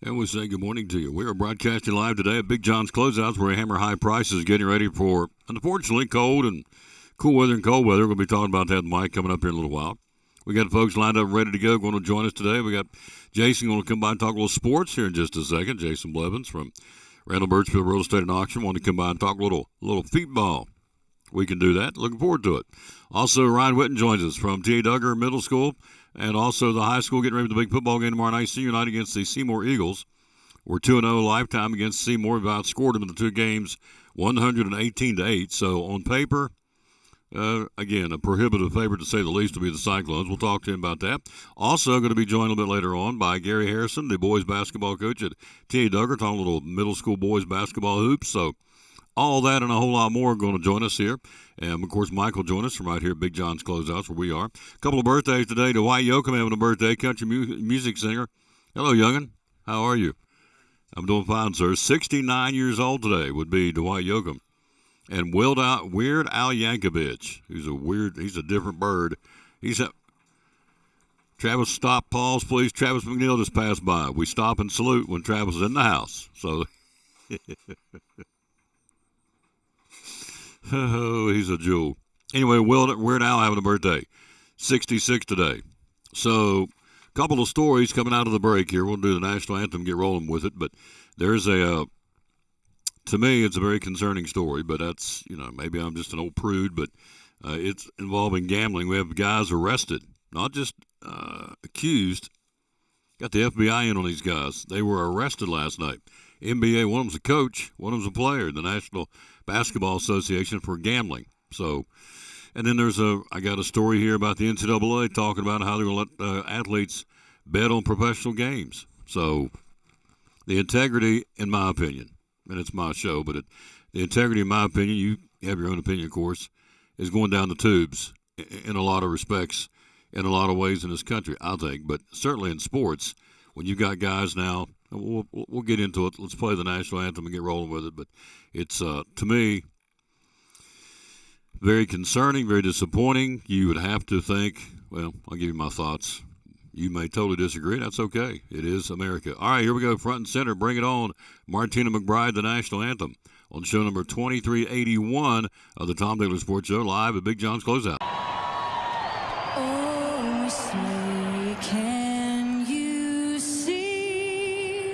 And we say good morning to you. We are broadcasting live today at Big John's Closeouts, where hammer high prices getting ready for, unfortunately, cold and cool weather and cold weather. We're going to be talking about that with Mike coming up here in a little while. We got folks lined up ready to go, going to join us today. We got Jason going to come by and talk a little sports here in just a second. Jason Blevins from Randall Birchfield Real Estate and Auction want to come by and talk a little feetball. We can do that. Looking forward to it. Also, Ryan Witten joins us from T.A. Duggar Middle School and also the high school, getting ready for the big football game tomorrow night, senior night against the Seymour Eagles. We're 2-0 lifetime against Seymour. We've outscored them in the two games 118-8. So on paper, again, a prohibitive favorite to say the least will be the Cyclones. We'll talk to him about that. Also going to be joined a little bit later on by Gary Harrison, the boys basketball coach at T.A. Duggar, talking a little middle school boys basketball hoops. So all that and a whole lot more are going to join us here. And, of course, Mike will join us from right here at Big John's Closeouts, where we are. A couple of birthdays today. Dwight Yoakam having a birthday, country music singer. Hello, young'un. How are you? I'm doing fine, sir. 69 years old today would be Dwight Yoakam. And Weird Al Yankovic. He's a different bird. Travis, stop, pause, please. Travis McNeil just passed by. We stop and salute when Travis is in the house. So, oh, he's a jewel. Anyway, Weird Al having a birthday. 66 today. So, a couple of stories coming out of the break here. We'll do the national anthem, get rolling with it. But there's to me, it's a very concerning story. But that's, maybe I'm just an old prude. But it's involving gambling. We have guys arrested, not just accused. Got the FBI in on these guys. They were arrested last night. NBA, one of them's a coach, one of them's a player, the National Basketball Association, for gambling. So, and then I got a story here about the NCAA talking about how they're going to let athletes bet on professional games. So, the integrity, in my opinion, and it's my show, but the integrity, in my opinion, you have your own opinion, of course, is going down the tubes in a lot of respects, in a lot of ways in this country, I think. But certainly in sports, when you've got guys now, we'll get into it. Let's play the national anthem and get rolling with it. But it's, to me, very concerning, very disappointing. You would have to think, well, I'll give you my thoughts. You may totally disagree. That's okay. It is America. All right, here we go. Front and center. Bring it on. Martina McBride, the national anthem, on show number 2381 of the Tom Taylor Sports Show, live at Big John's Closeout. Oh, say, can you see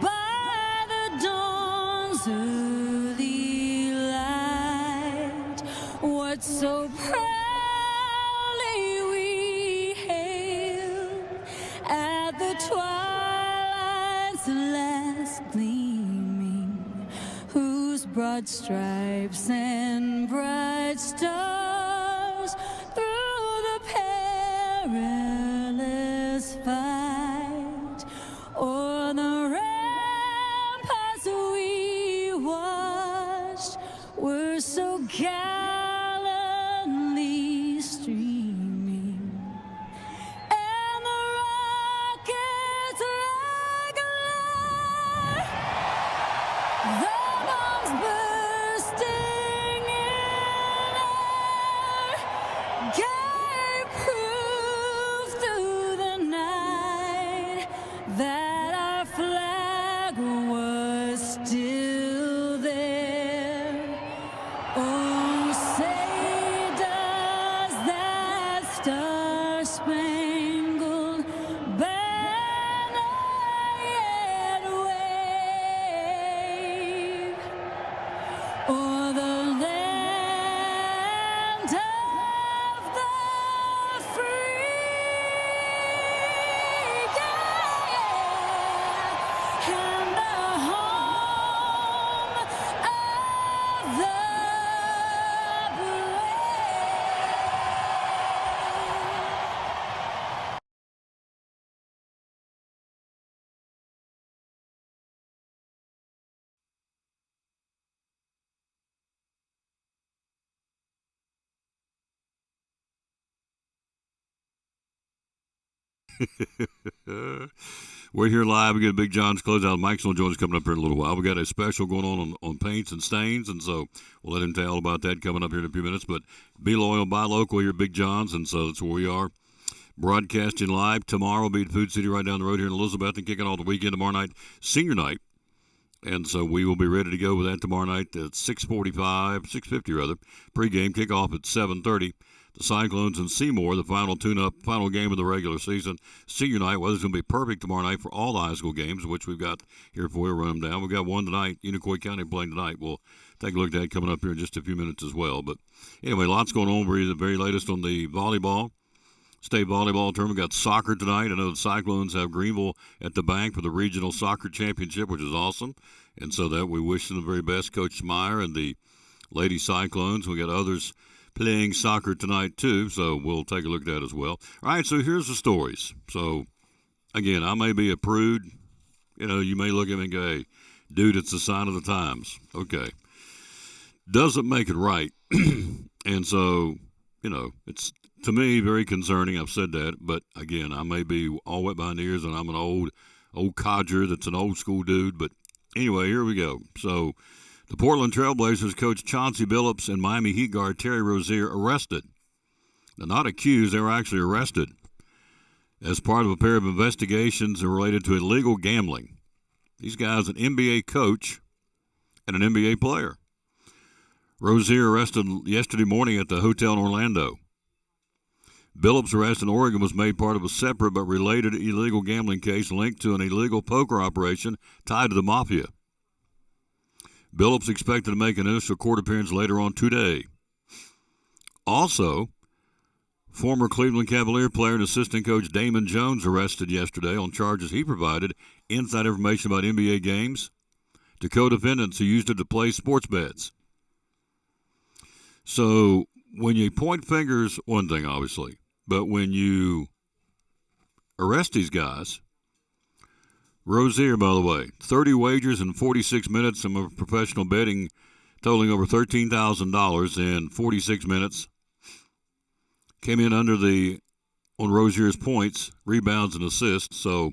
by the dawn's early light what so proudly we hailed at the twilight's last gleaming, whose broad stripes and bright stars through the perilous fight o'er the ramparts we watched were so gallantly streaming, and the rockets regular, the bombs bursting in air, gave proof through the night that our flag was still there. Oh, say does that star-spangled banner yet wave o'er the land of the free, yeah, and the home of the brave. We're here live. We got Big John's Closeout. Mike's going to join us coming up here in a little while. We got a special going on paints and stains, and so we'll let him tell all about that coming up here in a few minutes. But be loyal, buy local here at Big John's, and so that's where we are. broadcasting live. Tomorrow will be at Food City right down the road here in Elizabethton, kicking off the weekend tomorrow night, senior night. And so we will be ready to go with that tomorrow night at 6:50 rather. Pre-game kickoff at 7:30. The Cyclones and Seymour, the final tune-up, final game of the regular season. Senior night, weather's going to be perfect tomorrow night for all the high school games, which we've got here for you. Run them down. We've got one tonight. Unicoi County playing tonight. We'll take a look at that coming up here in just a few minutes as well. But anyway, lots going on. We're the very latest on the volleyball. State volleyball tournament. Got soccer tonight. I know the Cyclones have Greenville at the bank for the regional soccer championship, which is awesome. And so that we wish them the very best, Coach Meyer and the Lady Cyclones. We got others playing soccer tonight too, so we'll take a look at that as well. All right, so here's the stories. So again, I may be a prude. You know, you may look at me and go, "Hey, dude, it's a sign of the times." Okay, doesn't make it right. And so, you know, it's to me very concerning. I've said that, but again, I may be all wet behind the ears, and I'm an old codger that's an old school dude. But anyway, here we go. So the Portland Trailblazers coach Chauncey Billups and Miami Heat guard Terry Rozier arrested. Now, not accused, they were actually arrested as part of a pair of investigations related to illegal gambling. These guys, an NBA coach and an NBA player. Rozier arrested yesterday morning at the hotel in Orlando. Billups' arrest in Oregon was made part of a separate but related illegal gambling case linked to an illegal poker operation tied to the mafia. Billups expected to make an initial court appearance later on today. Also, former Cleveland Cavalier player and assistant coach Damon Jones arrested yesterday on charges he provided inside information about NBA games to co-defendants who used it to play sports bets. So when you point fingers, one thing obviously, but when you arrest these guys, Rozier, by the way, 30 wagers in 46 minutes of professional betting totaling over $13,000 in 46 minutes. Came in under on Rozier's points, rebounds, and assists, so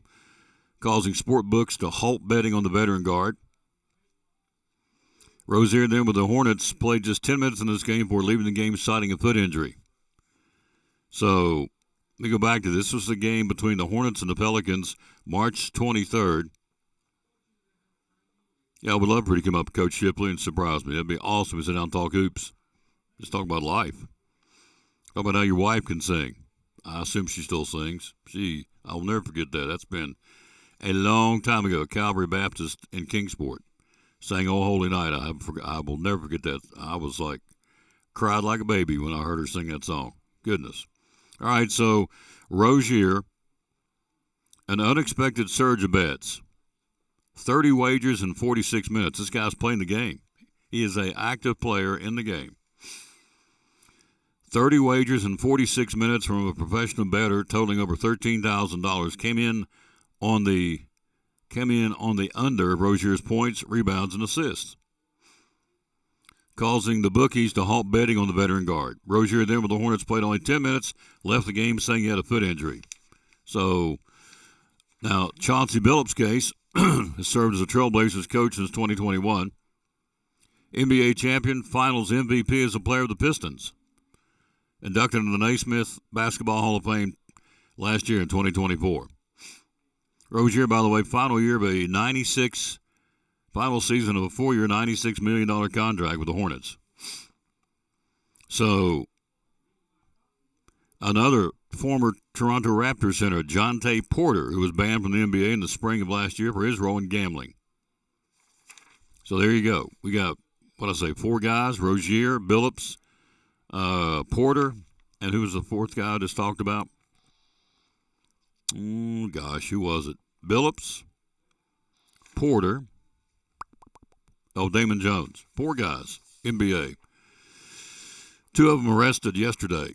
causing sport books to halt betting on the veteran guard. Rozier then with the Hornets played just 10 minutes in this game before leaving the game citing a foot injury. So let me go back to this. This was the game between the Hornets and the Pelicans, March 23rd. Yeah, I would love for you to come up, Coach Shipley, and surprise me. That'd be awesome to sit down and talk hoops. Just talk about life. Talk about how your wife can sing. I assume she still sings. I will never forget that. That's been a long time ago. Calvary Baptist in Kingsport sang "Oh Holy Night." I will never forget that. I was like, cried like a baby when I heard her sing that song. Goodness. All right, so Rozier, an unexpected surge of bets. 30 wagers in 46 minutes. This guy's playing the game. He is an active player in the game. 30 wagers in 46 minutes from a professional bettor totaling over $13,000 came in on the under of Rozier's points, rebounds, and assists, causing the bookies to halt betting on the veteran guard. Rozier then with the Hornets played only 10 minutes, left the game saying he had a foot injury. So now Chauncey Billups' case has served as a Trailblazers coach since 2021. NBA champion, finals MVP as a player of the Pistons. Inducted into the Naismith Basketball Hall of Fame last year in 2024. Rozier, by the way, final season of a 4-year, $96 million contract with the Hornets. So, another former Toronto Raptors center, Jonte Porter, who was banned from the NBA in the spring of last year for his role in gambling. So there you go. We got, 4 guys, Rozier, Billups, Porter, and who was the fourth guy I just talked about? Oh, gosh, who was it? Billups, Porter, Damon Jones. 4 guys, NBA. 2 of them arrested yesterday.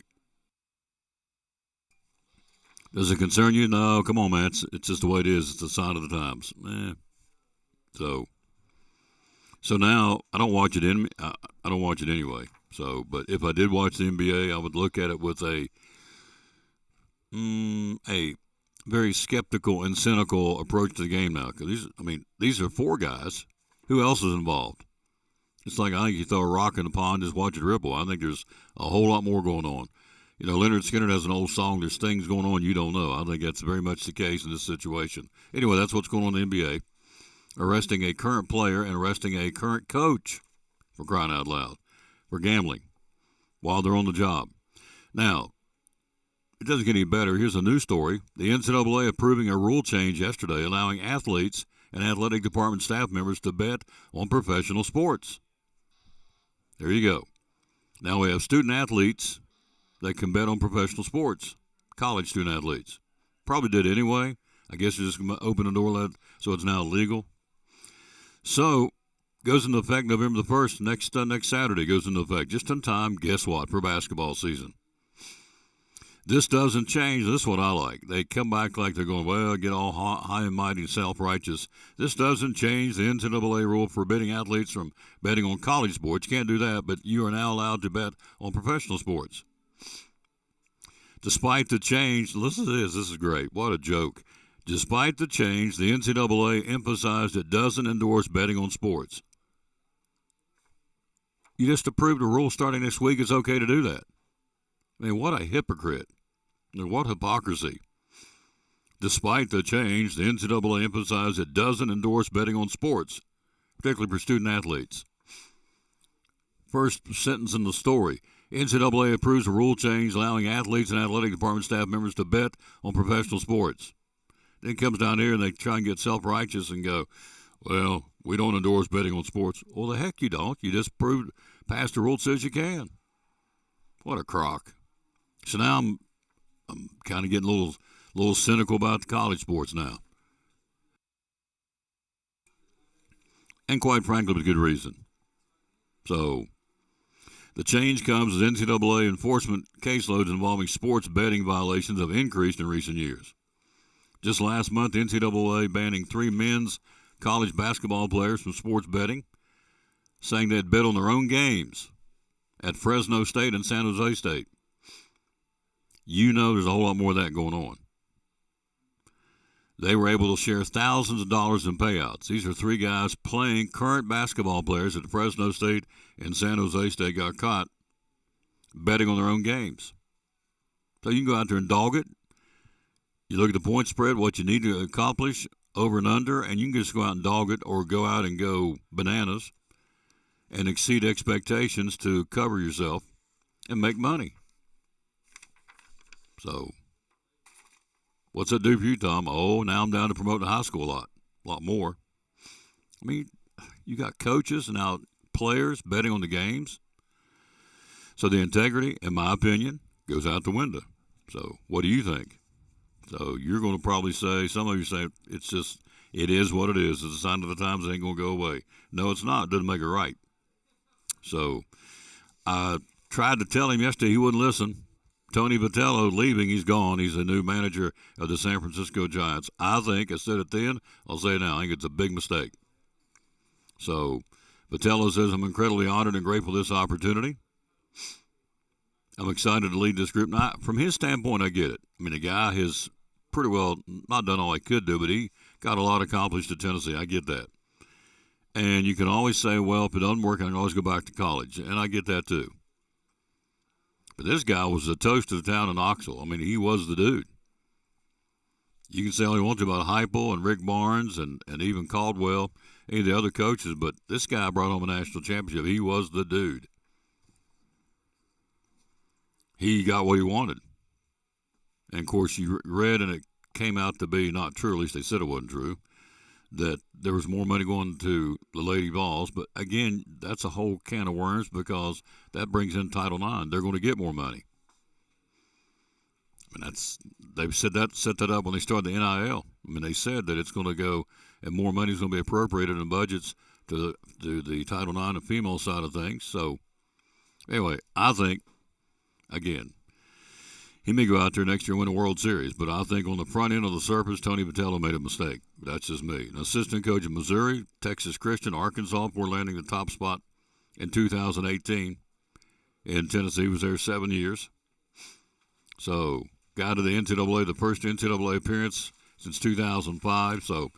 Does it concern you? No, come on, man. It's just the way it is. It's a sign of the times. So now I don't watch it I don't watch it anyway. So, but if I did watch the NBA, I would look at it with a very skeptical and cynical approach to the game now. Because these are 4 guys. Who else is involved? It's like I think you throw a rock in the pond, just watch it ripple. I think there's a whole lot more going on. You know, Leonard Skinner has an old song, "There's things going on you don't know." I think that's very much the case in this situation. Anyway, that's what's going on in the NBA. Arresting a current player and arresting a current coach, for crying out loud, for gambling while they're on the job. Now, it doesn't get any better. Here's a new story. The NCAA approving a rule change yesterday allowing athletes and athletic department staff members to bet on professional sports. There you go. Now we have student athletes that can bet on professional sports, college student athletes. Probably did anyway. I guess you just open the door so it's now legal. So, goes into effect November the 1st. Next Saturday goes into effect. Just in time, guess what, for basketball season. This doesn't change. This is what I like. They come back like they're going, well, get all high and mighty and self-righteous. This doesn't change the NCAA rule forbidding athletes from betting on college sports. You can't do that, but you are now allowed to bet on professional sports. Despite the change, listen to this. This is great. What a joke. Despite the change, the NCAA emphasized it doesn't endorse betting on sports. You just approved a rule starting next week. It's okay to do that. I mean, what a hypocrite. What hypocrisy. Despite the change, the NCAA emphasized it doesn't endorse betting on sports, particularly for student athletes. First sentence in the story. NCAA approves a rule change allowing athletes and athletic department staff members to bet on professional sports. Then it comes down here and they try and get self-righteous and go, well, we don't endorse betting on sports. Well, the heck you don't. You just passed a rule that says you can. What a crock. So now I'm kind of getting a little cynical about the college sports now. And quite frankly, with good reason. So the change comes as NCAA enforcement caseloads involving sports betting violations have increased in recent years. Just last month, the NCAA banning 3 men's college basketball players from sports betting, saying they'd bet on their own games at Fresno State and San Jose State. You know there's a whole lot more of that going on. They were able to share thousands of dollars in payouts. These are 3 guys playing current basketball players at Fresno State and San Jose State got caught betting on their own games. So you can go out there and dog it. You look at the point spread, what you need to accomplish over and under, and you can just go out and dog it or go out and go bananas and exceed expectations to cover yourself and make money. So, what's that do for you, Tom? Oh, now I'm down to promoting high school a lot more. I mean, you got coaches and now players betting on the games. So the integrity, in my opinion, goes out the window. So what do you think? So you're going to probably say, some of you say, it is what it is. It's a sign of the times. It ain't going to go away. No, it's not. It doesn't make it right. So I tried to tell him yesterday. He wouldn't listen. Tony Vitello leaving. He's gone. He's the new manager of the San Francisco Giants. I think, I said it then, I'll say it now, I think it's a big mistake. So Vitello says, I'm incredibly honored and grateful for this opportunity. I'm excited to lead this group. Now, from his standpoint, I get it. I mean, the guy has pretty well not done all he could do, but he got a lot accomplished at Tennessee. I get that. And you can always say, well, if it doesn't work, I can always go back to college. And I get that too. But this guy was the toast of the town in Knoxville. I mean, he was the dude. You can say all you want to about Heupel and Rick Barnes and even Caldwell, any of the other coaches, but this guy brought home a national championship. He was the dude. He got what he wanted. And, of course, you read, and it came out to be not true, at least they said it wasn't true, that there was more money going to the Lady Vols. But, again, that's a whole can of worms because that brings in Title IX. They're going to get more money. I mean, they've set that up when they started the NIL. I mean, they said that it's going to go, and more money is going to be appropriated in budgets to the Title IX and female side of things. So, anyway, I think, again, he may go out there next year and win a World Series, but I think on the front end of the surface, Tony Vitello made a mistake. That's just me. An assistant coach in Missouri, Texas Christian, Arkansas, before landing the top spot in 2018. In Tennessee, he was there 7 years. So, got to the NCAA, the first NCAA appearance since 2005. So,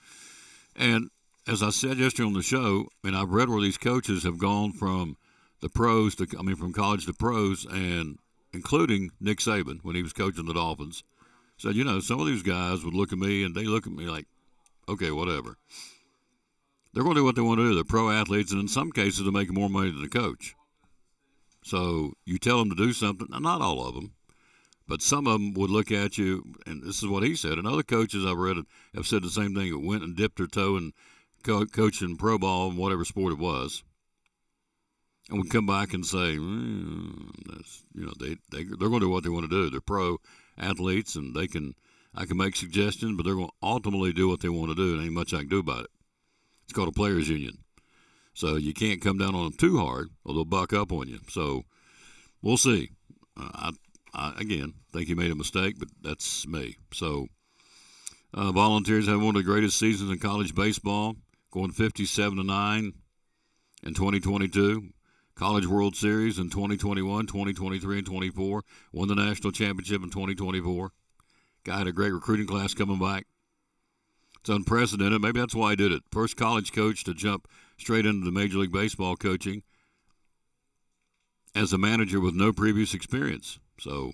and as I said yesterday on the show, and I've read where these coaches have gone from the pros from college to pros, and including Nick Saban when he was coaching the Dolphins, said, some of these guys would look at me and they look at me like, okay, whatever. They're going to do what they want to do. They're pro athletes, and in some cases, they're making more money than the coach. So you tell them to do something. Not all of them, but some of them would look at you, and this is what he said. And other coaches I've read have said the same thing. That went and dipped their toe in coaching pro ball and whatever sport it was, and would come back and say, they're going to do what they want to do. They're pro athletes, and I can make suggestions, but they're going to ultimately do what they want to do, and ain't much I can do about it. It's called a players' union. So you can't come down on them too hard, or they'll buck up on you. So we'll see. I again think he made a mistake, but that's me. So Volunteers had one of the greatest seasons in college baseball, going 57-9 in 2022. College World Series in 2021, 2023, and 24. Won the national championship in 2024. Guy had a great recruiting class coming back. It's unprecedented. Maybe that's why he did it. First college coach to jump straight into the Major League Baseball coaching as a manager with no previous experience. So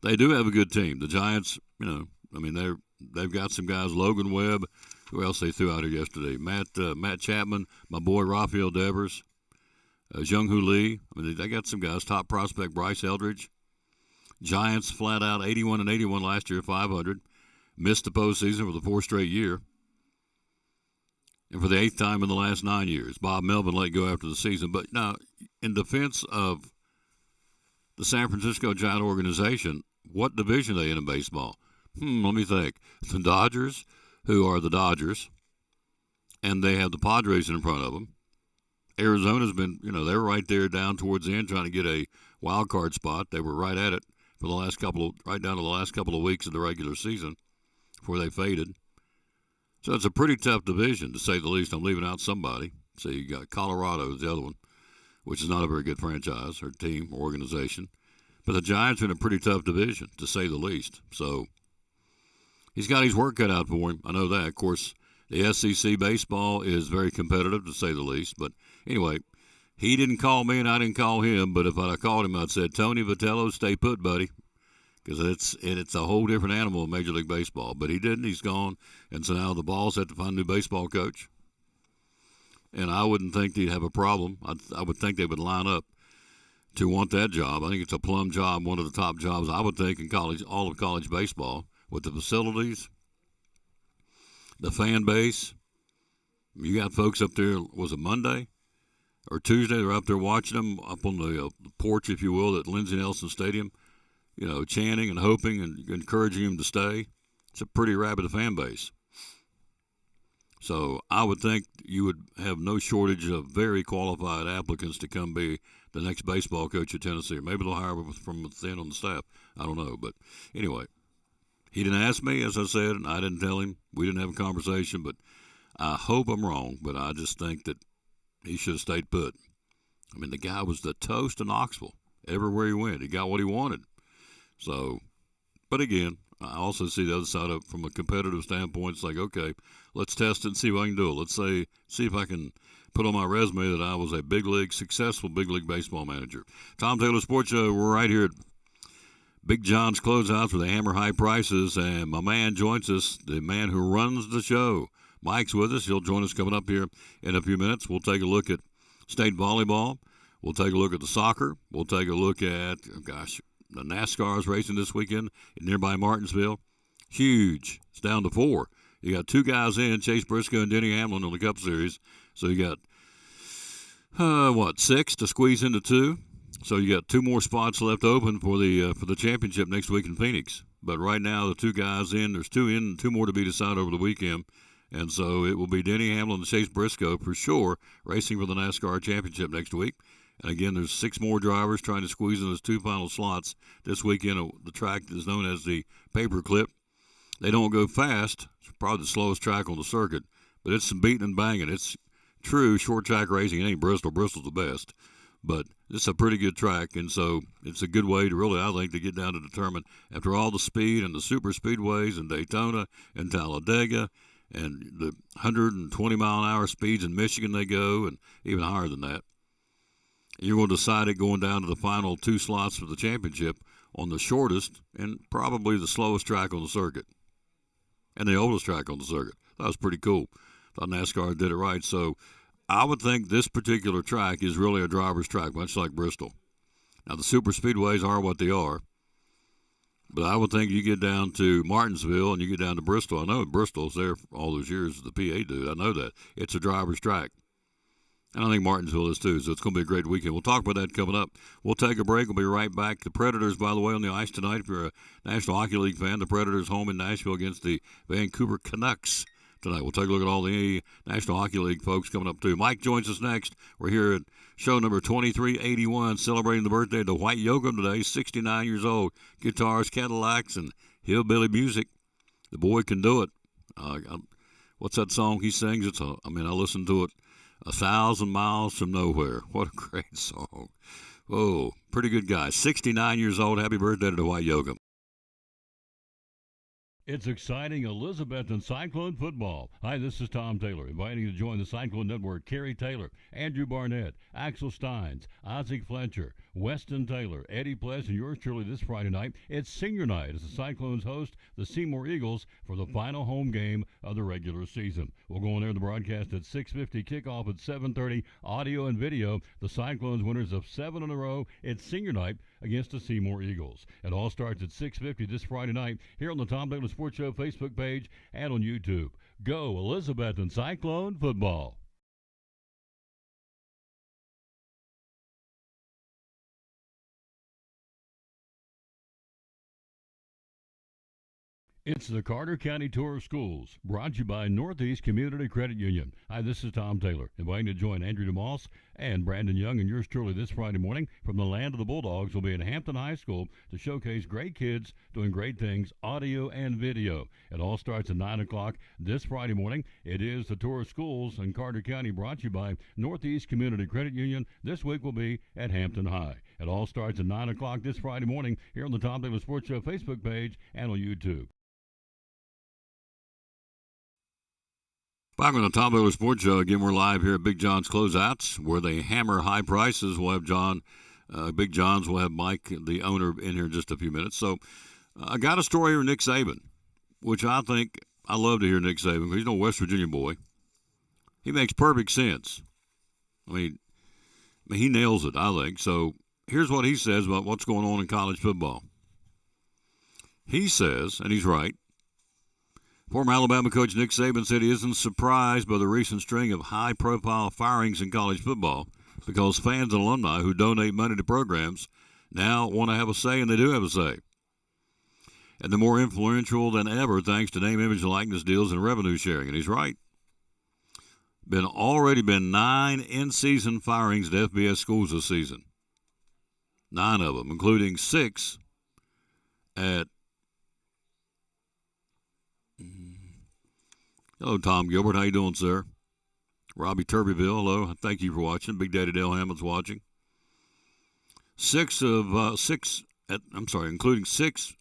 they do have a good team. The Giants, they've got some guys. Logan Webb. Who else they threw out here yesterday? Matt Chapman, my boy Rafael Devers, Jung-Hoo Lee. They got some guys. Top prospect Bryce Eldridge. Giants flat out 81-81 last year, 500. Missed the postseason for the fourth straight year. And for the eighth time in the last 9 years. Bob Melvin let go after the season. But now, in defense of the San Francisco Giant organization, what division are they in baseball? Let me think. The Dodgers, who are the Dodgers, and they have the Padres in front of them. Arizona's been, they were right there down towards the end trying to get a wild card spot. They were right at it for the right down to the last couple of weeks of the regular season before they faded. So it's a pretty tough division, to say the least. I'm leaving out somebody. So you got Colorado is the other one, which is not a very good franchise or team or organization. But the Giants are in a pretty tough division, to say the least. So he's got his work cut out for him. I know that. Of course, the SEC baseball is very competitive, to say the least. But anyway, he didn't call me and I didn't call him. But if I'd have called him, I'd said, Tony Vitello, stay put, buddy. Because it's a whole different animal in Major League Baseball. But he didn't. He's gone. And so now the Balls have to find a new baseball coach. And I wouldn't think they'd have a problem. I would think they would line up to want that job. I think it's a plum job, one of the top jobs, I would think, in college, all of college baseball, with the facilities, the fan base. You got folks up there, was it Monday or Tuesday? They're up there watching them up on the porch, if you will, at Lindsey Nelson Stadium, chanting and hoping and encouraging them to stay. It's a pretty rabid fan base. So I would think you would have no shortage of very qualified applicants to come be the next baseball coach at Tennessee. Or maybe they'll hire from within on the staff. I don't know. But anyway, he didn't ask me, as I said, and I didn't tell him. We didn't have a conversation. But I hope I'm wrong. But I just think that he should have stayed put. The guy was the toast of Knoxville. Everywhere he went, he got what he wanted. So, but again, I also see the other side of it from a competitive standpoint. It's like, okay, let's test it and see if I can do it. Let's see if I can put on my resume that I was a successful big league baseball manager. Tom Taylor Sports Show. We're right here at Big John's Closeouts where they hammer high prices, and my man joins us, the man who runs the show. Mike's with us. He'll join us coming up here in a few minutes. We'll take a look at state volleyball. We'll take a look at the soccer. We'll take a look at, the NASCAR is racing this weekend in nearby Martinsville. Huge. It's down to 4. You got 2 guys in, Chase Briscoe and Denny Hamlin on the Cup Series. So you got 6 to squeeze into 2. So you got 2 more spots left open for the championship next week in Phoenix. But right now the 2 guys in, there's 2 in, and 2 more to be decided over the weekend. And so it will be Denny Hamlin and Chase Briscoe for sure racing for the NASCAR championship next week. And again, there's 6 more drivers trying to squeeze in those 2 final slots this weekend. The track is known as the Paperclip. They don't go fast. It's probably the slowest track on the circuit, but it's some beating and banging. It's true short track racing. It ain't Bristol. Bristol's the best, but it's a pretty good track, and so it's a good way to really, I think, to get down to determine, after all the speed and the super speedways in Daytona and Talladega and the 120-mile-an-hour speeds in Michigan they go, and even higher than that. And you're going to decide it going down to the final 2 slots for the championship on the shortest and probably the slowest track on the circuit and the oldest track on the circuit. That was pretty cool. Thought NASCAR did it right. So I would think this particular track is really a driver's track, much like Bristol. Now, the super speedways are what they are, but I would think you get down to Martinsville and you get down to Bristol. I know Bristol's there for all those years, the PA dude. I know that. It's a driver's track. And I think Martinsville is too, so it's going to be a great weekend. We'll talk about that coming up. We'll take a break. We'll be right back. The Predators, by the way, on the ice tonight. If you're a National Hockey League fan, the Predators home in Nashville against the Vancouver Canucks tonight. We'll take a look at all the National Hockey League folks coming up too. Mike joins us next. We're here at show number 2381, celebrating the birthday of the White Yoakum today, 69 years old. Guitars, Cadillacs, and hillbilly music. The boy can do it. What's that song he sings? I listened to it 1,000 miles from nowhere. What a great song. Oh, pretty good guy. 69 years old. Happy birthday to the White Yoakum. It's exciting Elizabethton Cyclone football. Hi, this is Tom Taylor, inviting you to join the Cyclone Network. Kerry Taylor, Andrew Barnett, Axel Steins, Isaac Fletcher, Weston Taylor, Eddie Pless, and yours truly this Friday night. It's senior night as the Cyclones host the Seymour Eagles for the final home game of the regular season. We'll go on there the broadcast at 6:50, kickoff at 7:30, audio and video. The Cyclones winners of 7 in a row. It's senior night against the Seymour Eagles. It all starts at 6:50 this Friday night here on the Tom Taylor Sports Show Facebook page and on YouTube. Go Elizabethton Cyclone football. It's the Carter County Tour of Schools, brought to you by Northeast Community Credit Union. Hi, this is Tom Taylor, inviting you to join Andrew DeMoss and Brandon Young and yours truly this Friday morning from the land of the Bulldogs. Will be at Hampton High School to showcase great kids doing great things, audio and video. It all starts at 9 o'clock this Friday morning. It is the Tour of Schools in Carter County, brought to you by Northeast Community Credit Union. This week will be at Hampton High. It all starts at 9 o'clock this Friday morning here on the Tom Taylor Sports Show Facebook page and on YouTube. Back on the Tom Taylor Sports Show. Again, we're live here at Big John's Closeouts, where they hammer high prices. We'll have John, Big John's, we'll have Mike, the owner, in here in just a few minutes. So I got a story here, Nick Saban, which I think I love to hear Nick Saban, because he's a West Virginia boy. He makes perfect sense. I mean, he nails it, I think. So here's what he says about what's going on in college football. He says, and he's right, former Alabama coach Nick Saban said he isn't surprised by the recent string of high-profile firings in college football because fans and alumni who donate money to programs now want to have a say, and they do have a say. And they're more influential than ever thanks to name, image, and likeness deals and revenue sharing. And he's right. Already been 9 in-season firings to FBS schools this season. 9 of them, including 6 at hello, Tom Gilbert. How you doing, sir? Robbie Turbyville, hello. Thank you for watching. Big Daddy Dale Hammonds watching. Including 6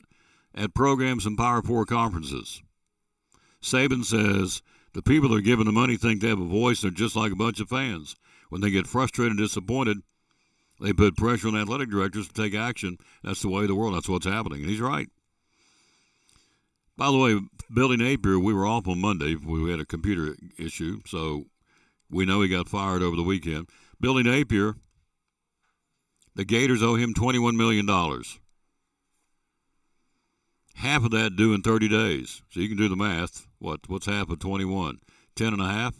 at programs and Power 4 conferences. Saban says the people that are giving the money think they have a voice. They're just like a bunch of fans. When they get frustrated and disappointed, they put pressure on athletic directors to take action. That's the way of the world. That's what's happening. And he's right. By the way, Billy Napier, we were off on Monday. We had a computer issue, so we know he got fired over the weekend. Billy Napier, the Gators owe him $21 million. Half of that due in 30 days. So you can do the math. What's half of 21? 10.5?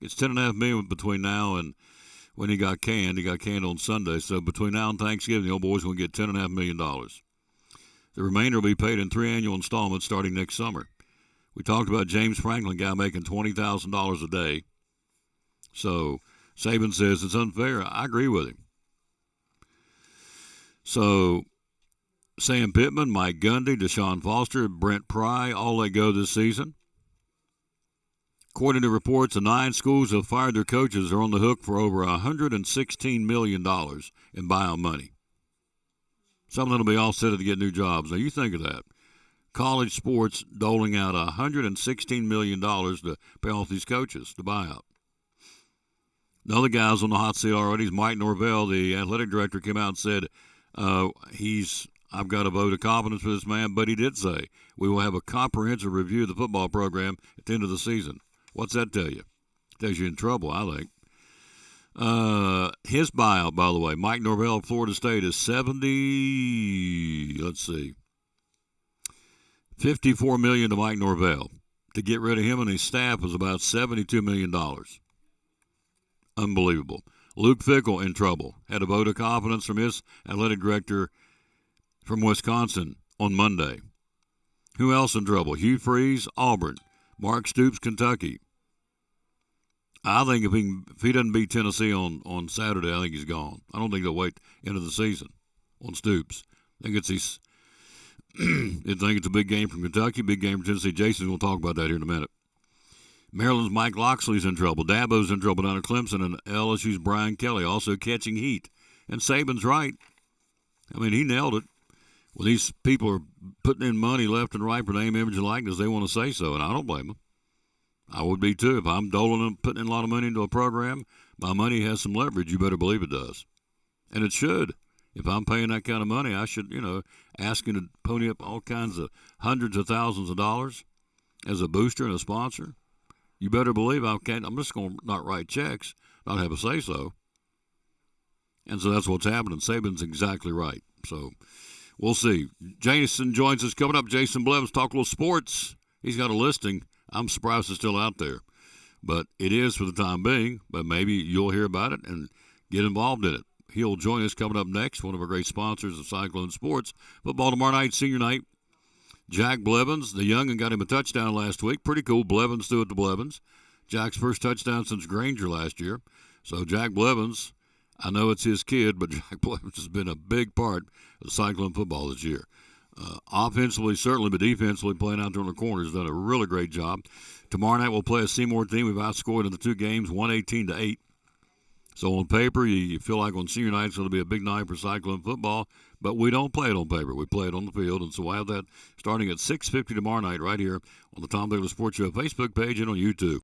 It's $10.5 million between now and when he got canned. He got canned on Sunday. So between now and Thanksgiving, the old boy's going to get $10.5 million. The remainder will be paid in 3 annual installments starting next summer. We talked about James Franklin, guy making $20,000 a day. So Saban says it's unfair. I agree with him. So Sam Pittman, Mike Gundy, Deshaun Foster, Brent Pry, all let go this season. According to reports, the 9 schools have fired their coaches are on the hook for over $116 million in buyout money. Some of them will be all set to get new jobs. Now, you think of that. College sports doling out $116 million to pay off these coaches to buy out. Another guy's on the hot seat already is Mike Norvell. The athletic director came out and said, I've got a vote of confidence for this man, but he did say, we will have a comprehensive review of the football program at the end of the season. What's that tell you? Tells you in trouble, I think. His buyout, by the way, Mike Norvell of Florida State is $54 million to Mike Norvell. To get rid of him and his staff was about $72 million. Unbelievable. Luke Fickell in trouble. Had a vote of confidence from his athletic director from Wisconsin on Monday. Who else in trouble? Hugh Freeze, Auburn. Mark Stoops, Kentucky. I think if he doesn't beat Tennessee on Saturday, I think he's gone. I don't think they'll wait into the season on Stoops. I think it's a big game from Kentucky, big game from Tennessee. Jason's going to talk about that here in a minute. Maryland's Mike Loxley's in trouble. Dabo's in trouble down at Clemson, and LSU's Brian Kelly also catching heat. And Saban's right. I mean, he nailed it. When these people are putting in money left and right for name, image, and likeness, they want to say so, and I don't blame them. I would be too. If I'm putting in a lot of money into a program, my money has some leverage. You better believe it does. And it should. If I'm paying that kind of money, I should, asking to pony up all kinds of hundreds of thousands of dollars as a booster and a sponsor. You better believe I'm just going to not write checks, not have a say-so. And so that's what's happening. Saban's exactly right. So we'll see. Jason joins us coming up. Jason Blevins, talk a little sports. He's got a listing. I'm surprised it's still out there. But it is for the time being. But maybe you'll hear about it and get involved in it. He'll join us coming up next, one of our great sponsors of Cyclone Sports. Football tomorrow night, senior night. Jack Blevins, the young'un, got him a touchdown last week. Pretty cool. Blevins threw it to Blevins. Jack's first touchdown since Granger last year. So Jack Blevins, I know it's his kid, but Jack Blevins has been a big part of Cyclone football this year. Offensively, certainly, but defensively, playing out there on the corners, done a really great job. Tomorrow night we'll play a Seymour team. We've outscored in the two games, 118-8. So on paper, you feel like on senior night it's going to be a big night for Cyclone football, but we don't play it on paper. We play it on the field, and so we'll have that starting at 6:50 tomorrow night right here on the Tom Taylor Sports Show Facebook page and on YouTube.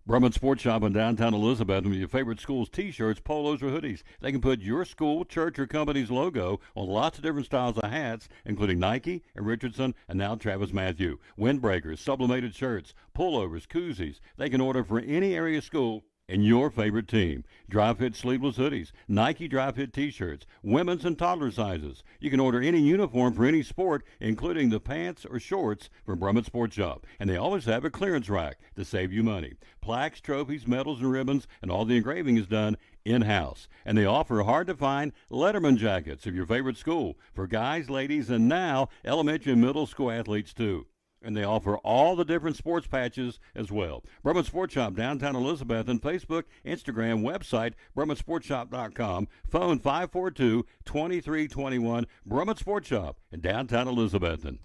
Brumman Sports Shop in downtown Elizabethton with your favorite school's T-shirts, polos, or hoodies. They can put your school, church, or company's logo on lots of different styles of hats, including Nike and Richardson and now Travis Matthew. Windbreakers, sublimated shirts, pullovers, koozies. They can order for any area school and your favorite team. Dry fit sleeveless hoodies, Nike dry fit T-shirts, women's and toddler sizes. You can order any uniform for any sport, including the pants or shorts from Brumman Sports Shop. And they always have a clearance rack to save you money. Plaques, trophies, medals, and ribbons, and all the engraving is done in-house. And they offer hard-to-find Letterman jackets of your favorite school for guys, ladies, and now elementary and middle school athletes too. And they offer all the different sports patches as well. Brumman Sports Shop, downtown Elizabethton, Facebook, Instagram, website, BrummanSportsShop.com, phone 542-2321, Brumman Sports Shop in downtown Elizabethton.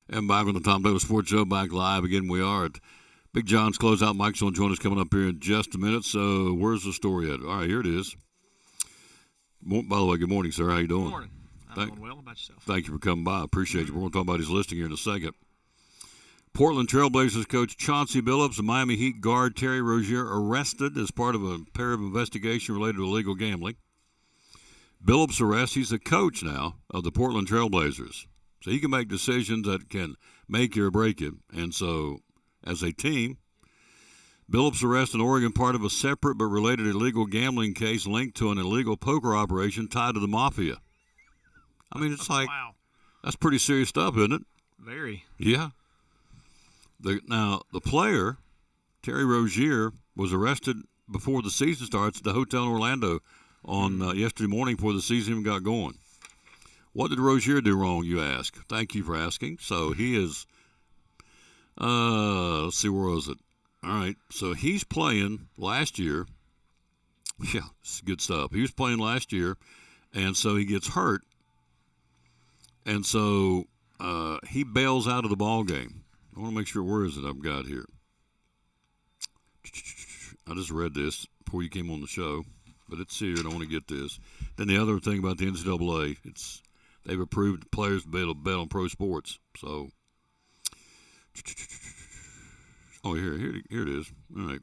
And back on the Tom Taylor Sports Show, back live again. We are at Big John's Closeout. Mike's going to join us coming up here in just a minute. So where's the story at? All right, here it is. By the way, good morning, sir. How you doing? Good morning. I'm doing well. How about yourself? Thank you for coming by. I appreciate you. We're going to talk about his listing here in a second. Portland Trailblazers coach Chauncey Billups and Miami Heat guard Terry Rozier arrested as part of a pair of investigation related to illegal gambling. Billups' arrest, he's the coach now of the Portland Trailblazers. So he can make decisions that can make you or break you. And so, as a team, Billups' arrest in Oregon, part of a separate but related illegal gambling case linked to an illegal poker operation tied to the mafia. I mean, it's like, wow. That's pretty serious stuff, isn't it? Very. Yeah. Now, the player, Terry Rozier was arrested before the season starts at the hotel in Orlando on yesterday morning before the season even got going. What did Rozier do wrong, you ask? Thank you for asking. So he is, let's see, where was it? All right, so he's playing last year. Yeah, it's good stuff. He was playing last year, and so he gets hurt. And so he bails out of the ball game. I want to make sure, where is it I've got here? I just read this before you came on the show, but it's here, and I want to get this. Then the other thing about the NCAA, they've approved players to be able to bet on pro sports. So, here it is. All right.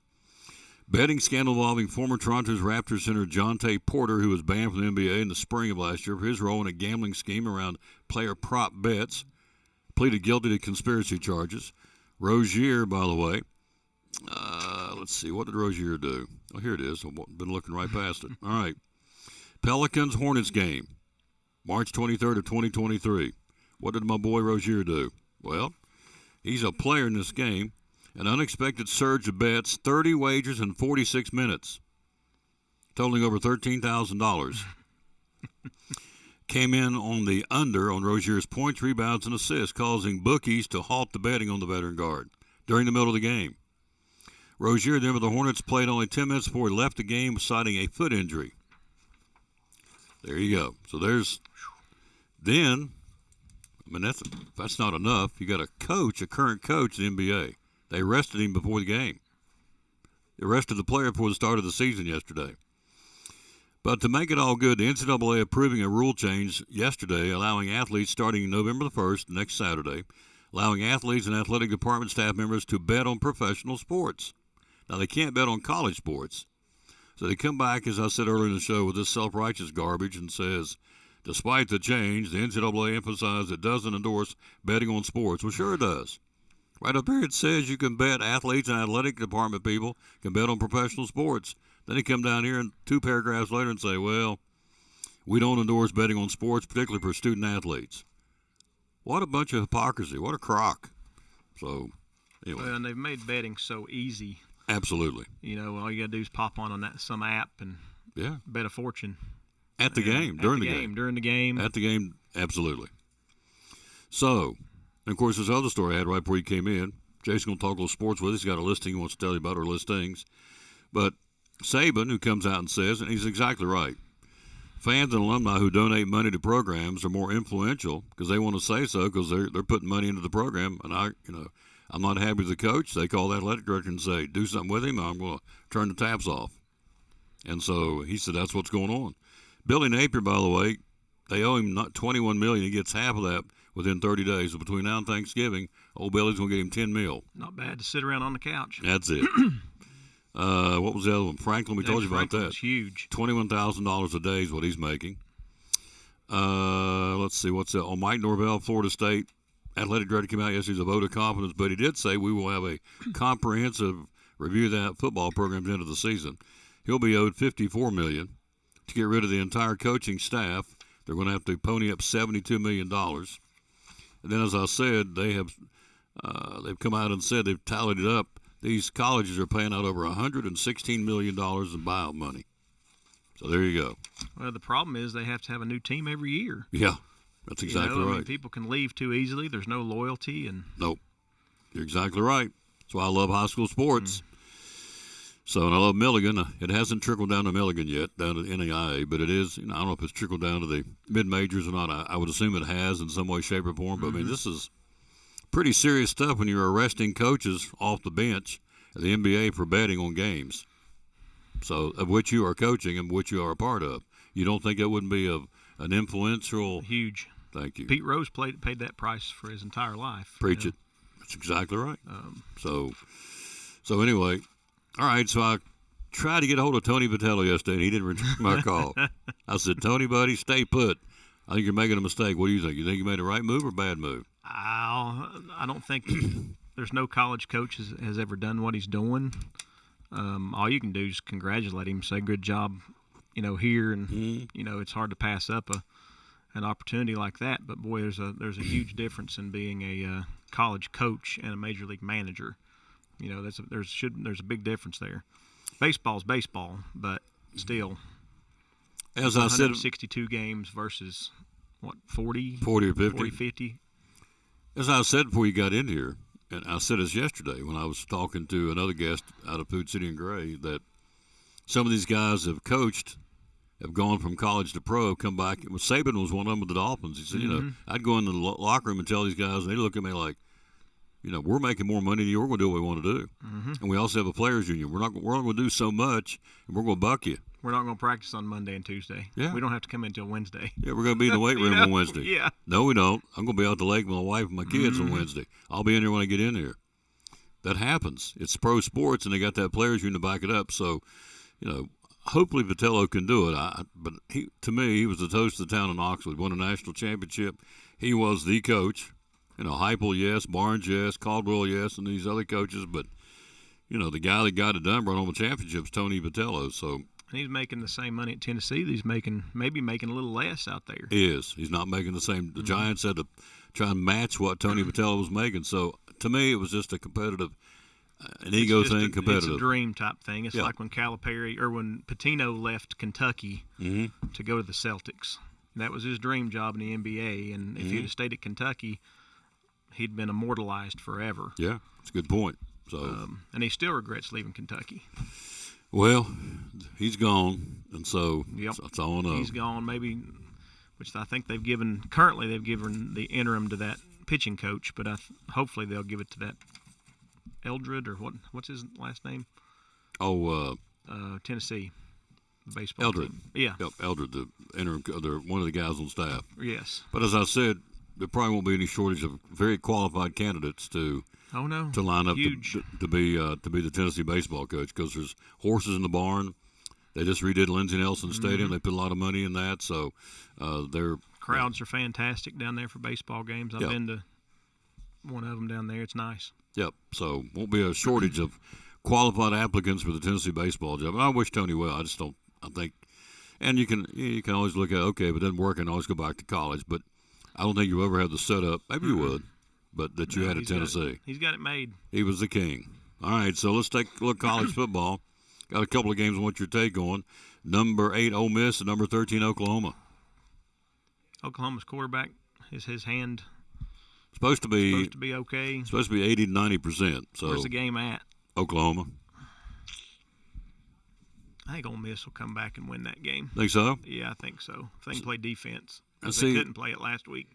Betting scandal involving former Toronto Raptors center Jonte Porter, who was banned from the NBA in the spring of last year for his role in a gambling scheme around player prop bets, pleaded guilty to conspiracy charges. Rozier, by the way, let's see, what did Rozier do? Oh, here it is. I've been looking right past it. All right. Pelicans-Hornets game, March 23rd of 2023. What did my boy Rozier do? Well, he's a player in this game. An unexpected surge of bets, 30 wagers in 46 minutes, totaling over $13,000. Came in on the under on Rozier's points, rebounds, and assists, causing bookies to halt the betting on the veteran guard during the middle of the game. Rozier, then with the Hornets, played only 10 minutes before he left the game, citing a foot injury. There you go. So then, I mean, that's not enough. You got a current coach in the NBA. They arrested him before the game. They arrested the player before the start of the season yesterday. But to make it all good, the NCAA approving a rule change yesterday, allowing athletes starting November the 1st, next Saturday, allowing athletes and athletic department staff members to bet on professional sports. Now, they can't bet on college sports. So they come back, as I said earlier in the show, with this self-righteous garbage and says, despite the change, the NCAA emphasized it doesn't endorse betting on sports. Well, sure it does. Right up here it says you can bet, athletes and athletic department people can bet on professional sports. Then they come down here and 2 paragraphs later and say, well, we don't endorse betting on sports, particularly for student athletes. What a bunch of hypocrisy. What a crock. So, anyway. Well, and they've made betting so easy. Absolutely. You know, all you got to do is pop on some app and bet a fortune. At the game, during the game. During the game. At the game, absolutely. So, and of course, this other story I had right before you came in. Jason's going to talk a little sports with us. He's got a listing he wants to tell you about, or listings. But Saban, who comes out and says, and he's exactly right, fans and alumni who donate money to programs are more influential because they want to say so because they're putting money into the program. And I'm not happy with the coach. They call the athletic director and say, do something with him, or I'm going to turn the taps off. And so he said that's what's going on. Billy Napier, by the way, they owe him $21 million. He gets half of that within 30 days. So between now and Thanksgiving, old Billy's going to get him $10 million. Not bad to sit around on the couch. That's it. What was the other one? Franklin, we told you about that. Was huge. $21,000 a day is what he's making. Let's see, what's that? Oh, Mike Norvell, Florida State athletic director, came out yesterday. He's a vote of confidence, but he did say we will have a comprehensive review of that football program at the end of the season. He'll be owed $54 million to get rid of the entire coaching staff. They're going to have to pony up $72 million. And then, as I said, they've come out and said they've tallied it up. These colleges are paying out over $116 million in buyout money. So there you go. Well, the problem is they have to have a new team every year. Yeah, that's exactly right. I mean, people can leave too easily. There's no loyalty. Nope. You're exactly right. That's why I love high school sports. So, and I love Milligan. It hasn't trickled down to Milligan yet, down to NAIA, but it is, I don't know if it's trickled down to the mid-majors or not. I would assume it has in some way, shape, or form. But, I mean, this is pretty serious stuff when you're arresting coaches off the bench at the NBA for betting on games. So, of which you are coaching and which you are a part of. You don't think that wouldn't be an influential? Huge. Thank you. Pete Rose paid that price for his entire life. Preach it. That's exactly right. So anyway, all right, so I tried to get a hold of Tony Vitello yesterday, and he didn't return my call. I said, Tony, buddy, stay put. I think you're making a mistake. What do you think? You think you made a right move or bad move? I don't think there's no college coach has ever done what he's doing. All you can do is congratulate him, say good job, here, and it's hard to pass up an opportunity like that. But boy, there's a huge difference in being a college coach and a major league manager. You know, there's a big difference there. Baseball's baseball, but still, As I said, 162 games versus what 40 or 50. 40, 50. As I said before you got in here, and I said this yesterday when I was talking to another guest out of Food City and Gray, that some of these guys have coached, have gone from college to pro, come back. Saban was one of them with the Dolphins. He said, you know, I'd go in the locker room and tell these guys, and they look at me like, you know, we're making more money than you. We're going to do what we want to do. And we also have a players union. We're not going to do so much, and we're going to buck you. We're not going to practice on Monday and Tuesday. Yeah. We don't have to come in until Wednesday. Yeah, we're going to be in the weight room on Wednesday. Yeah. No, we don't. I'm going to be out the lake with my wife and my kids on Wednesday. I'll be in there when I get in there. That happens. It's pro sports, and they got that players union to back it up. So, you know, hopefully Vitello can do it. But to me, he was the toast of the town in Oxford. Won a national championship. He was the coach. You know, Heupel, yes. Barnes, yes. Caldwell, yes. And these other coaches. But, you know, the guy that got it done, brought home the championships, Tony Vitello. So, And he's making the same money at Tennessee that he's maybe making a little less out there. He's not making the same. The Giants had to try and match what Tony Vitello was making. So, to me, it was just a competitive, an ego thing, competitive. It's a dream type thing. It's Yeah. like when Calipari or when Patino left Kentucky to go to the Celtics. That was his dream job in the NBA, and if he'd have stayed at Kentucky, he'd been immortalized forever. Yeah, it's a good point. So, And he still regrets leaving Kentucky. well, he's gone, and so Yep. that's all I know. He's gone, maybe, which I think they've given the interim to that pitching coach, but hopefully they'll give it to that Eldred or what's his last name? Oh, Tennessee, the baseball Eldred. team. Yeah. Yep, Eldred, the interim, one of the guys on staff. Yes. But as I said, there probably won't be any shortage of very qualified candidates to Oh no. line up Huge. to be the Tennessee baseball coach, because there's horses in the barn. They just redid Lindsey Nelson Stadium. They put a lot of money in that, so they're Crowds are fantastic down there for baseball games. I've Yeah. been to one of them down there. It's nice. Yep. So won't be a shortage of qualified applicants for the Tennessee baseball job. And I wish Tony well. I just don't. I think, and you can always look at okay, if it doesn't work, and always go back to college. But I don't think you ever had the setup. Maybe you would, but that you had at He's got it- Tennessee. He's got it made. He was the king. All right. So let's take a look at college football. Got a couple of games. I want your take on. Number 8 Ole Miss and number 13 Oklahoma. Oklahoma's quarterback is his hand Supposed to be okay. 80 to 90%. So Where's the game at? Oklahoma. I think Ole Miss will come back and win that game. Think so? Yeah, I think so. If they can play defense. And 'Cause see- they couldn't play it last week.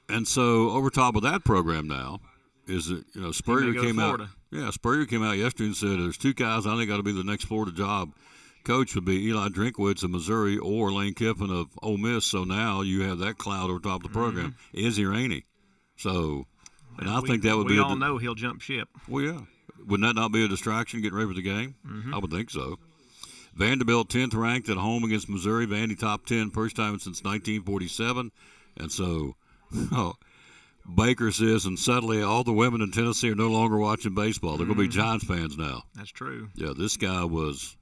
And so over top of that program now is that Spurrier go to came out. Florida. Yeah, Spurrier came out yesterday and said there's two guys I think got to be the next Florida job. Coach would be Eli Drinkwitz of Missouri or Lane Kiffin of Ole Miss. So now you have that cloud over top of the program. Is he or ain't he? So, and I think that would be. We all know he'll jump ship. Well, yeah. Wouldn't that not be a distraction getting ready for the game? I would think so. Vanderbilt 10th ranked at home against Missouri. Vandy top 10 first time since 1947, and so. Baker says, and suddenly all the women in Tennessee are no longer watching baseball. They're going to be Giants fans now. That's true. Yeah, this guy was.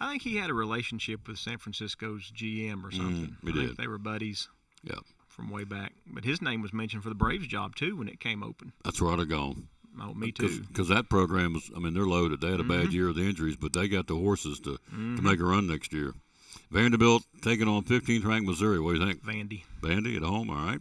I think he had a relationship with San Francisco's GM or something. he I think did. they were buddies Yeah, from way back. But his name was mentioned for the Braves job, too, when it came open. that's where I'd have gone. Oh, me too. Because that program was, they're loaded. They had a bad year of the injuries, but they got the horses to make a run next year. Vanderbilt taking on 15th ranked Missouri. What do you think? Vandy at home, all right.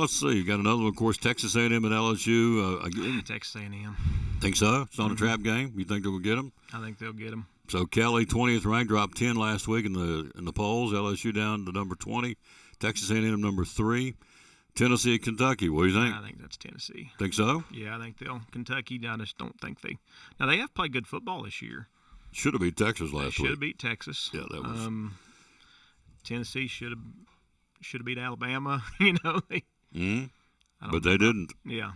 Let's see. You got another one, of course, Texas A&M and LSU. Again, Texas A&M. think so? It's not a trap game. You think they'll get them? I think they'll get them. So Kelly, 20th ranked, dropped 10 last week in the polls. LSU down to number 20. Texas A&M number 3. Tennessee at Kentucky. What do you think? I think that's Tennessee. Think so? Yeah, I think they'll. Kentucky, I just don't think they. Now, they have played good football this year. Should have beat Texas They last should week. have beat Texas. Yeah, that was. Tennessee should have beat Alabama. They, But they didn't. Yeah.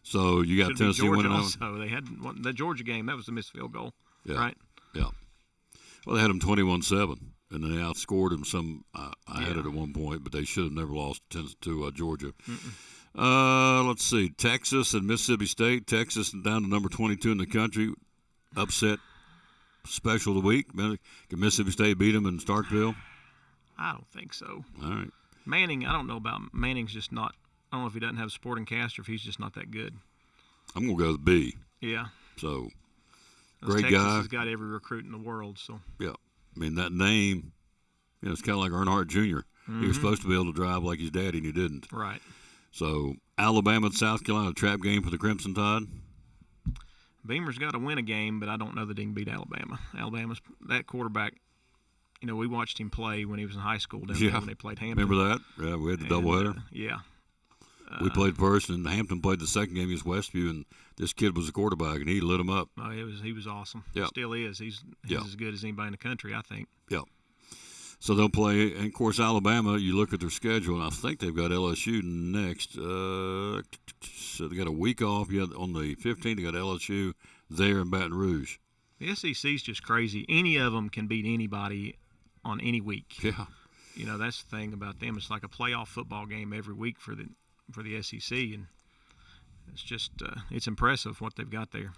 So you got Should have beat Tennessee Georgia winning out. also. They had the Georgia game. That was a missed field goal. Yeah. Right. Yeah. Well, they had them 21-7, and then they outscored them some. I had it at one point, but they should have never lost to Georgia. Let's see. Texas and Mississippi State. Texas down to number 22 in the country. Upset special of the week. Can Mississippi State beat them in Starkville? I don't think so. All right. Manning, I don't know about Manning's just not. I don't know if he doesn't have a sporting cast or if he's just not that good. I'm going to go with B. Yeah. So, 'Cause great Texas guy. has got every recruit in the world. So Yeah. I mean, that name, it's kind of like Earnhardt Jr. He was supposed to be able to drive like his daddy, and he didn't. right. So, Alabama and South Carolina, trap game for the Crimson Tide. Beamer's got to win a game, but I don't know that he can beat Alabama. Alabama's that quarterback. We watched him play when he was in high school down there when they played Hampton. Remember that? Yeah, we had the doubleheader. Yeah. We played first, and Hampton played the second game against Westview, and this kid was the quarterback, and he lit him up. Oh, he was awesome. Yeah. Still is. He's as good as anybody in the country, I think. Yeah. So they'll play, and of course, Alabama, you look at their schedule, and I think they've got LSU next. So they got a week off. Yeah, on the 15th, they got LSU there in Baton Rouge. The SEC's just crazy. Any of them can beat anybody on any week. Yeah. That's the thing about them. It's like a playoff football game every week for the SEC, and it's just it's impressive what they've got there.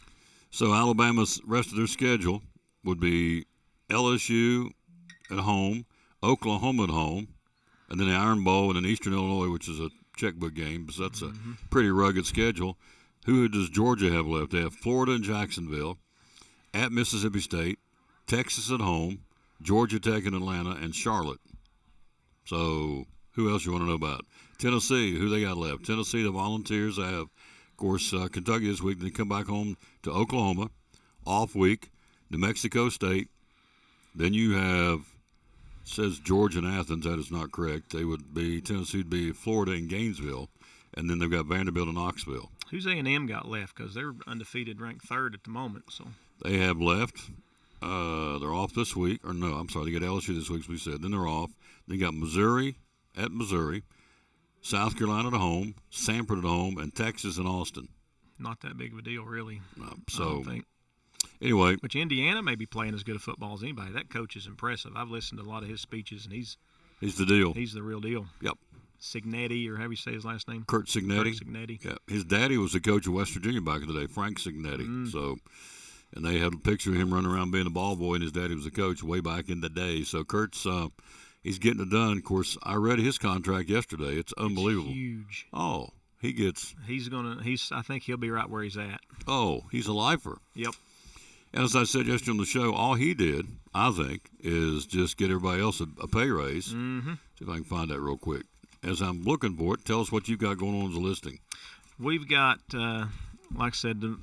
So Alabama's rest of their schedule would be LSU at home, Oklahoma at home, and then the Iron Bowl, and then Eastern Illinois, which is a checkbook game, because that's a pretty rugged schedule. Who does Georgia have left? They have Florida and Jacksonville, at Mississippi State, Texas at home, Georgia Tech in Atlanta, and Charlotte. So who else you want to know about? Tennessee, who they got left? Tennessee, the Volunteers. They have, of course, Kentucky this week. They come back home to Oklahoma, off week, New Mexico State. Then you have, says Georgia and Athens. That is not correct. Tennessee would be Florida and Gainesville. And then they've got Vanderbilt and Knoxville. Who's A&M got left? Because they're undefeated, ranked third at the moment. So they have left. They're off this week. Or no, I'm sorry. They got LSU this week, as we said. Then they're off. They got Missouri at Missouri, South Carolina at home, Samford at home, and Texas and Austin. Not that big of a deal, really. I So don't think. anyway, Which Indiana may be playing as good a football as anybody. That coach is impressive. I've listened to a lot of his speeches, and he's the deal. He's the real deal. Yep. Signetti, or how do you say his last name? Kurt Signetti. Kurt Signetti. Yeah, his daddy was the coach of West Virginia back in the day, Frank Signetti. So, and they had a picture of him running around being a ball boy, and his daddy was the coach way back in the day. So Kurt's he's getting it done. Of course, I read his contract yesterday. It's unbelievable. It's huge. Oh, he gets. I think he'll be right where he's at. Oh, he's a lifer. Yep. And as I said yesterday on the show, all he did, I think, is just get everybody else a pay raise. Mm-hmm. See if I can find that real quick. As I'm looking for it, tell us what you've got going on as a listing. We've got, like I said, the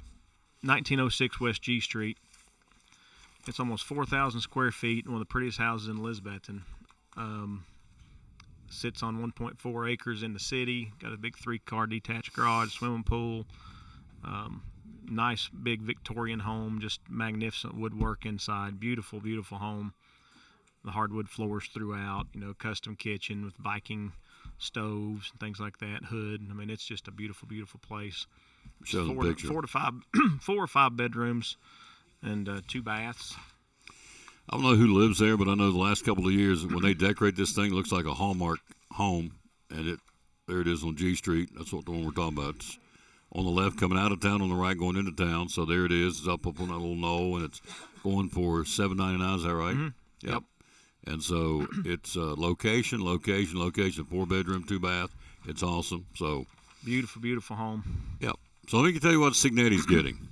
1906 West G Street. It's almost 4,000 square feet, one of the prettiest houses in Elizabethton. Sits on 1.4 acres in the city. Got a big 3-car detached garage, swimming pool. Nice big Victorian home, just magnificent woodwork inside. Beautiful, beautiful home. The hardwood floors throughout. Custom kitchen with Viking stoves and things like that. Hood. I mean, it's just a beautiful, beautiful place. Show the picture. 4 or 5 bedrooms and 2 baths. I don't know who lives there, but I know the last couple of years when they decorate this thing, it looks like a Hallmark home, and there it is on G Street. That's what the one we're talking about. It's on the left coming out of town, on the right going into town. So there it is. It's up on that little knoll, and it's going for $7.99. Is that right? Mm-hmm. Yep. And so it's location, 4-bedroom, 2-bath. It's awesome. So beautiful, beautiful home. Yep. So let me tell you what Signetti's getting.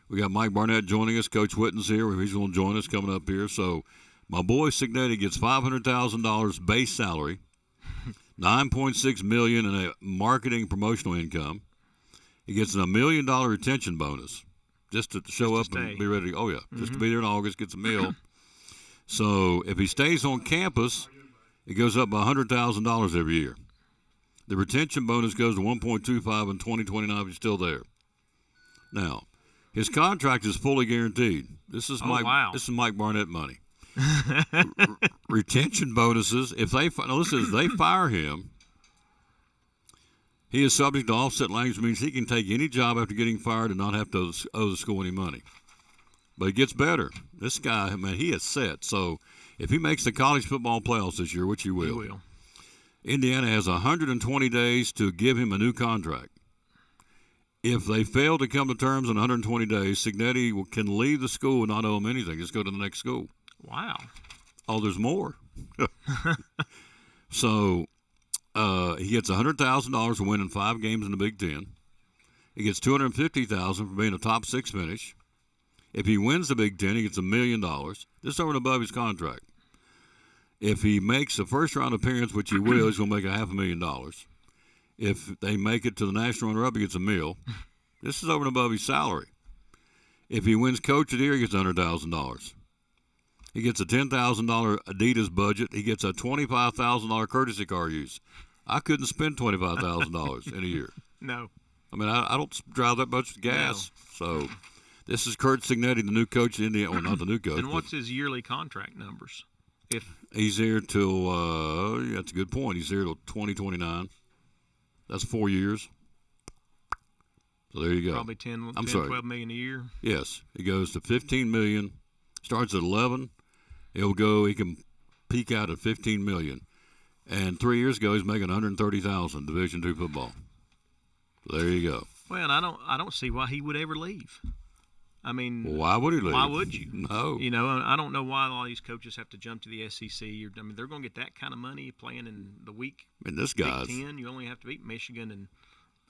We got Mike Barnett joining us. Coach Witten's here. He's going to join us coming up here. So my boy Signetti gets $500,000 base salary, $9.6 million in a marketing promotional income. He gets a $1 million retention bonus just to show up and be ready. Oh yeah, just to be there in August. Gets a meal. So if he stays on campus, it goes up by $100,000 every year. The retention bonus goes to 1.25 in 2029 if he's still there. Now, his contract is fully guaranteed. This is This is Mike Barnett money. Retention bonuses. If they fire him, he is subject to offset language. Means he can take any job after getting fired and not have to owe the school any money. But it gets better. This guy, man, he is set. So if he makes the college football playoffs this year, which he will, Indiana has 120 days to give him a new contract. If they fail to come to terms in 120 days, Signetti can leave the school and not owe him anything. Just go to the next school. Wow. Oh, there's more. So he gets $100,000 for winning 5 games in the Big Ten. he gets $250,000 for being a top 6 finish. If he wins the Big Ten, he gets $1 million. This is over and above his contract. If he makes a first-round appearance, which he will, he's going to make $500,000. If they make it to the national runner-up, he gets $1 million. This is over and above his salary. If he wins Coach of the Year, he gets $100,000. He gets a $10,000 Adidas budget. He gets a $25,000 courtesy car use. I couldn't spend $25,000 in a year. No. I mean, I don't drive that much gas. No. So this is Kurt Signetti, the new coach of Indiana. Well, not the new coach. And what's his yearly contract numbers? If he's here till, that's a good point. He's here till 2029. That's 4 years. So there you go. Probably 12 million a year. Yes. He goes to $15 million. Starts at 11. He can peak out at $15 million. And 3 years ago, he's making $130,000 Division II football. So there you go. Well, I don't see why he would ever leave. I mean, why would he leave? Why would you? No. You know, I don't know why all these coaches have to jump to the SEC. I mean, they're going to get that kind of money playing in the week. And this guy's Big Ten, you only have to beat Michigan and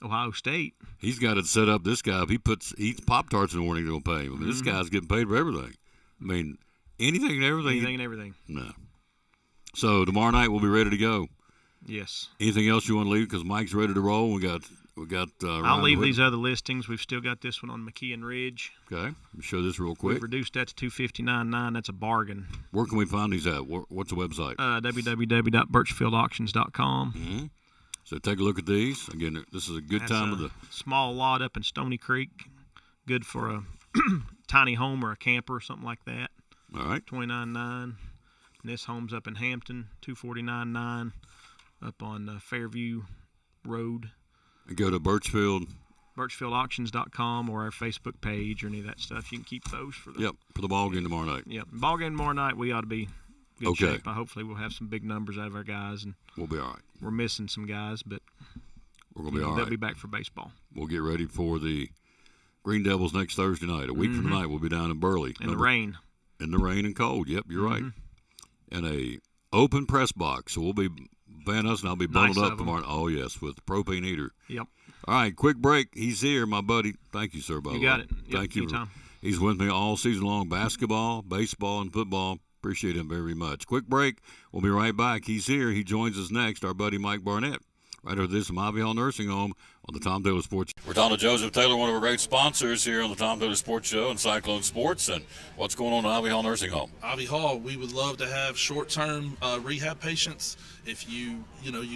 Ohio State. He's got it set up. This guy, if he eats Pop-Tarts in the morning, they're going to pay him. I mean, this guy's getting paid for everything. I mean, anything and everything. Anything and everything. No. So tomorrow night we'll be ready to go. Yes. Anything else you want to leave? Because Mike's ready to roll. We got. I'll leave these other listings. We've still got this one on McKeon Ridge. Okay. Let me show this real quick. We've reduced that to $259.9. That's a bargain. Where can we find these at? What's the website? www.birchfieldauctions.com. Mm-hmm. So take a look at these. Again, this is a good time of the small lot up in Stony Creek. Good for a tiny home or a camper or something like that. All right. $29.9. And this home's up in Hampton, $249.9, up on Fairview Road. And go to birchfieldauctions.com or our Facebook page or any of that stuff. You can keep those for the ball game tomorrow night. Yep, ball game tomorrow night. We ought to be good okay. shape. Hopefully, we'll have some big numbers out of our guys, and we'll be all right. We're missing some guys, but we're gonna be all right. They'll be back for baseball. We'll get ready for the Green Devils next Thursday night. A week from tonight, we'll be down in Burley. In the rain. In the rain and cold. Yep, you're right. And a open press box, so we'll be Van Us and I'll be bundled up tomorrow. Oh yes, with the propane heater. Yep. All right, quick break. He's here, my buddy. Thank you, sir. By the way, you got it. Yep, thank you. Anytime. He's with me all season long. Basketball, baseball, and football. Appreciate him very much. Quick break. We'll be right back. He's here. He joins us next. Our buddy Mike Barnett. Right over this from Ivy Hall Nursing Home on the Tom Taylor Sports. We're talking to Joseph Taylor, one of our great sponsors here on the Tom Taylor Sports Show and Cyclone Sports. And what's going on at Ivy Hall Nursing Home? Ivy Hall, we would love to have short-term rehab patients. If you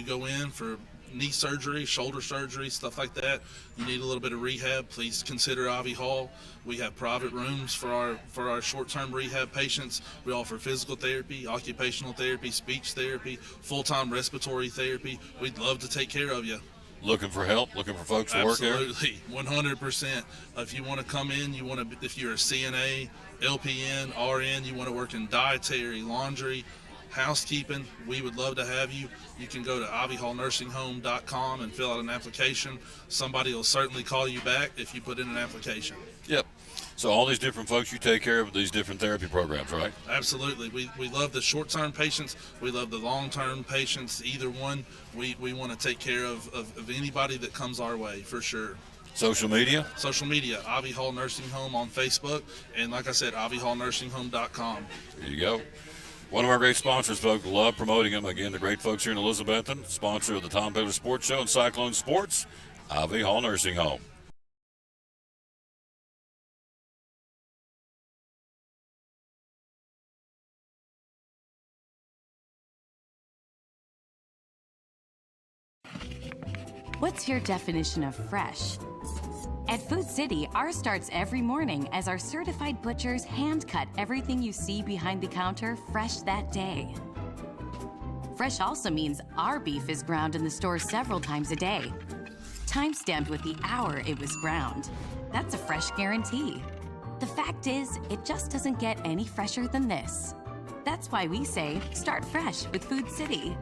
go in for knee surgery, shoulder surgery, stuff like that, you need a little bit of rehab, please consider Ivy Hall. We have private rooms for our short-term rehab patients. We offer physical therapy, occupational therapy, speech therapy, full-time respiratory therapy. We'd love to take care of you. Looking for help? Looking for folks to work here? Absolutely, 100%. If you want to come in, if you're a CNA, LPN, RN, you want to work in dietary, laundry, housekeeping, we would love to have you. You can go to ivyhallnursinghome.com and fill out an application. Somebody will certainly call you back if you put in an application. Yep. So all these different folks you take care of these different therapy programs, right? Absolutely. We love the short-term patients. We love the long-term patients. Either one, we want to take care of anybody that comes our way, for sure. Social media? Social media, Ivy Hall Nursing Home on Facebook, and like I said, ivyhallnursinghome.com. There you go. One of our great sponsors, folks. Love promoting them. Again, the great folks here in Elizabethton, sponsor of the Tom Taylor Sports Show and Cyclone Sports, Ivy Hall Nursing Home. What's your definition of fresh? At Food City, ours starts every morning as our certified butchers hand cut everything you see behind the counter fresh that day. Fresh also means our beef is ground in the store several times a day, time-stamped with the hour it was ground. That's a fresh guarantee. The fact is, it just doesn't get any fresher than this. That's why we say, start fresh with Food City.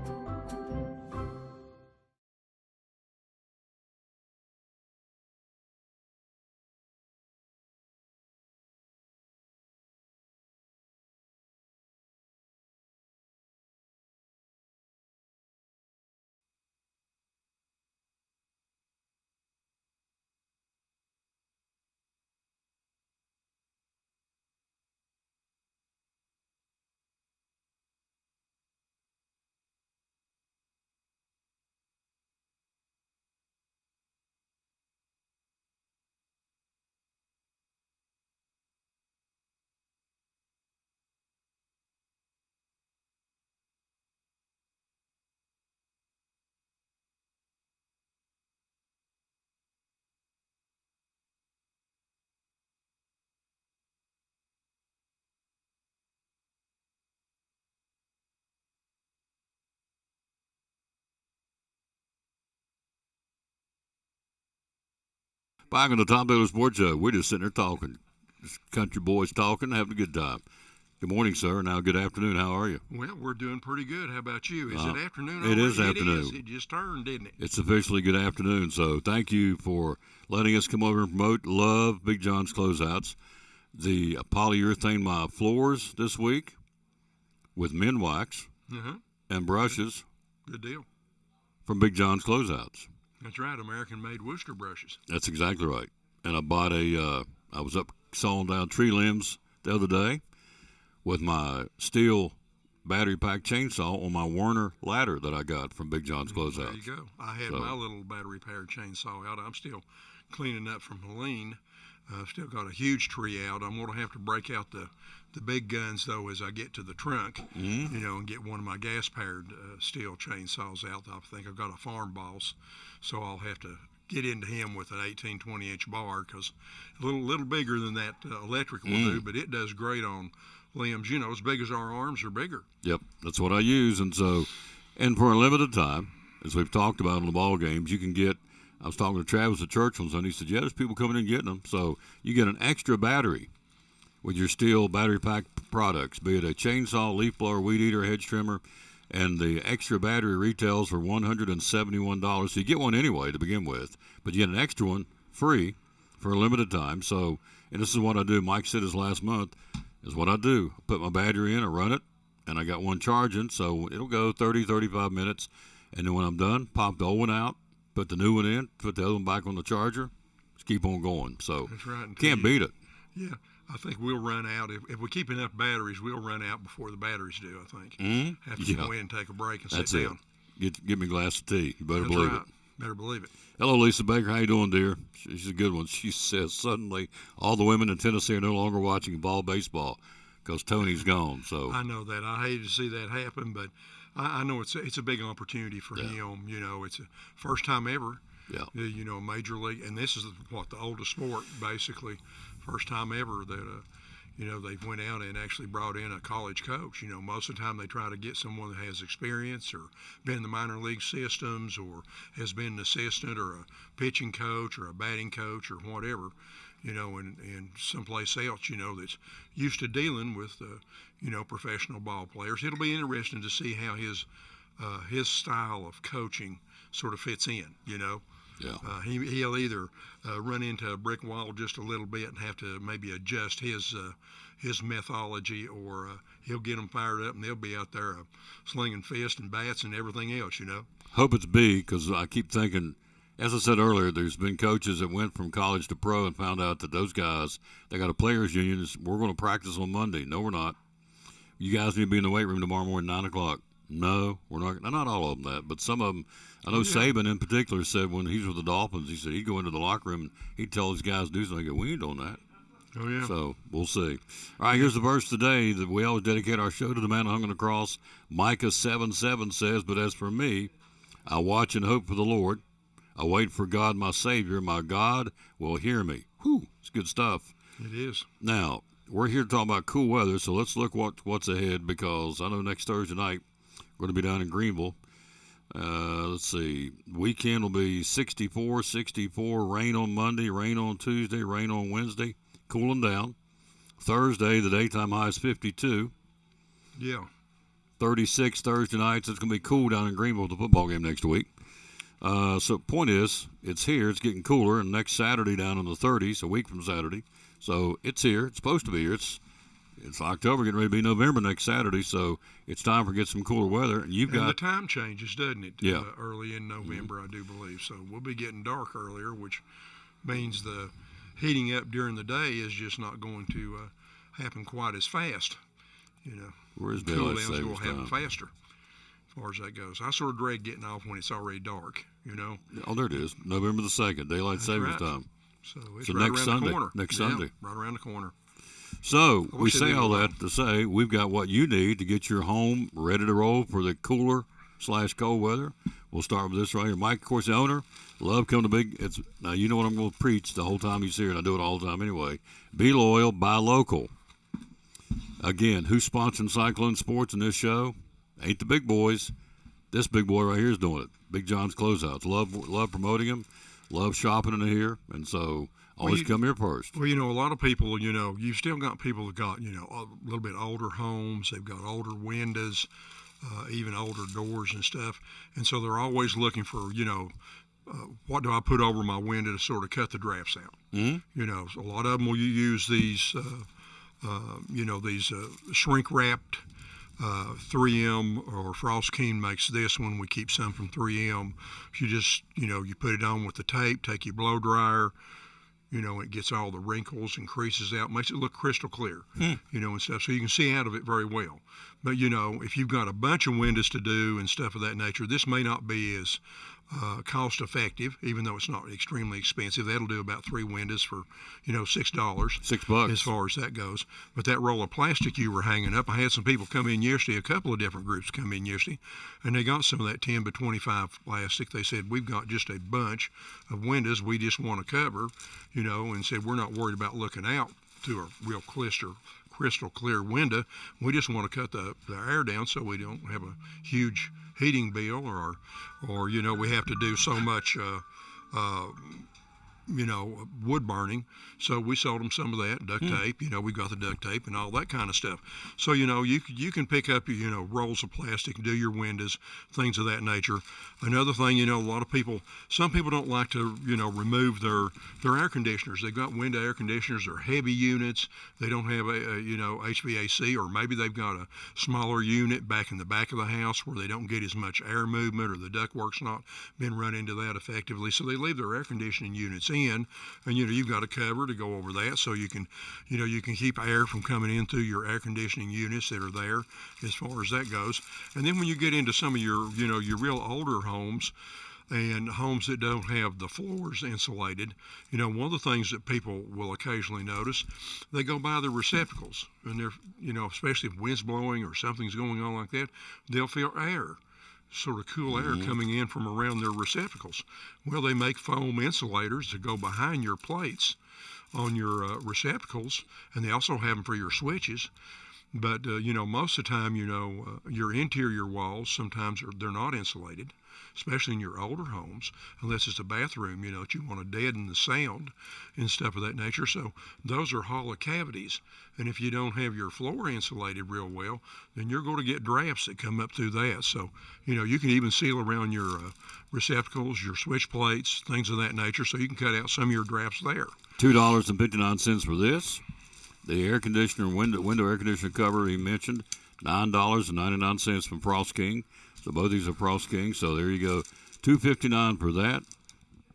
Back on the Tom Taylor Sports Show, we're just sitting there talking. Just country boys talking, having a good time. Good morning, sir. Now, good afternoon. How are you? Well, we're doing pretty good. How about you? Is it afternoon it already? is afternoon. It is. It just turned, didn't it? It's officially good afternoon. So thank you for letting us come over and promote Love Big John's Closeouts. The polyurethane my floors this week with men wax and brushes Good deal. from Big John's Closeouts. That's right. American-made Worcester brushes. That's exactly right. And I bought I was up sawing down tree limbs the other day with my steel battery pack chainsaw on my Werner ladder that I got from Big John's Closeouts. There you go. I had my little battery-powered chainsaw out. I'm still cleaning up from Helene. Still got a huge tree out. I'm going to have to break out the big guns, though, as I get to the trunk, and get one of my gas-powered steel chainsaws out. I think I've got a farm boss, so I'll have to get into him with an 18, 20-inch bar because a little bigger than that electric will do, but it does great on limbs, as big as our arms or bigger. Yep, that's what I use. And for a limited time, as we've talked about in the ball games, you can get, I was talking to Travis at Churchland's, and he said, yeah, there's people coming in and getting them. So you get an extra battery with your steel battery pack products, be it a chainsaw, leaf blower, weed eater, hedge trimmer, and the extra battery retails for $171. So you get one anyway to begin with, but you get an extra one free for a limited time. So, and this is what I do. Mike said this last month, is what I do. I put my battery in, I run it, and I got one charging, so it'll go 30, 35 minutes. And then when I'm done, pop the old one out, put the new one in, put the other one back on the charger, just keep on going. So that's right. Can't beat it. Yeah, I think we'll run out. If we keep enough batteries, we'll run out before the batteries do, I think. Have to go in and take a break and That's sit down. Get me a glass of tea. You better That's believe right. it. Better believe it. Hello, Lisa Baker. How you doing, dear? She's a good one. She says suddenly all the women in Tennessee are no longer watching ball baseball because Tony's gone. So I know that. I hate to see that happen, but I know it's a big opportunity for him. It's a first time ever. Yeah. Major league, and this is the oldest sport basically. First time ever that they went out and actually brought in a college coach. Most of the time they try to get someone that has experience or been in the minor league systems or has been an assistant or a pitching coach or a batting coach or whatever, and someplace else, that's used to dealing with, professional ball players. It'll be interesting to see how his style of coaching sort of fits in, Yeah. He'll either run into a brick wall just a little bit and have to maybe adjust his methodology, or he'll get them fired up and they'll be out there slinging fists and bats and everything else, Hope it's B, because I keep thinking, as I said earlier, there's been coaches that went from college to pro and found out that those guys, they got a players union. We're going to practice on Monday. No, we're not. You guys need to be in the weight room tomorrow morning, 9 o'clock. No, we're not. Not all of them that, but some of them. I know Saban in particular said when he was with the Dolphins, he said he'd go into the locker room and he'd tell his guys to do something. I go, we ain't doing that. Oh, yeah. So we'll see. All right, here's the verse today that we always dedicate our show to, the man hung on the cross. Micah 7:7 says, but as for me, I watch and hope for the Lord. I wait for God, my Savior. My God will hear me. Whew, it's good stuff. It is. Now, we're here to talk about cool weather, so let's look what's ahead, because I know next Thursday night we're going to be down in Greenville. Let's see. Weekend will be 64, rain on Monday, rain on Tuesday, rain on Wednesday, cooling down. Thursday, the daytime high is 52. Yeah. 36 Thursday nights. It's going to be cool down in Greenville with the football game next week. So point is, it's here. It's getting cooler, and next Saturday down in the 30s, a week from Saturday. So it's here. It's supposed to be here. It's October, getting ready to be November next Saturday, so it's time for get some cooler weather. And the time changes, doesn't it? Yeah. Early in November, I do believe. So we'll be getting dark earlier, which means the heating up during the day is just not going to happen quite as fast. Where's cool daylight down's savings going to happen time? faster, as far as that goes. I sort of dread getting off when it's already dark. Oh, there it is. November the 2nd, daylight savings right. time. So it's So right next around Sunday. the corner. Next Yeah, Sunday. right around the corner. So we wish I say didn't all know that to say we've got what you need to get your home ready to roll for the cooler/cold weather. We'll start with this right here. Mike, of course, the owner. Love coming to big. Now you know what I'm going to preach the whole time he's here, and I do it all the time anyway. Be loyal, buy local. Again, who's sponsoring Cyclone Sports in this show? Ain't the big boys. This big boy right here is doing it. Big John's Closeouts. Love promoting him. love shopping in here, and so always come here first. Well, a lot of people, you've still got people that got, a little bit older homes. They've got older windows, even older doors and stuff. And so they're always looking for, what do I put over my window to sort of cut the drafts out? Mm-hmm. So a lot of them will use these, these shrink wrapped 3M, or Frost King makes this one. We keep some from 3M. You just, you put it on with the tape, take your blow dryer, it gets all the wrinkles and creases out, makes it look crystal clear, and stuff. So you can see out of it very well. But, if you've got a bunch of windows to do and stuff of that nature, this may not be as cost effective, even though it's not extremely expensive. That'll do about 3 windows for, $6. $6 as far as that goes. But that roll of plastic you were hanging up, I had some people come in yesterday, a couple of different groups come in yesterday, and they got some of that 10 by 25 plastic. They said, we've got just a bunch of windows we just want to cover, and said, we're not worried about looking out through a real crystal clear window. We just want to cut the air down so we don't have a huge heating bill, or we have to do so much wood burning. So we sold them some of that duct tape. We got the duct tape and all that kind of stuff. So you can pick up your rolls of plastic and do your windows, things of that nature. Another thing, a lot of people, some people don't like to remove their air conditioners. They've got window air conditioners. They're heavy units. They don't have a HVAC, or maybe they've got a smaller unit back in the back of the house where they don't get as much air movement, or the ductwork's not been run into that effectively. So they leave their air conditioning units in, and you've got a cover to go over that, so you can keep air from coming in through your air conditioning units that are there, as far as that goes. And then when you get into some of your your real older homes, and homes that don't have the floors insulated, one of the things that people will occasionally notice, they go by the receptacles, and they're especially if wind's blowing or something's going on like that, they'll feel air, sort of cool air coming in from around their receptacles. Well, they make foam insulators that go behind your plates on your receptacles, and they also have them for your switches. But most of the time, your interior walls sometimes they're not insulated, especially in your older homes, unless it's a bathroom, that you want to deaden the sound and stuff of that nature. So those are hollow cavities. And if you don't have your floor insulated real well, then you're going to get drafts that come up through that. So, you can even seal around your receptacles, your switch plates, things of that nature, so you can cut out some of your drafts there. $2.59 for this. The air conditioner, window air conditioner cover he mentioned, $9.99 from Frost King. So both these are Frost King. So there you go, $2.59 for that.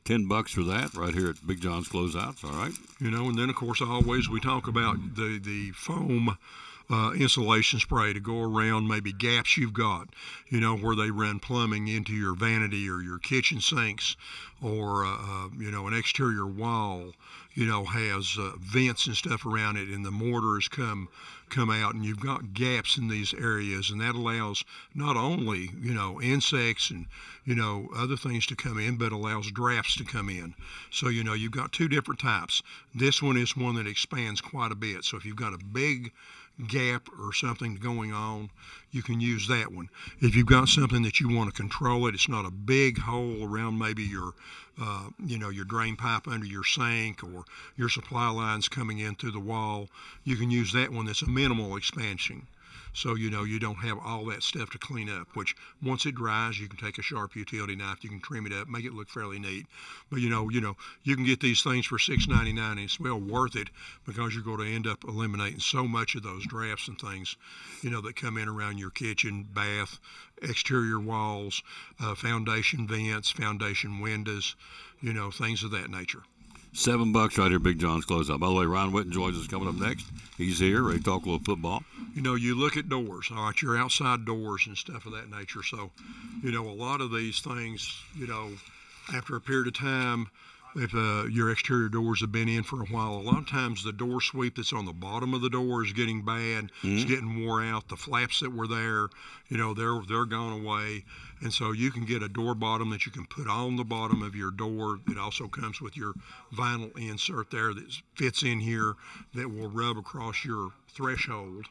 $10 for that right here at Big John's Closeouts. All right. And then of course always we talk about the foam insulation spray to go around maybe gaps you've got, where they run plumbing into your vanity or your kitchen sinks, or an exterior wall, has vents and stuff around it, and the mortar has come out, and you've got gaps in these areas, and that allows not only insects and other things to come in, but allows drafts to come in. So you've got 2 different types. This one is one that expands quite a bit. So if you've got a big gap or something going on, you can use that one. If you've got something that you want to control it's not a big hole around maybe your your drain pipe under your sink, or your supply lines coming in through the wall, you can use that one that's a minimal expansion. So you don't have all that stuff to clean up, which once it dries, you can take a sharp utility knife, you can trim it up, make it look fairly neat. But you can get these things for $6.99, and it's well worth it, because you're going to end up eliminating so much of those drafts and things that come in around your kitchen, bath, exterior walls, foundation vents, foundation windows, things of that nature. $7 right here, Big John's Closeout. By the way, Ron Witten joins us coming up next. He's here, ready to talk a little football. You look at doors, all right, your outside doors and stuff of that nature. So, a lot of these things, after a period of time, if your exterior doors have been in for a while, a lot of times the door sweep that's on the bottom of the door is getting bad. It's getting wore out. The flaps that were there, they're gone away. And so you can get a door bottom that you can put on the bottom of your door. It also comes with your vinyl insert there that fits in here that will rub across your threshold,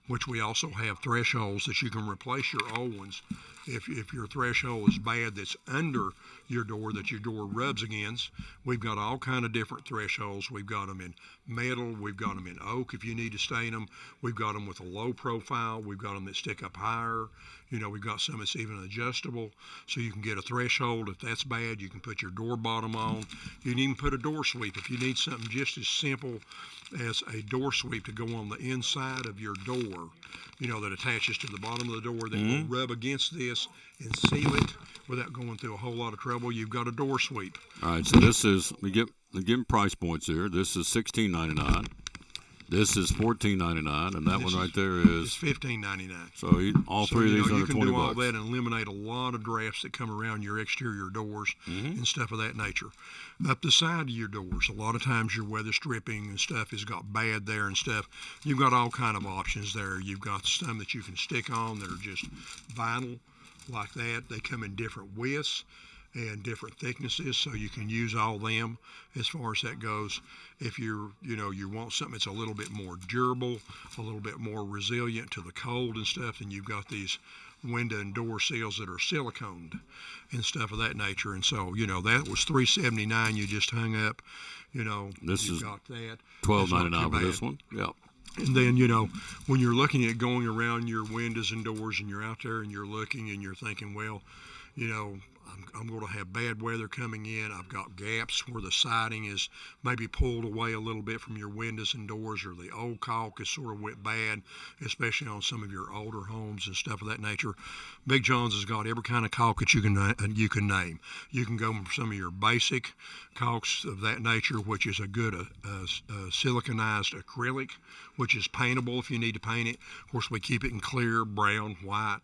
which we also have thresholds that you can replace your old ones. If your threshold is bad that's under your door that your door rubs against, we've got all kind of different thresholds. We've got them in metal, we've got them in oak if you need to stain them, we've got them with a low profile, we've got them that stick up higher. We've got some that's even adjustable, so you can get a threshold. If that's bad, you can put your door bottom on. You can even put a door sweep if you need something just as simple as a door sweep to go on the inside of your door, that attaches to the bottom of the door that will rub against this and seal it without going through a whole lot of trouble. You've got a door sweep. All right, so this is, we give price points here. This is $16.99. This is $14.99, and that one right there is It's $15.99. So all three of these you under can 20 do all bucks. that and eliminate a lot of drafts that come around your exterior doors and stuff of that nature. Up the side of your doors, a lot of times your weather stripping and stuff has got bad there and stuff. You've got all kind of options there. You've got some that you can stick on that are just vinyl like that. They come in different widths and different thicknesses, so you can use all them as far as that goes. If you want something that's a little bit more durable, a little bit more resilient to the cold and stuff, then you've got these window and door seals that are siliconed and stuff of that nature. And so, that was $379 you just hung up. This you've is got that. $12.99 for this one. Yep. And then, when you're looking at going around your windows and doors and you're out there and you're looking and you're thinking, well, I'm going to have bad weather coming in. I've got gaps where the siding is maybe pulled away a little bit from your windows and doors, or the old caulk is sort of went bad, especially on some of your older homes and stuff of that nature. Big John's has got every kind of caulk that you can name. You can go from some of your basic caulks of that nature, which is a good siliconized acrylic, which is paintable if you need to paint it. Of course, we keep it in clear, brown, white,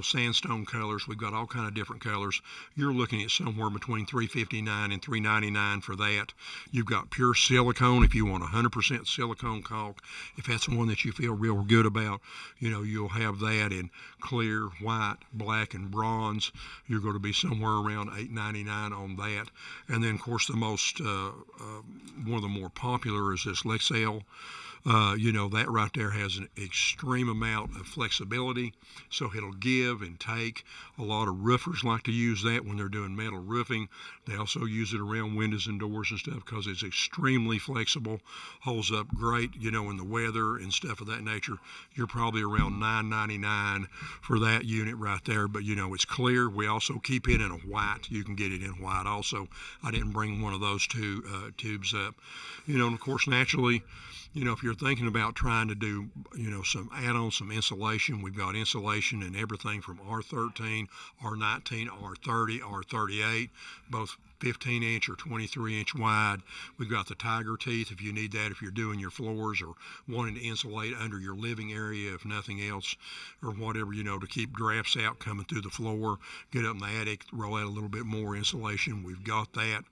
sandstone colors. We've got all kind of different colors. You're looking at somewhere between $359 and $399 for that. You've got pure silicone if you want 100% silicone caulk. If that's the one that you feel real good about, you'll have that in clear, white, black, and bronze. You're going to be somewhere around $8.99 on that. And then, of course, the most one of the more popular is this Lexel. That right there has an extreme amount of flexibility, so it'll give and take. A lot of roofers like to use that when they're doing metal roofing. They also use it around windows and doors and stuff because it's extremely flexible, holds up great, in the weather and stuff of that nature. You're probably around $9.99 for that unit right there, but it's clear. We also keep it in a white. You can get it in white also. I didn't bring one of those two tubes up. And of course, naturally, if you're thinking about trying to do, some add-on, some insulation, we've got insulation in everything from R13, R19, R30, R38, both 15-inch or 23-inch wide. We've got the tiger teeth if you need that, if you're doing your floors or wanting to insulate under your living area, if nothing else, or whatever, to keep drafts out coming through the floor. Get up in the attic, roll out a little bit more insulation. We've got that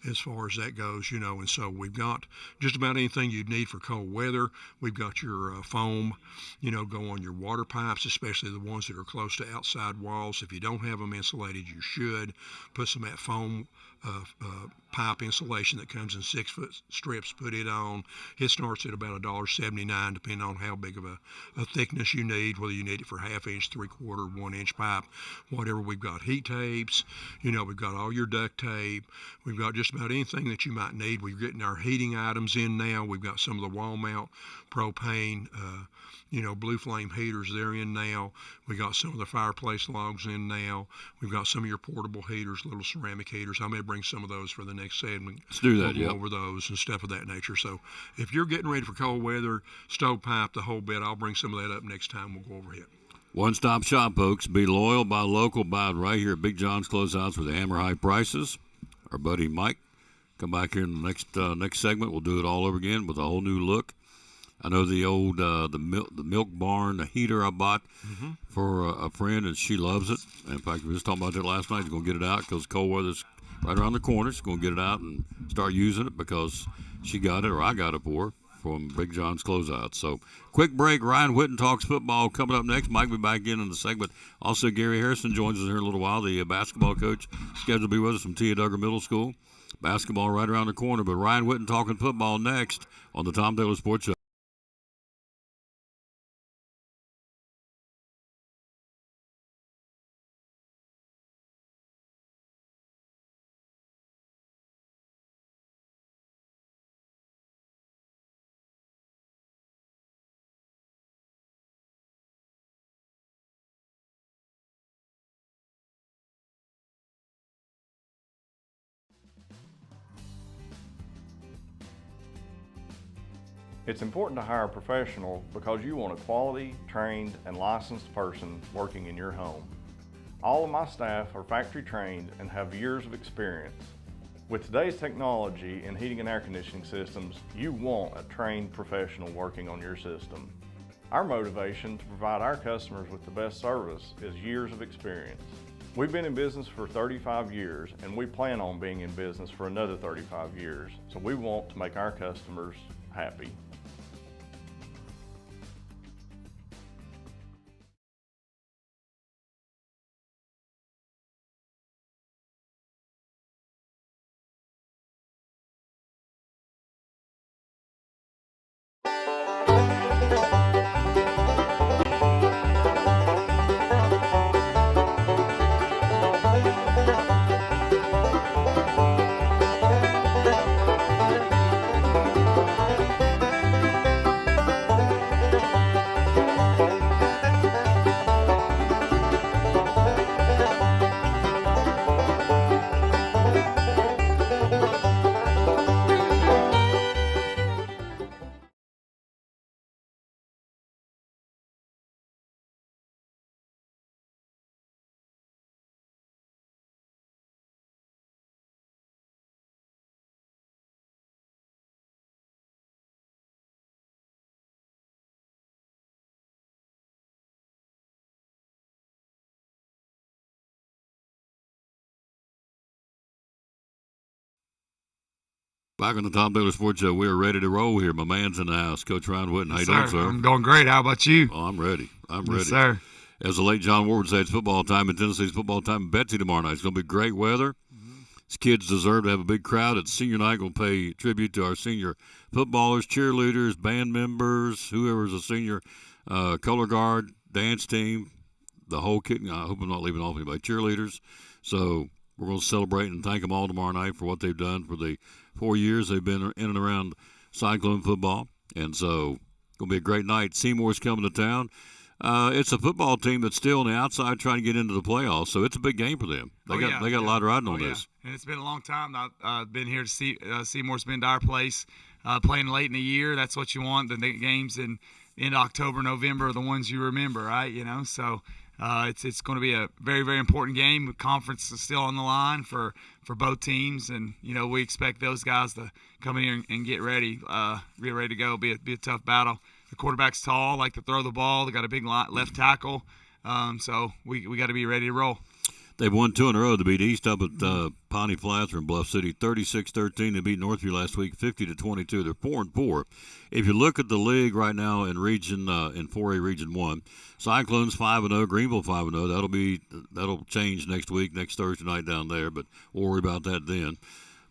as far as that goes, and so we've got just about anything you'd need for cold weather. We've got your foam, go on your water pipes, especially the ones that are close to outside walls. If you don't have them insulated, you should put some of that foam pipe insulation that comes in 6-foot strips, put it on. It starts at about $1.79 depending on how big of a thickness you need, whether you need it for half-inch, 3/4, 1-inch pipe, whatever. We've got heat tapes, we've got all your duct tape, we've got just about anything that you might need. We're getting our heating items in now. We've got some of the wall mount propane blue flame heaters, they're in now. We got some of the fireplace logs in now. We've got some of your portable heaters, little ceramic heaters. I may bring some of those for the next segment. Let's do that, we'll go over those and stuff of that nature. So if you're getting ready for cold weather, stovepipe, the whole bit, I'll bring some of that up next time. We'll go over it. One-stop shop, folks. Be loyal, buy local, buy it right here at Big John's Closeouts with the hammer high prices. Our buddy Mike, come back here in the next segment. We'll do it all over again with a whole new look. I know the old the milk barn, the heater I bought for a friend, and she loves it. In fact, we were just talking about that last night. She's going to get it out because cold weather's right around the corner. She's going to get it out and start using it because she got it, or I got it for from Big John's Closeout. So, quick break. Ryan Whitten talks football coming up next. Mike will be back in the segment. Also, Gary Harrison joins us here in a little while, the basketball coach, scheduled to be with us from Tia Duggar Middle School. Basketball right around the corner. But Ryan Whitten talking football next on the Tom Taylor Sports Show. It's important to hire a professional because you want a quality, trained, and licensed person working in your home. All of my staff are factory trained and have years of experience. With today's technology in heating and air conditioning systems, you want a trained professional working on your system. Our motivation to provide our customers with the best service is years of experience. We've been in business for 35 years and we plan on being in business for another 35 years, so we want to make our customers happy. Back on the Tom Taylor Sports Show, we are ready to roll here. My man's in the house. Coach Ryan Whitten, how you doing, sir? I'm doing great. How about you? Oh, I'm ready. I'm ready. Yes, sir. As the late John Ward would say, it's football time in Tennessee. It's football time in Betsy tomorrow night. It's going to be great weather. These kids deserve to have a big crowd. At senior night, we'll pay tribute to our senior footballers, cheerleaders, band members, whoever's a senior, color guard, dance team, the whole kit. I hope I'm not leaving off anybody. Cheerleaders. So we're going to celebrate and thank them all tomorrow night for what they've done for the 4 years they've been in and around Cyclone football. And so it's going to be a great night. Seymour's coming to town. It's a football team that's still on the outside trying to get into the playoffs, so it's a big game for them. They got a lot riding on this. And it's been a long time. I've been here to see Seymour's been to our place, playing late in the year. That's what you want. The games in October, November are the ones you remember, right? So it's going to be a very, very important game. The conference is still on the line for both teams, and we expect those guys to come in here and get ready to go. It'll be a tough battle. The quarterback's tall, like to throw the ball. They got a big left tackle, so we got to be ready to roll. They've won 2 in a row to beat East up at Pawnee Flats or in Bluff City, 36-13. They beat Northview last week, 50-22. They're 4-4. If you look at the league right now in region in 4A Region 1, Cyclones 5-0, Greenville 5-0. That'll change next week, next Thursday night down there, but we'll worry about that then.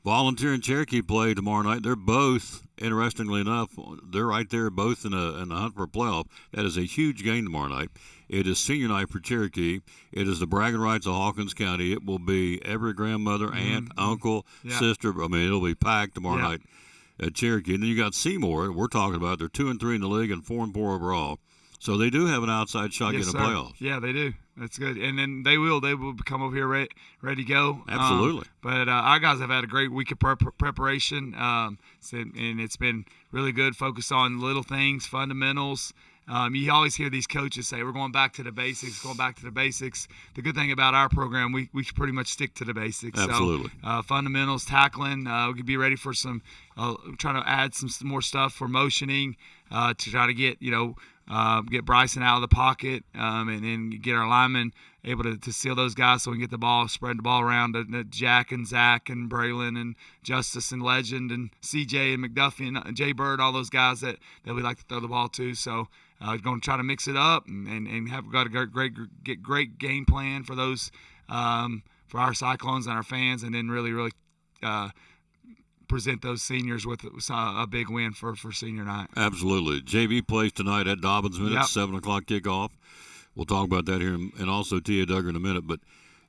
Volunteer and Cherokee play tomorrow night. They're both, interestingly enough, they're right there both in the hunt for a playoff. That is a huge game tomorrow night. It is senior night for Cherokee. It is the bragging rights of Hawkins County. It will be every grandmother, aunt, uncle, sister. I mean, it'll be packed tomorrow night at Cherokee. And then you got Seymour. We're talking about they're 2-3 in the league and 4-4 overall. So they do have an outside shot getting the playoffs. Yeah, they do. That's good. And then they will come over here ready to go. Absolutely. But our guys have had a great week of preparation, and it's been really good. Focus on little things, fundamentals. You always hear these coaches say, we're going back to the basics, The good thing about our program, we pretty much stick to the basics. Absolutely. So, fundamentals, tackling, we could be ready for some, trying to add some more stuff for motioning to try to get, get Bryson out of the pocket, and then get our linemen able to seal those guys so we can get the ball, spread the ball around to Jack and Zach and Braylon and Justice and Legend and CJ and McDuffie and Jay Bird, all those guys that we like to throw the ball to. So going to try to mix it up and have got a great game plan for those for our Cyclones and our fans, and then really present those seniors with a big win for senior night. Absolutely. JV plays tonight at Dobbins Minute, Yep. 7 o'clock kickoff. We'll talk about that here and also Tia Duggar in a minute. But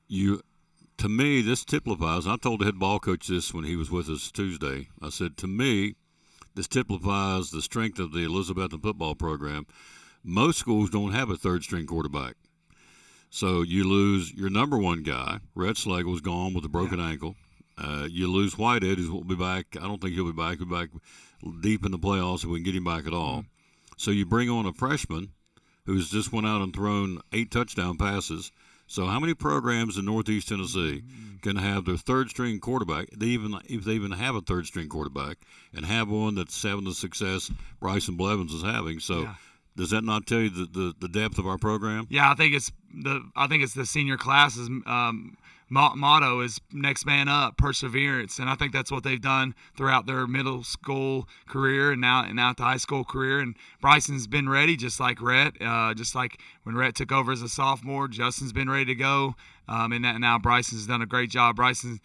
to me, this typifies, and I told the head ball coach this when he was with us Tuesday. I said, to me, this typifies the strength of the Elizabethton football program. Most schools don't have a third-string quarterback. So you lose your number one guy. Rhett Slagle's gone with a broken ankle. You lose Whitehead, who will be back. I don't think he'll be back. He'll be back deep in the playoffs if we can get him back at all. So you bring on a freshman who's just went out and thrown 8 touchdown passes. So how many programs in Northeast Tennessee can have their third-string quarterback, if they even have a third-string quarterback, and have one that's having the success Bryson Blevins is having? So does that not tell you the depth of our program? Yeah, I think it's the senior class's motto is next man up, perseverance, and I think that's what they've done throughout their middle school career and now at the high school career. And Bryson's been ready, just like Rhett. Just like when Rhett took over as a sophomore, Justin's been ready to go. And now Bryson's done a great job. Bryson's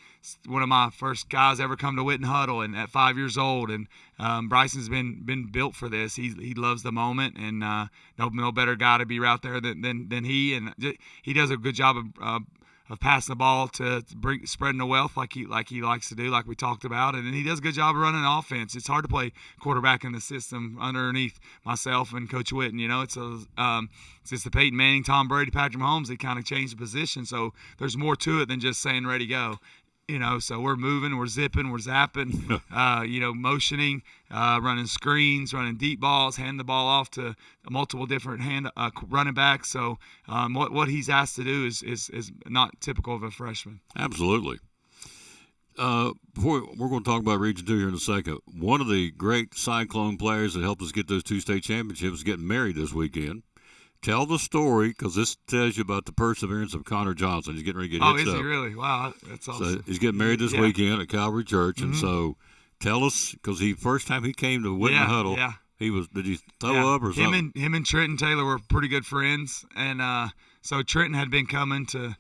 one of my first guys ever come to Witten Huddle, and at 5 years old. And Bryson's been built for this. He loves the moment, and no better guy to be out there than he. And he does a good job of passing the ball to spreading the wealth like he likes to do, like we talked about. And then he does a good job of running an offense. It's hard to play quarterback in the system underneath myself and Coach Witten. You know, it's just the Peyton Manning, Tom Brady, Patrick Mahomes. They kind of changed the position, so there's more to it than just saying ready go. You know, so we're moving, we're zipping, we're zapping, motioning, running screens, running deep balls, handing the ball off to multiple different running backs. So what he's asked to do is not typical of a freshman. Absolutely. We're going to talk about Region 2 here in a second. One of the great Cyclone players that helped us get those 2 state championships is getting married this weekend. Tell the story, because this tells you about the perseverance of Connor Johnson. He's getting ready to get hitched up. Oh, is he really? Wow, that's awesome. So he's getting married this weekend at Calvary Church, and so tell us, because first time he came to Witten Huddle, did he throw up or something? Him and Trenton Taylor were pretty good friends, and so Trenton had been coming to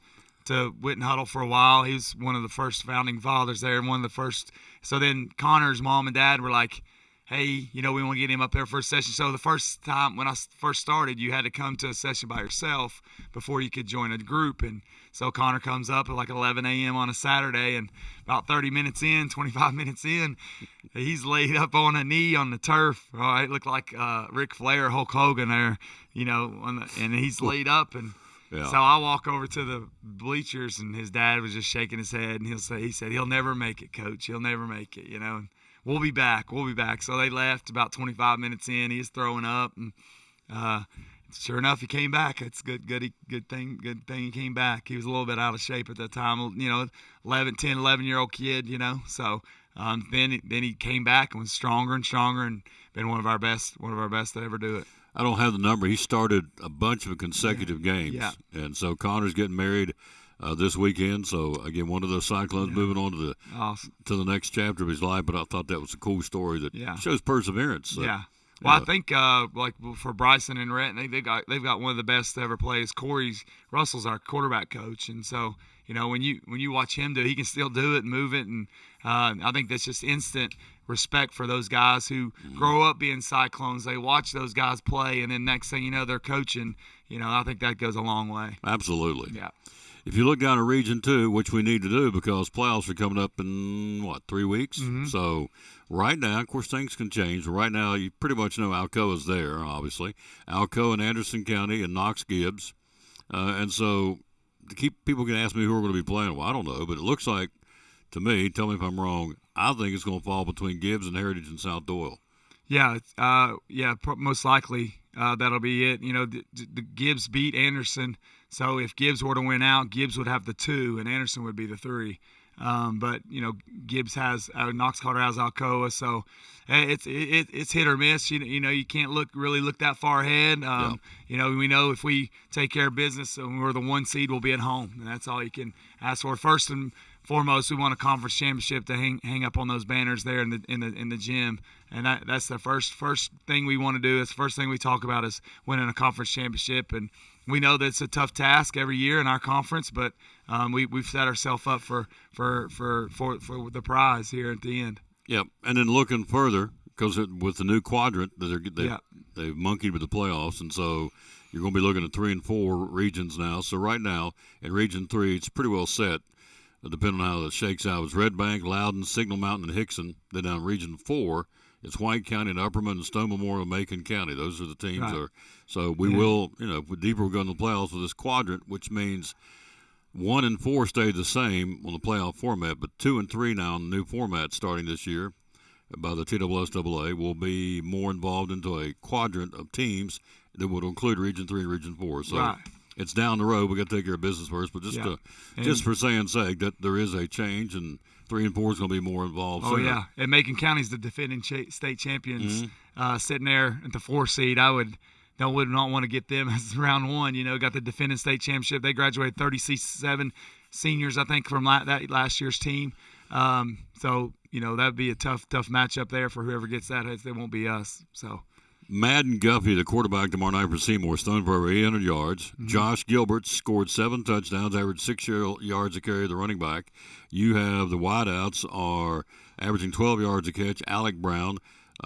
Witten Huddle for a while. He was one of the first founding fathers there, and one of the first. So then Connor's mom and dad were like, hey, we want to get him up there for a session. So the first time when I first started, you had to come to a session by yourself before you could join a group. And so Connor comes up at like 11 a.m. on a Saturday, and about 30 minutes in, 25 minutes in, he's laid up on a knee on the turf. All right, looked like Ric Flair, Hulk Hogan there, and he's laid up. And so I walk over to the bleachers, and his dad was just shaking his head, and he said, he'll never make it, Coach. He'll never make it, And we'll be back. So they left about 25 minutes in. He was throwing up, and sure enough, he came back. It's good thing he came back. He was a little bit out of shape at that time. 11-year-old kid. So then he came back and was stronger and stronger, and been one of our best to ever do it. I don't have the number. He started a bunch of consecutive games, and so Connor's getting married this weekend. So again, one of those Cyclones moving on to the next chapter of his life. But I thought that was a cool story that shows perseverance. So, Well, I think like for Bryson and Rhett, they've got one of the best to ever play. Corey Russell's our quarterback coach, and so when you watch him do it, he can still do it and move it, and I think that's just instant respect for those guys who grow up being Cyclones. They watch those guys play, and then next thing you know, they're coaching. I think that goes a long way. Absolutely. Yeah. If you look down at Region 2, which we need to do because playoffs are coming up in, 3 weeks? Mm-hmm. So right now, of course, things can change. Right now, you pretty much know Alcoa's there, obviously. Alcoa in Anderson County and Knox-Gibbs. And so people can ask me who we're going to be playing. Well, I don't know, but it looks like, to me, tell me if I'm wrong, I think it's going to fall between Gibbs and Heritage and South Doyle. Yeah, most likely that'll be it. The Gibbs beat Anderson. So if Gibbs were to win out, Gibbs would have the 2, and Anderson would be the 3. But Gibbs has Knox Carter has Alcoa, so it's hit or miss. You can't really look that far ahead. We know if we take care of business and we're the 1 seed, we'll be at home, and that's all you can ask for. First and foremost, we want a conference championship to hang up on those banners there in the gym, and that's the first thing we want to do. That's the first thing we talk about is winning a conference championship, and we know that it's a tough task every year in our conference, but we've set ourselves up for the prize here at the end. Yep, and then looking further, because with the new quadrant, they've monkeyed with the playoffs, and so you're going to be looking at 3 and 4 regions now. So right now in Region 3, it's pretty well set, depending on how it shakes out. It's Red Bank, Loudon, Signal Mountain, and Hickson. Then down in Region 4, it's White County and Upperman and Stone Memorial, Macon County. Those are the teams. Right. So we will, with deeper we're going to the playoffs with this quadrant, which means 1 and 4 stayed the same on the playoff format, but 2 and 3 now in the new format starting this year by the TSSAA will be more involved into a quadrant of teams that would include Region 3 and Region 4. So right. It's down the road. We got to take care of business first, but just for saying sake that there is a change, and 3 and 4 is going to be more involved. Oh, yeah. And Macon County's the defending state champions sitting there at the 4 seed. I would not want to get them as round 1. Got the defending state championship. They graduated 37 seniors, I think, from that last year's team. So that'd be a tough matchup there for whoever gets that. It won't be us. So. Madden Guffey, the quarterback tomorrow night for Seymour, thrown for over 800 yards. Mm-hmm. Josh Gilbert scored 7 touchdowns, averaged 6 yards a carry, the running back. You have the wideouts are averaging 12 yards a catch. Alec Brown,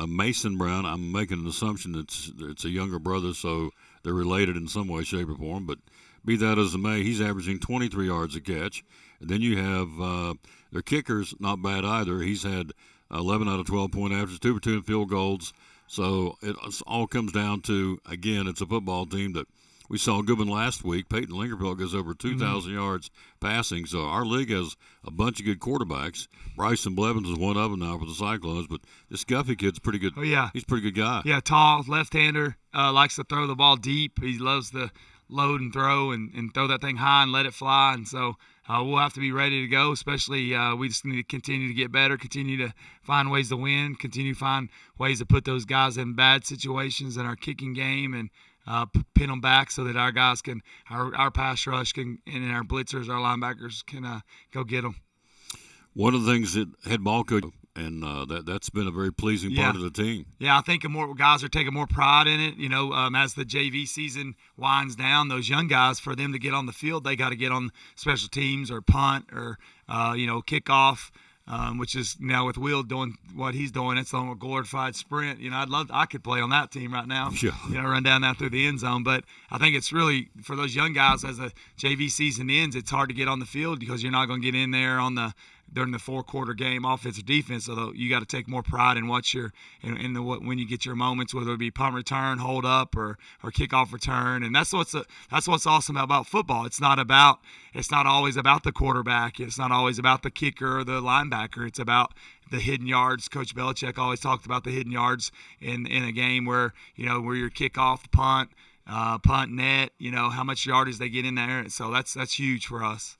Mason Brown, I'm making an assumption it's a younger brother, so they're related in some way, shape, or form. But be that as it may, he's averaging 23 yards a catch. And then you have their kickers, not bad either. He's had 11 out of 12 point averages, 2 for 2 in field goals. So it all comes down to, again, it's a football team that we saw good one last week. Peyton Lingerfeld goes over 2,000 yards passing. So our league has a bunch of good quarterbacks. Bryson Blevins is one of them now for the Cyclones, but this Guffey kid's pretty good. Oh, yeah. He's a pretty good guy. Yeah, tall, left-hander, likes to throw the ball deep. He loves to load and throw and throw that thing high and let it fly. And so we'll have to be ready to go, especially we just need to continue to get better, continue to find ways to win, continue to find ways to put those guys in bad situations in our kicking game and pin them back so that our guys can, our pass rush can, and our blitzers, our linebackers can go get them. One of the things that head ball coach, and that's been a very pleasing part of the team. Yeah, I think more guys are taking more pride in it. As the JV season winds down, those young guys, for them to get on the field, they got to get on special teams or punt or kickoff, which is now with Will doing what he's doing. It's on a glorified sprint. I could play on that team right now. Yeah. Run down that through the end zone. But I think it's really for those young guys as the JV season ends, it's hard to get on the field because you're not going to get in there during the 4-quarter game, offense or defense. Although you got to take more pride in what you're when you get your moments, whether it be punt return, hold up, or kickoff return. And that's what's awesome about football. It's not always about the quarterback. It's not always about the kicker or the linebacker. It's about the hidden yards. Coach Belichick always talked about the hidden yards in a game where your kickoff, punt, net, how much yardage they get in there. So that's huge for us.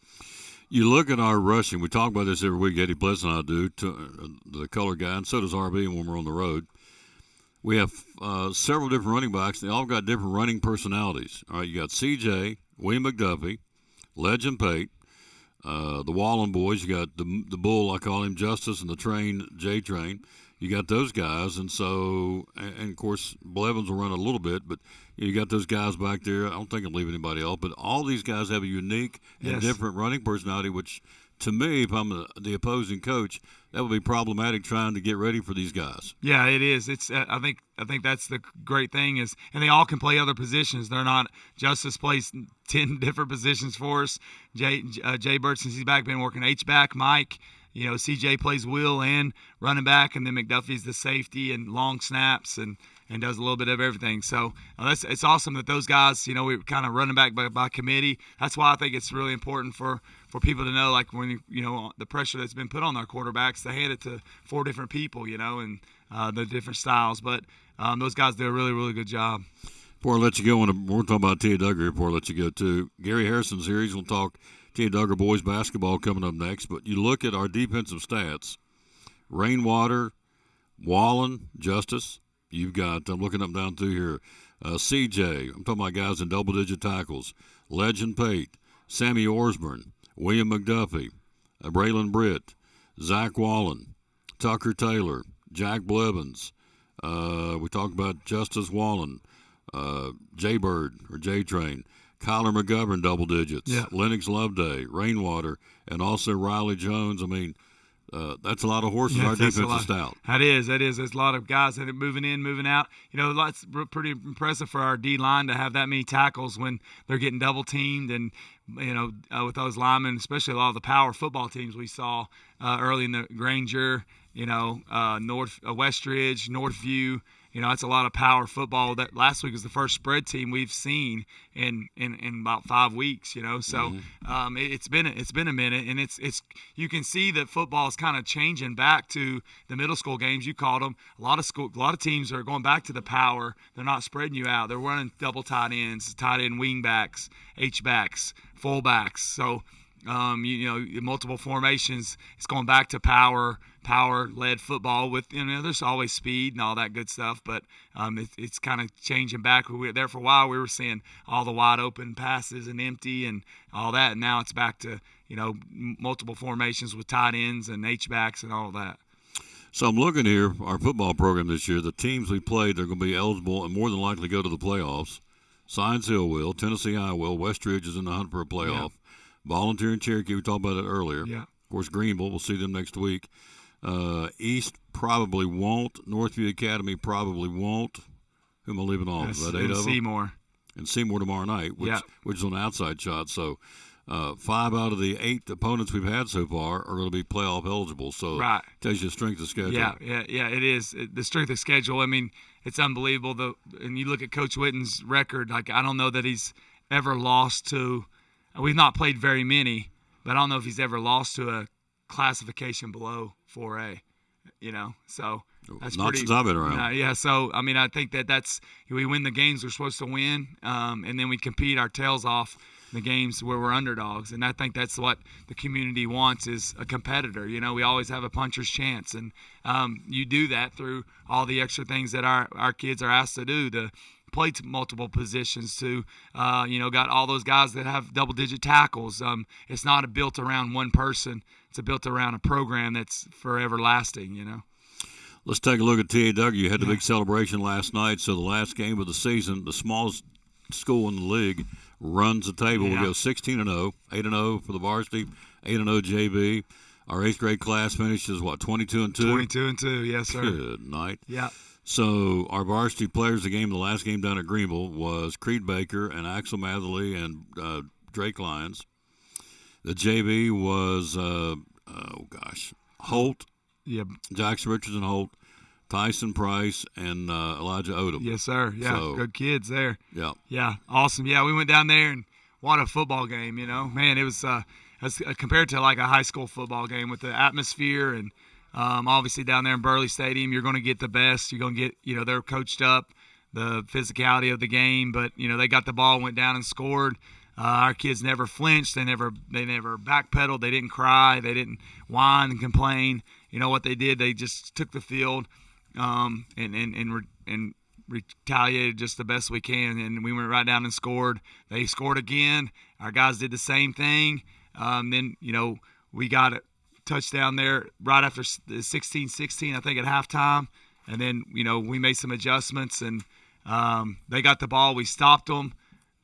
You look at our rushing. We talk about this every week. Eddie Bliss and I do, the color guy, and so does RB when we're on the road. We have several different running backs. They all got different running personalities. All right, you got CJ, William McDuffie, Legend Pate, the Wallen boys. You got the Bull, I call him, Justice, and the Train, J-Train. You got those guys, and of course, Blevins will run a little bit, but you got those guys back there. I don't think I'm leaving anybody else, but all these guys have a unique and different running personality, which to me, if I'm the opposing coach, that would be problematic trying to get ready for these guys. Yeah, it is. It's I think that's the great thing is, and they all can play other positions. They're not. Justice plays 10 different positions for us. Jay Burt, since he's back, been working H-back. Mike. CJ plays wheel and running back, and then McDuffie's the safety and long snaps and does a little bit of everything. So it's awesome that those guys, we're kind of running back by committee. That's why I think it's really important for people to know, like when the pressure that's been put on our quarterbacks, to hand it to 4 different people, and the different styles. But those guys do a really, really good job. Before I let you go, we're talking about Tia Duggar before I let you go too. Gary Harrison's here. He's going to talk Duggar boys basketball coming up next. But you look at our defensive stats: Rainwater, Wallen, Justice. You've got, I'm looking up and down through here, CJ. I'm talking about guys in double-digit tackles. Legend Pate, Sammy Orsburn, William McDuffie, Braylon Britt, Zach Wallen, Tucker Taylor, Jack Blevins. We talked about Justice Wallen, J-Bird or J-Train, Kyler McGovern double digits, Lennox Loveday, Rainwater, and also Riley Jones. I mean, that's a lot of horses. Our defense is stout. That is. There's a lot of guys that are moving in, moving out. You know, that's pretty impressive for our D line to have that many tackles when they're getting double teamed, and you know, with those linemen, especially a lot of the power football teams we saw early in the Granger. You know, Westridge, Northview. You know, that's a lot of power football. That last week was the first spread team we've seen in about 5 weeks. You know, so it's been a minute, and it's you can see that football is kind of changing back to the middle school games. You called them. A lot of teams are going back to the power. They're not spreading you out. They're running double tight ends, tight end wing backs, H backs, full backs. So you know, multiple formations. It's going back to power-led football with, you know, there's always speed and all that good stuff, but it's kind of changing back. We were there for a while. We were seeing all the wide-open passes and empty and all that, and now it's back to, you know, multiple formations with tight ends and H-backs and all that. So I'm looking here, our football program this year, the teams we played, they're going to be eligible and more than likely go to the playoffs. Science Hill will, Tennessee I will, Westridge is in the hunt for a playoff. Yeah. Volunteer and Cherokee, we talked about it earlier. Yeah. Of course, Greenville, we'll see them next week. East probably won't. Northview Academy probably won't. Who am I leaving off? Is that 8 of them? Seymour. And Seymour tomorrow night, which is on the outside shot. So 5 out of the 8 opponents we've had so far are going to be playoff eligible. So it tells you the strength of schedule. Yeah, it is. The strength of schedule, I mean, it's unbelievable. And you look at Coach Witten's record, like I don't know that he's ever lost to – we've not played very many, but I don't know if he's ever lost to a classification below 4A, you know. So that's not pretty. Since I've been around. Yeah. So I mean, I think that's we win the games we're supposed to win, and then we compete our tails off in the games where we're underdogs, and I think that's what the community wants is a competitor. You know, we always have a puncher's chance, and you do that through all the extra things that our kids are asked to do. Play multiple positions to, you know, got all those guys that have double-digit tackles. It's not built around one person. It's built around a program that's forever lasting, you know. Let's take a look at TAW. You had the big celebration last night. So the last game of the season, the smallest school in the league runs the table. We go 16-0, 8-0 for the varsity, 8-0 JV. Our 8th grade class finishes, 22-2? 22-2, yes, sir. Good night. Yeah. So our varsity players, the last game down at Greenville was Creed Baker and Axel Matherly and Drake Lyons. The JV was, Holt, Jackson Richardson Holt, Tyson Price, and Elijah Odom. Yes, sir. Yeah, so, good kids there. Yeah. Yeah, awesome. Yeah, we went down there, and what a football game, you know. Man, it was compared to like a high school football game with the atmosphere and obviously down there in Burley Stadium, you're going to get the best. You're going to get, you know, they're coached up, the physicality of the game, but, you know, they got the ball, went down and scored. Our kids never flinched. They never backpedaled. They didn't cry. They didn't whine and complain. You know what they did? They just took the field and retaliated just the best we can, and we went right down and scored. They scored again. Our guys did the same thing. Then, you know, we got a touchdown there right after 16-16, I think, at halftime. And then, you know, we made some adjustments, and they got the ball. We stopped them.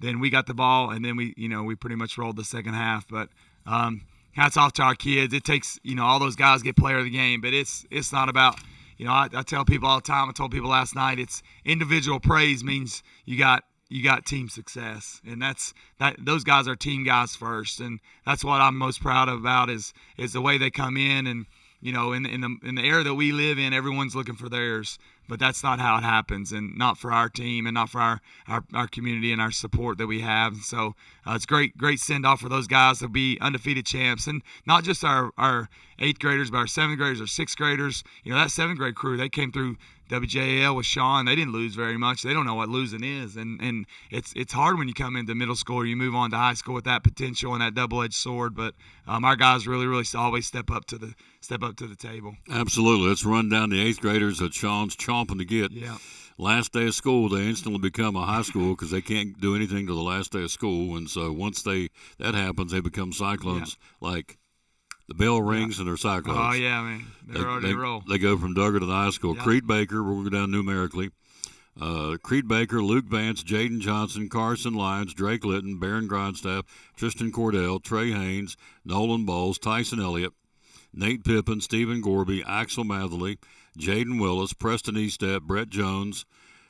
Then we got the ball, and then we pretty much rolled the second half. But hats off to our kids. It takes, you know, all those guys get player of the game, but it's not about, you know, I tell people all the time, I told people last night, it's individual praise means you got team success, and those guys are team guys first, and that's what I'm most proud about is the way they come in, and you know, in the era that we live in, everyone's looking for theirs, but that's not how it happens, and not for our team and not for our community and our support that we have. So it's great send off for those guys to be undefeated champs, and not just our 8th graders, but our 7th graders, our 6th graders. That 7th grade crew, they came through WJAL with Sean. They didn't lose very much. They don't know what losing is, and it's hard when you come into middle school or you move on to high school with that potential and that double-edged sword. But our guys really always step up to the table. Absolutely. Let's run down the 8th graders that Sean's chomping to get. Yeah. Last day of school, they instantly become a high school because they can't do anything till the last day of school, and so once that happens, they become Cyclones. Like the bell rings and they're Cyclones. Oh yeah, man, they're already they roll. They go from Duggar to the high school. Yeah. Creed Baker, we'll go down numerically. Creed Baker, Luke Vance, Jaden Johnson, Carson Lyons, Drake Litton, Baron Grindstaff, Tristan Cordell, Trey Haynes, Nolan Bowles, Tyson Elliott, Nate Pippin, Stephen Gorby, Axel Matherly, Jaden Willis, Preston Eastep, Brett Jones.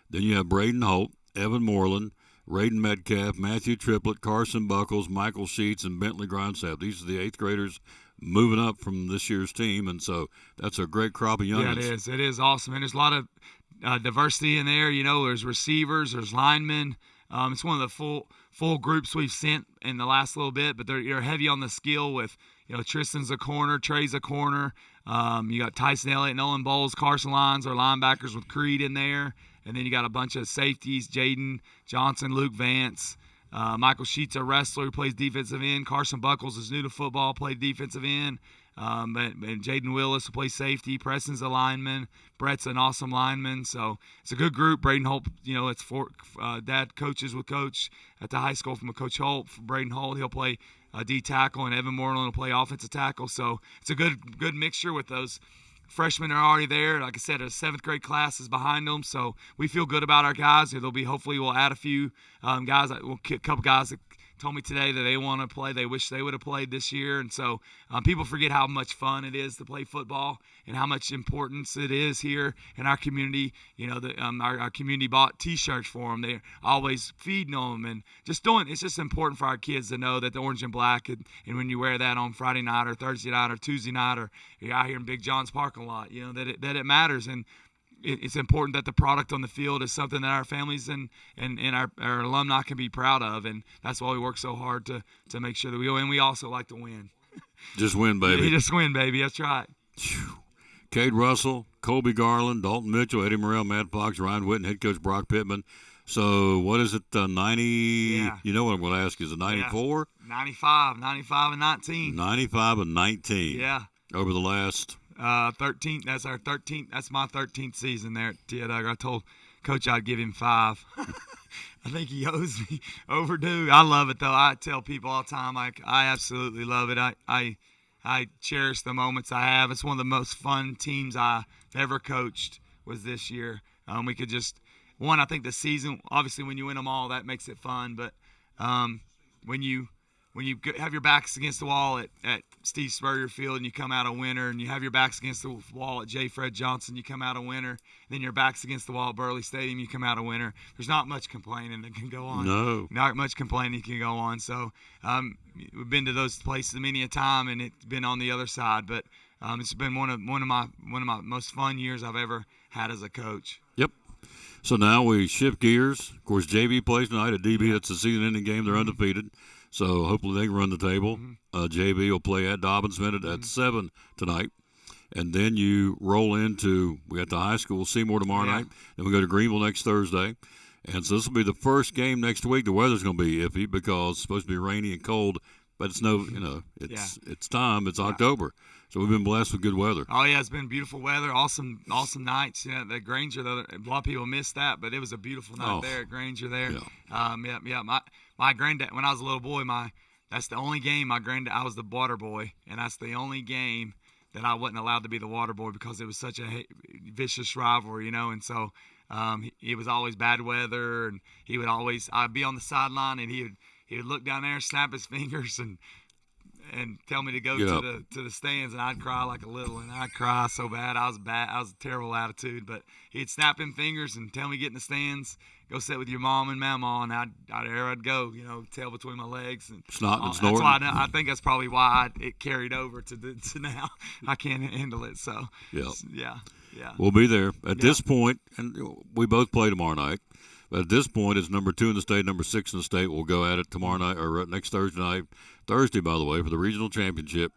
Then you have Braden Holt, Evan Moreland, Raiden Metcalf, Matthew Triplett, Carson Buckles, Michael Sheets, and Bentley Grindstaff. These are the 8th graders moving up from this year's team, and so that's a great crop of youngins. Yeah, it is. It is awesome, and there's a lot of diversity in there. There's receivers, there's linemen. It's one of the full groups we've sent in the last little bit, but they're heavy on the skill with, Tristan's a corner, Trey's a corner. You got Tyson Elliott, Nolan Bowles, Carson Lyons are linebackers with Creed in there. And then you got a bunch of safeties, Jaden Johnson, Luke Vance, Michael Sheets, a wrestler who plays defensive end. Carson Buckles is new to football, played defensive end. And Jaden Willis will play safety. Preston's a lineman. Brett's an awesome lineman. So it's a good group. Braden Holt, it's dad coaches with Coach at the high school from Coach Holt. For Braden Holt, he'll play D tackle, and Evan Moreland will play offensive tackle. So it's a good mixture with those. Freshmen are already there. Like I said, a 7th grade class is behind them, so we feel good about our guys. Hopefully we'll add a few guys. A couple guys that told me today that they want to play. They wish they would have played this year. And so people forget how much fun it is to play football and how much importance it is here in our community. Our community bought T-shirts for them. They're always feeding them and just doing. It's just important for our kids to know that the orange and black, and when you wear that on Friday night or Thursday night or Tuesday night, or you're out here in Big John's parking lot, that it matters. And it's important that the product on the field is something that our families and our alumni can be proud of, and that's why we work so hard to make sure that we win. And we also like to win. Just win, baby. Just win, baby. That's right. Cade Russell, Colby Garland, Dalton Mitchell, Eddie Morrell, Matt Fox, Ryan Witten, head coach Brock Pittman. So what is it, 90? Yeah. You know what I'm going to ask you. Is it 94? Yeah. 95 and 19. 95 and 19. Yeah. Over the last 13. That's our 13th. That's my 13th season there at Duggar. I told Coach I'd give him 5. I think he owes me overdue. I love it though. I tell people all the time, I absolutely love it. I cherish the moments I have. It's one of the most fun teams I've ever coached was this year. We could just I think the season, obviously when you win them all, that makes it fun. But when you have your backs against the wall at Steve Spurrier Field and you come out a winner, and you have your backs against the wall at J. Fred Johnson, you come out a winner, then your back's against the wall at Burley Stadium, you come out a winner. There's not much complaining that can go on. No. Not much complaining can go on. So we've been to those places many a time, and it's been on the other side. But it's been one of my most fun years I've ever had as a coach. Yep. So now we shift gears. Of course, JV plays tonight at DB. It's a season-ending game. They're undefeated. So hopefully they can run the table. JV will play at Dobbins Minute at 7 tonight. And then you roll into, we got the high school, Seymour tomorrow night. Then we go to Greenville next Thursday. And so this will be the first game next week. The weather's going to be iffy because it's supposed to be rainy and cold. But it's it's time. It's October. So we've been blessed with good weather. Oh, yeah, it's been beautiful weather. Awesome nights. The Granger, though, a lot of people missed that, but it was a beautiful night there at Granger there. Yeah. My granddad, when I was a little boy, that's the only game I was the water boy, and that's the only game that I wasn't allowed to be the water boy because it was such a vicious rivalry, and so it was always bad weather, and I'd be on the sideline, and he would look down there, snap his fingers, and tell me to go to the stands, and I'd cry like a little, and I'd cry so bad. I was a terrible attitude, but he'd snap him fingers and tell me get in the stands, go sit with your mom and mama, and I'd go, tail between my legs and snot and snorting. That's why I think that's probably why it carried over to now. I can't handle it. So yeah. Yeah. We'll be there. At this point, and we both play tomorrow night. But at this point, it's number 2 in the state, number 6 in the state. We'll go at it tomorrow night, or next Thursday night. Thursday, by the way, for the regional championship.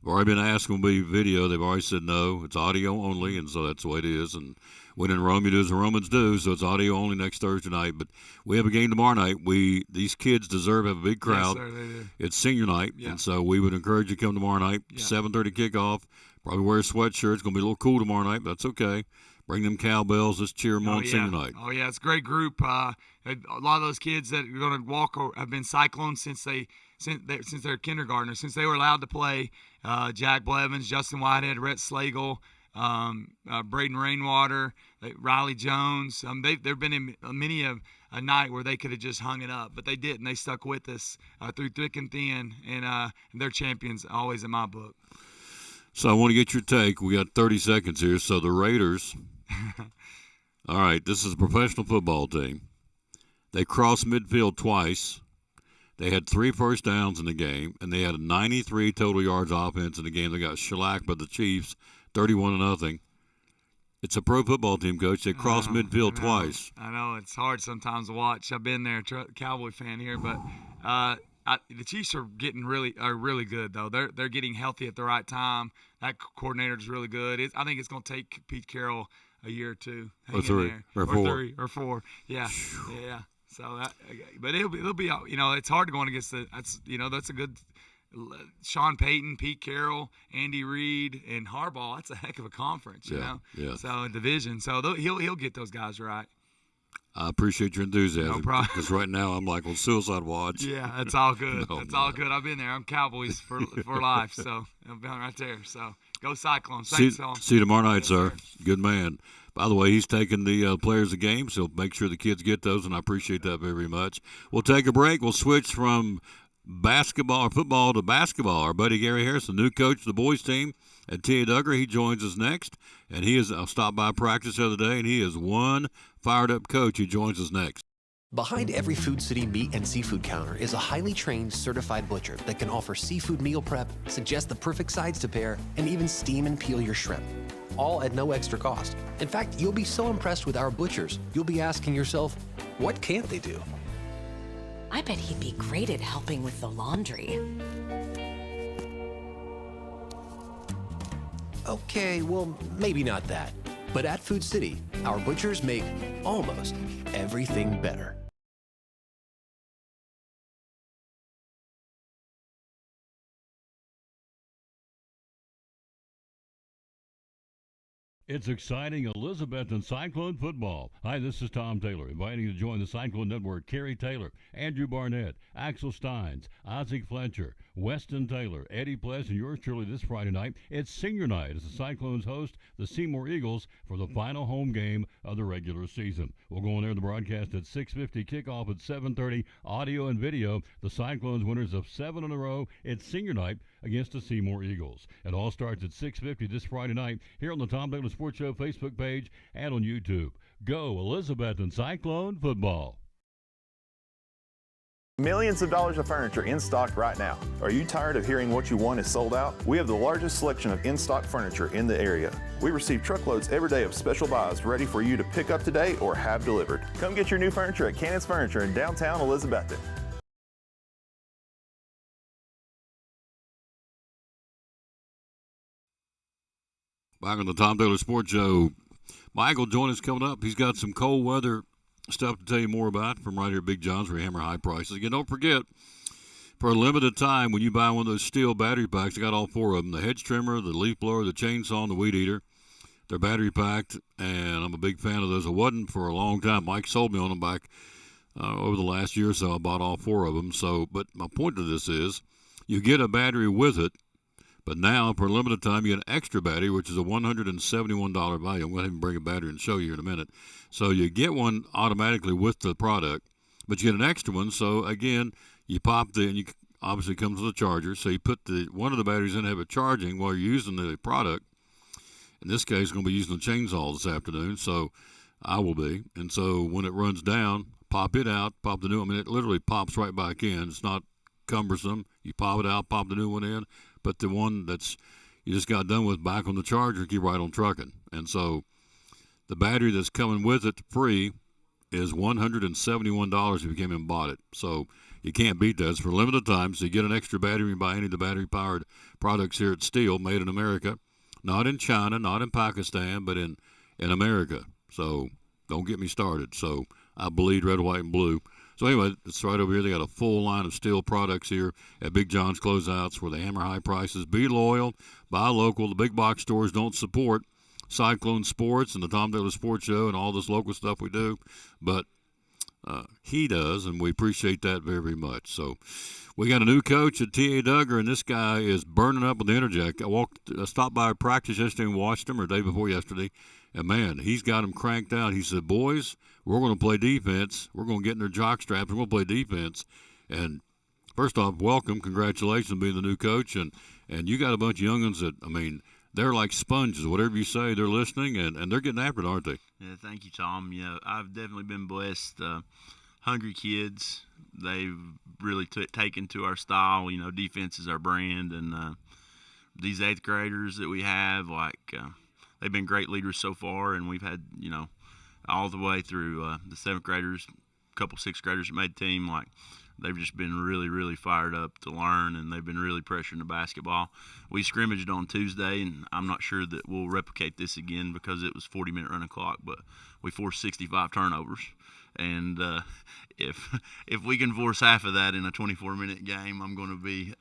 I've already been asked will be video. They've already said no. It's audio only, and so that's the way it is. And when in Rome, you do as the Romans do. So it's audio only next Thursday night. But we have a game tomorrow night. These kids deserve to have a big crowd. Yes, sir, they do. It's senior night, and so we would encourage you to come tomorrow night. 7:30 kickoff. Probably wear a sweatshirt. It's going to be a little cool tomorrow night, but that's okay. Bring them cowbells. Let's cheer them on senior night. Oh, yeah, it's a great group. A lot of those kids that are going to walk have been Cyclones since they're kindergartners, since they were allowed to play. Jack Blevins, Justin Whitehead, Rhett Slagle, Braden Rainwater, Riley Jones. They've been in many a night where they could have just hung it up, but they didn't. They stuck with us through thick and thin, and they're champions always in my book. So I want to get your take. We got 30 seconds here. So the Raiders, all right, this is a professional football team. They crossed midfield twice. They had 3 first downs in the game, and they had 93 total yards offense in the game. They got shellacked by the Chiefs, 31-0. It's a pro football team, Coach. They crossed midfield twice. I know. It's hard sometimes to watch. I've been there, Cowboy fan here, but the Chiefs are really good, though. They're getting healthy at the right time. That coordinator is really good. I think it's going to take Pete Carroll a year or two. Or 3. Or 4. 3 or 4. Yeah. Yeah. So, but it'll be. It's hard to go against that's a good. Sean Payton, Pete Carroll, Andy Reid, and Harbaugh. That's a heck of a conference, you know. Yeah. So a division. So he'll get those guys right. I appreciate your enthusiasm. No problem. Because right now I'm like on suicide watch. Yeah, that's all good. No, that's all good. I've been there. I'm Cowboys for life. So I'm right there. So go Cyclones. Thanks, See you tomorrow night, Yes, sir. sir. Good man. By the way, he's taking the players of games. He'll make sure the kids get those, and I appreciate that very, very much. We'll take a break. We'll switch from basketball or football to basketball. Our buddy Gary Harris, the new coach of the boys team at T.A. Duggar, he joins us next. And I'll stop by practice the other day, and he is one fired-up coach. He joins us next. Behind every Food City meat and seafood counter is a highly trained, certified butcher that can offer seafood meal prep, suggest the perfect sides to pair, and even steam and peel your shrimp. All at no extra cost. In fact, you'll be so impressed with our butchers, you'll be asking yourself, what can't they do? I bet he'd be great at helping with the laundry. Okay, well, maybe not that. But at Food City, our butchers make almost everything better. It's exciting Elizabethton Cyclone football. Hi, this is Tom Taylor, inviting you to join the Cyclone Network. Kerry Taylor, Andrew Barnett, Axel Steins, Isaac Fletcher, Weston Taylor, Eddie Pless, and yours truly this Friday night. It's senior night as the Cyclones host the Seymour Eagles for the final home game of the regular season. We'll go on air the broadcast at 6:50, kickoff at 7:30, audio and video. The Cyclones winners of 7 in a row. It's senior night against the Seymour Eagles. It all starts at 6:50 this Friday night here on the Tom Taylor Sports Show Facebook page and on YouTube. Go Elizabethton Cyclone football. Millions of dollars of furniture in stock right now. Are you tired of hearing what you want is sold out? We have the largest selection of in-stock furniture in the area. We receive truckloads every day of special buys ready for you to pick up today or have delivered. Come get your new furniture at Cannon's Furniture in downtown Elizabethton. Back on the Tom Taylor Sports Show. Michael join us coming up. He's got some cold weather stuff to tell you more about from right here at Big John's where we hammer high prices. Again, don't forget, for a limited time, when you buy one of those steel battery packs, I got all 4 of them, the hedge trimmer, the leaf blower, the chainsaw, and the weed eater. They're battery packed, and I'm a big fan of those. I wasn't for a long time. Mike sold me on them back over the last year or so. I bought all 4 of them. But my point to this is you get a battery with it, but now, for a limited time, you get an extra battery, which is a $171 value. I'm going to bring a battery and show you in a minute. So you get one automatically with the product, but you get an extra one. So, again, you pop and you obviously comes with a charger. So you put one of the batteries in to have it charging while you're using the product. In this case, I'm going to be using the chainsaw this afternoon, so I will be. And so when it runs down, pop it out, pop the new one. I mean, it literally pops right back in. It's not cumbersome. You pop it out, pop the new one in. But the one that's you just got done with back on the charger, keep right on trucking. And so the battery that's coming with it free is $171 if you came and bought it. So you can't beat that. It's for a limited time, so you get an extra battery when you buy any of the battery-powered products here at Steel, made in America. Not in China, not in Pakistan, but in America. So don't get me started. So I bleed red, white, and blue. So anyway, it's right over here. They got a full line of Steel products here at Big John's Closeouts where they hammer high prices. Be loyal, buy local. The big box stores don't support Cyclone Sports and the Tom Taylor Sports Show and all this local stuff we do, but he does, and we appreciate that very, very much. So we got a new coach at T.A. Duggar, and this guy is burning up with the energy. I stopped by practice yesterday and watched him, or the day before yesterday, and, man, he's got him cranked out. He said, boys, we're going to play defense. We're going to get in their jock straps. We're going to play defense. And first off, welcome. Congratulations on being the new coach. And you got a bunch of young ones that, I mean, they're like sponges. Whatever you say, they're listening, and they're getting after it, aren't they? Yeah, thank you, Tom. Yeah, I've definitely been blessed. Hungry kids. They've really taken to our style. You know, defense is our brand, and these 8th graders that we have, they've been great leaders so far, and we've had, you know, all the way through the 7th graders, a couple 6th graders that made the team. They've just been really, really fired up to learn, and they've been really pressuring the basketball. We scrimmaged on Tuesday, and I'm not sure that we'll replicate this again because it was 40-minute running clock, but we forced 65 turnovers. And if we can force half of that in a 24-minute game, I'm going to be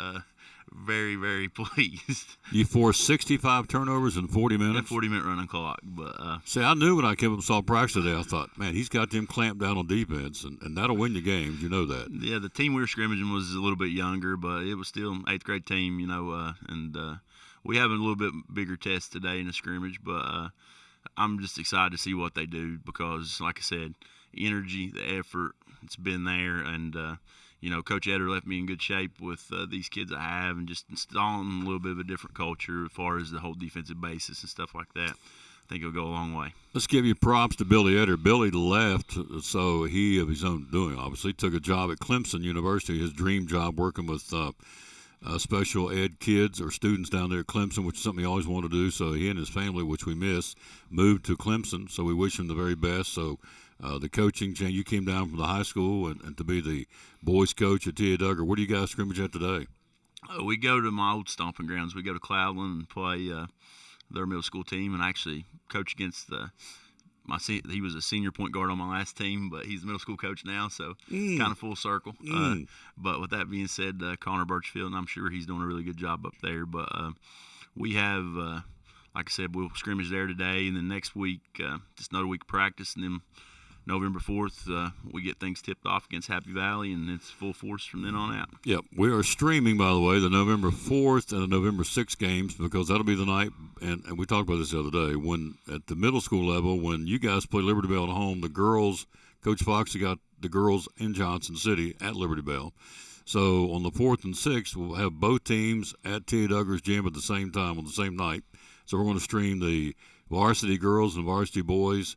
very, very pleased. You forced 65 turnovers in 40 minutes? 40-minute running clock. But see, I knew when I came up and saw practice today, I thought, man, he's got them clamped down on defense, and that'll win you games. You know that. Yeah, the team we were scrimmaging was a little bit younger, but it was still an 8th grade team, you know, and we have a little bit bigger test today in a scrimmage, but I'm just excited to see what they do because, like I said, energy, the effort, it's been there, and you know, Coach Eder left me in good shape with these kids I have, and just installing a little bit of a different culture as far as the whole defensive basis and stuff like that. I think it'll go a long way. Let's give you props to Billy Eder. Billy left, so he, of his own doing, obviously, took a job at Clemson University, his dream job working with special ed kids or students down there at Clemson, which is something he always wanted to do. So he and his family, which we miss, moved to Clemson. So we wish him the very best. So the coaching change, you came down from the high school and to be the boys coach at T.A. Duggar. Where do you guys scrimmage at today? We go to my old stomping grounds. We go to Cloudland and play their middle school team, and actually coach against he was a senior point guard on my last team, but he's the middle school coach now, so kind of full circle. But with that being said, Connor Birchfield, and I'm sure he's doing a really good job up there. But we have, like I said, we'll scrimmage there today, and then next week, just another week of practice, and then November 4th, we get things tipped off against Happy Valley, and it's full force from then on out. Yep. We are streaming, by the way, the November 4th and the November 6th games because that'll be the night, and we talked about this the other day, when at the middle school level, when you guys play Liberty Bell at home, the girls, Coach Fox has got the girls in Johnson City at Liberty Bell. So on the 4th and 6th, we'll have both teams at T.A. Duggar's gym at the same time on the same night. So we're going to stream the varsity girls and varsity boys.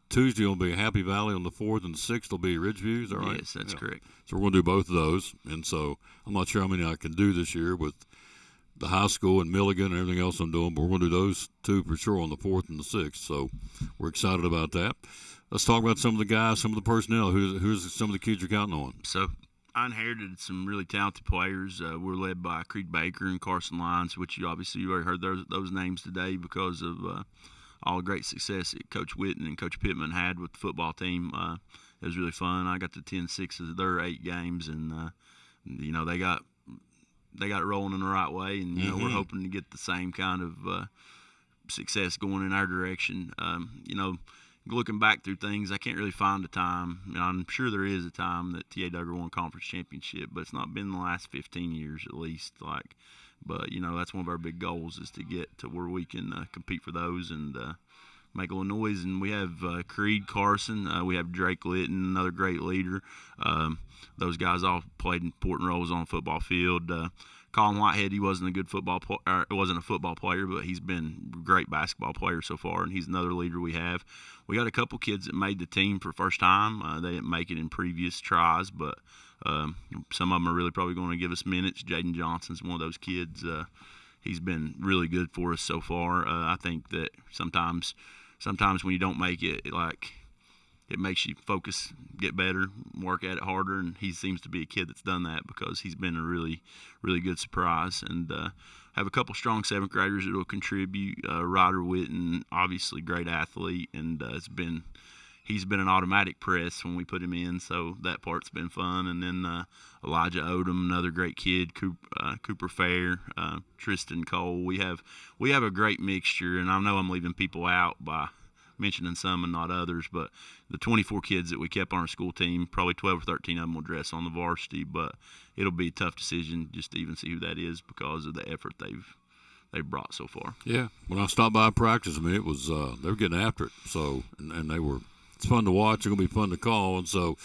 Tuesday will be Happy Valley on the 4th, and the 6th will be Ridgeview. Is that right? Yes, that's correct. So we're going to do both of those. And so I'm not sure how many I can do this year with the high school and Milligan and everything else I'm doing, but we're going to do those two for sure on the 4th and the 6th. So we're excited about that. Let's talk about some of the guys, some of the personnel. Who's some of the kids you're counting on? So I inherited some really talented players. We're led by Creed Baker and Carson Lyons, which you already heard those names today because of all the great success that Coach Witten and Coach Pittman had with the football team. It was really fun. I got to attend 6 of their 8 games, and you know, they got it rolling in the right way, and you know, we're hoping to get the same kind of success going in our direction. You know, looking back through things, I can't really find a time. I mean, I'm sure there is a time that T.A. Duggar won conference championship, but it's not been the last 15 years at least. But, you know, that's one of our big goals is to get to where we can compete for those and make a little noise. And we have Creed Carson. We have Drake Litton, another great leader. Those guys all played important roles on the football field. Colin Whitehead, he wasn't a football player, but he's been a great basketball player so far, and he's another leader we have. We got a couple kids that made the team for the first time. They didn't make it in previous tries, but some of them are really probably going to give us minutes. Jaden Johnson's one of those kids. he's been really good for us so far. I think that sometimes when you don't make it, it makes you focus, get better, work at it harder, and he seems to be a kid that's done that because he's been a really, really good surprise. And have a couple strong seventh graders that will contribute. Ryder Witten, obviously great athlete, and he's been an automatic press when we put him in, so that part's been fun. And then Elijah Odom, another great kid, Cooper Fair, Tristan Cole. We have a great mixture, and I know I'm leaving people out by mentioning some and not others, but the 24 kids that we kept on our school team, probably 12 or 13 of them will dress on the varsity, but it'll be a tough decision just to even see who that is because of the effort they've brought so far. Yeah, when I stopped by practice, I mean, it was they were getting after it. So and they were. It's fun to watch. It's gonna be fun to call, and so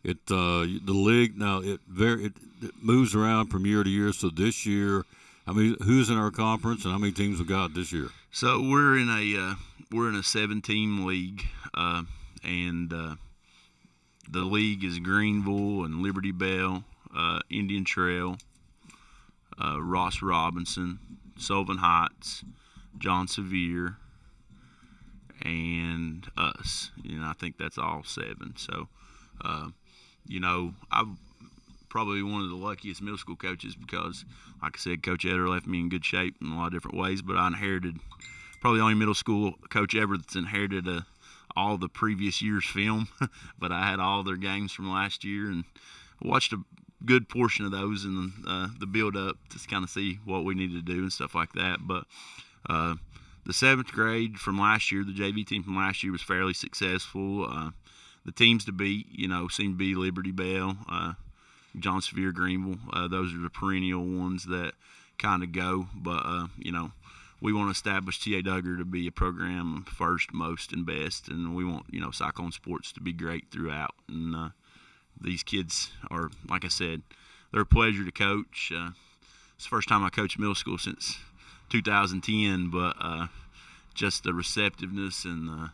the league now it moves around from year to year. So this year, I mean, who's in our conference and how many teams we got this year? So we're in a 7-team league, and the league is Greenville and Liberty Bell, Indian Trail, Ross Robinson, Sullivan Heights, John Sevier, and us. I think that's all 7. So, I'm probably one of the luckiest middle school coaches because, like I said, Coach Eder left me in good shape in a lot of different ways, but I inherited probably the only middle school coach ever that's inherited all the previous year's film, but I had all their games from last year and watched a good portion of those and the build-up to kind of see what we needed to do and stuff like that. But the 7th grade from last year, the JV team from last year was fairly successful. The teams to beat, seem to be Liberty Bell, John Sevier, Greenville. Those are the perennial ones that kind of go. But, we want to establish T.A. Duggar to be a program first, most, and best. And we want, Cyclone Sports to be great throughout. And these kids are, like I said, they're a pleasure to coach. It's the first time I coached middle school since 2010, but just the receptiveness and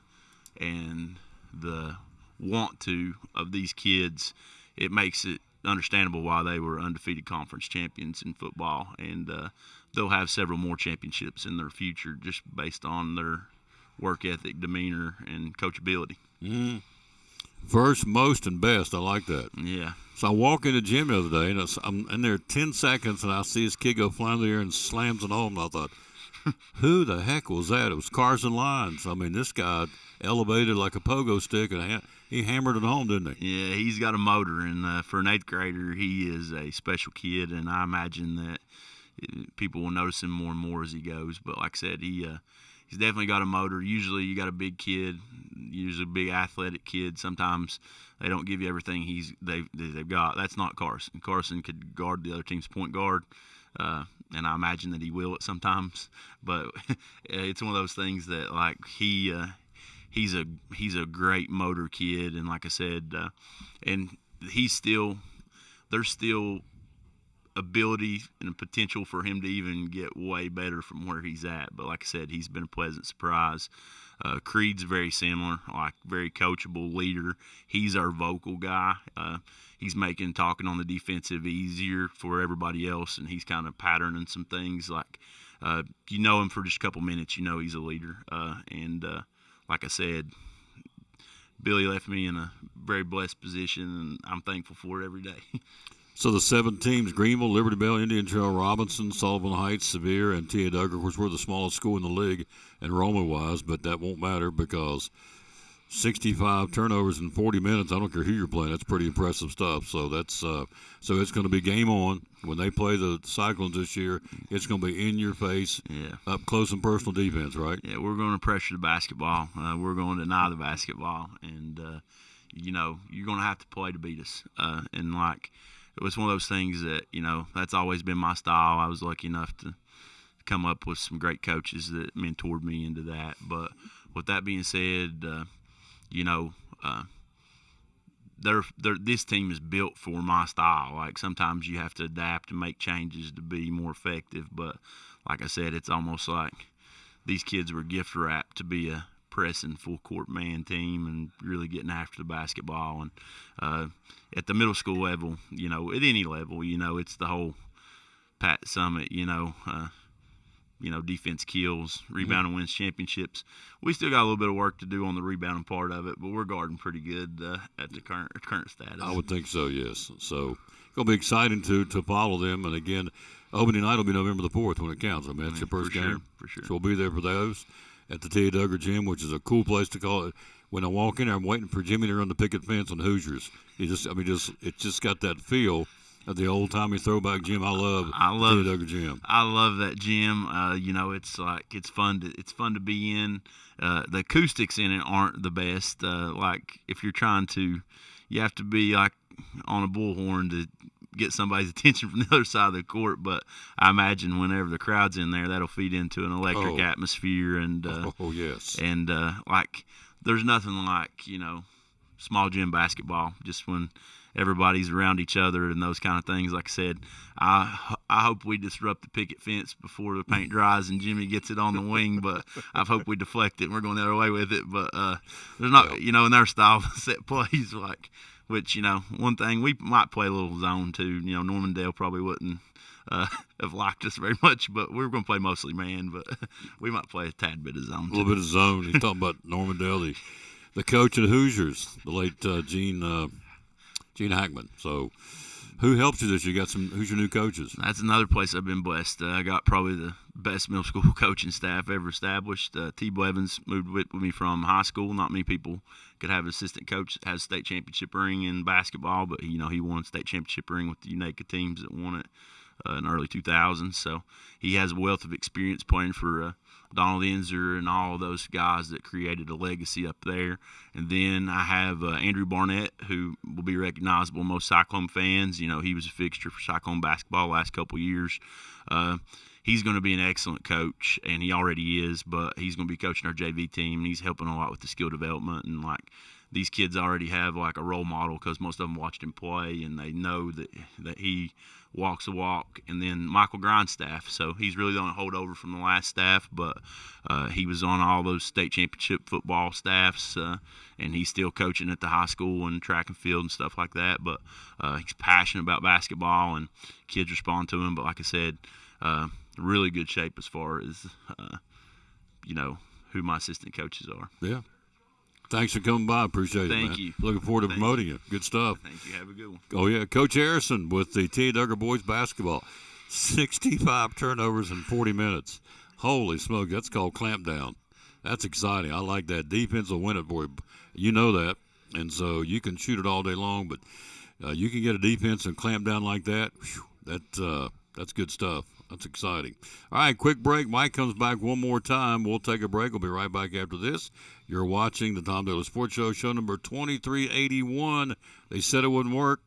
the want to of these kids, it makes it understandable why they were undefeated conference champions in football, and they'll have several more championships in their future just based on their work ethic, demeanor, and coachability. Mm-hmm. First, most, and best. I like that. Yeah. So I walk in the gym the other day, and I'm in there 10 seconds, and I see this kid go flying through the air and slams it home. And I thought, who the heck was that? It was Carson Lyons. I mean, this guy elevated like a pogo stick, and he hammered it home, didn't he? Yeah, he's got a motor, and for an 8th grader, he is a special kid, and I imagine that people will notice him more and more as he goes. But like I said, he's definitely got a motor. Usually you got a big kid, usually a big athletic kid. Sometimes they don't give you everything they've got. That's not Carson. Carson could guard the other team's point guard, and I imagine that he will at sometimes. But it's one of those things that like he's a great motor kid, and like I said, and there's still ability and potential for him to even get way better from where he's at. But like I said, he's been a pleasant surprise. Creed's very similar, like very coachable leader. He's our vocal guy. He's making talking on the defensive easier for everybody else, and he's kind of patterning some things. Like you know him for just a couple minutes, he's a leader. And like I said, Billy left me in a very blessed position, and I'm thankful for it every day. So the 7 teams, Greenville, Liberty Bell, Indian Trail, Robinson, Sullivan Heights, Sevier, and T.A. Duggar. Of course, we're the smallest school in the league enrollment-wise, but that won't matter because 65 turnovers in 40 minutes, I don't care who you're playing, that's pretty impressive stuff. So that's so it's going to be game on. When they play the Cyclones this year, it's going to be in your face, up close and personal defense, right? Yeah, we're going to pressure the basketball. We're going to deny the basketball. And, you're going to have to play to beat us. And, it was one of those things that, that's always been my style. I was lucky enough to come up with some great coaches that mentored me into that. But with that being said, this team is built for my style. Like sometimes you have to adapt and make changes to be more effective. But like I said, it's almost like these kids were gift wrapped to be a pressing full court man team and really getting after the basketball. And at the middle school level, at any level, it's the whole Pat Summit, defense kills, rebounding wins championships. We still got a little bit of work to do on the rebounding part of it, but we're guarding pretty good at the current status. I would think so, yes. So it's going to be exciting to follow them. And, again, opening night will be November the 4th when it counts. I mean, that's your first game. For sure. So we'll be there for those at the T. Duggar Gym, which is a cool place to call it. When I walk in there, I'm waiting for Jimmy to run the picket fence on Hoosiers. It's just got that feel of the old timey throwback gym. I love the Duggar Gym. I love that gym. It's fun to be in. The acoustics in it aren't the best. If you're you have to be like on a bullhorn to get somebody's attention from the other side of the court. But I imagine whenever the crowd's in there, that'll feed into an electric atmosphere. And yes. And there's nothing like small gym basketball. Just when everybody's around each other and those kind of things. Like I said, I hope we disrupt the picket fence before the paint dries and Jimmy gets it on the wing, but I hope we deflect it and we're going the other way with it. But there's not, in their style set plays, which, one thing, we might play a little zone too. Normandale probably wouldn't have liked us very much, but we were going to play mostly man, but we might play a tad bit of zone too. A little bit of zone. He's talking about Normandale, the coach of the Hoosiers, the late Gene Hackman. So who helps you this year? Who's your new coaches? That's another place I've been blessed. I got probably the best middle school coaching staff ever established. T. Blevins moved with me from high school. Not many people could have an assistant coach that has a state championship ring in basketball, but he won a state championship ring with the UNACA teams that won it in the early 2000s. So he has a wealth of experience playing for Donald Enzer and all of those guys that created a legacy up there. And then I have Andrew Barnett, who will be recognizable to most Cyclone fans. He was a fixture for Cyclone basketball the last couple of years. He's going to be an excellent coach, and he already is, but he's going to be coaching our JV team, and he's helping a lot with the skill development. And, these kids already have, a role model because most of them watched him play, and they know that he walks the walk. And then Michael Grindstaff, so he's really the only holdover from the last staff, but he was on all those state championship football staffs, and he's still coaching at the high school and track and field and stuff like that. But he's passionate about basketball, and kids respond to him. But like I said, really good shape as far as who my assistant coaches are. Yeah. Thanks for coming by. Appreciate it, man. Thank you. Looking forward to promoting you. Good stuff. Thank you. Have a good one. Oh, yeah. Coach Harrison with the T. Duggar boys basketball. 65 turnovers in 40 minutes. Holy smoke. That's called clamp down. That's exciting. I like that. Defense will win it for you. You know that. And so you can shoot it all day long, but you can get a defense and clamp down like that. Whew, that's good stuff. That's exciting. All right, quick break. Mike comes back one more time. We'll take a break. We'll be right back after this. You're watching the Tom Taylor Sports Show, show number 2381. They said it wouldn't work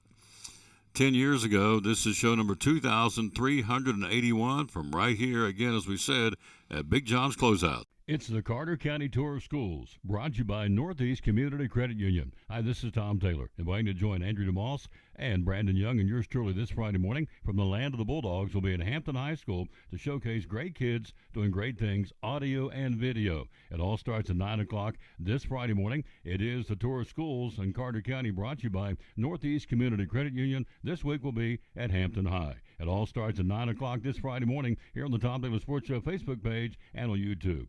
10 years ago. This is show number 2381 from right here, again, as we said, at Big John's Closeout. It's the Carter County Tour of Schools, brought to you by Northeast Community Credit Union. Hi, this is Tom Taylor, inviting you to join Andrew DeMoss and Brandon Young and yours truly this Friday morning from the land of the Bulldogs. Will be at Hampton High School to showcase great kids doing great things, audio and video. It all starts at 9 o'clock this Friday morning. It is the Tour of Schools in Carter County, brought to you by Northeast Community Credit Union. This week will be at Hampton High. It all starts at 9 o'clock this Friday morning here on the Tom Taylor Sports Show Facebook page and on YouTube.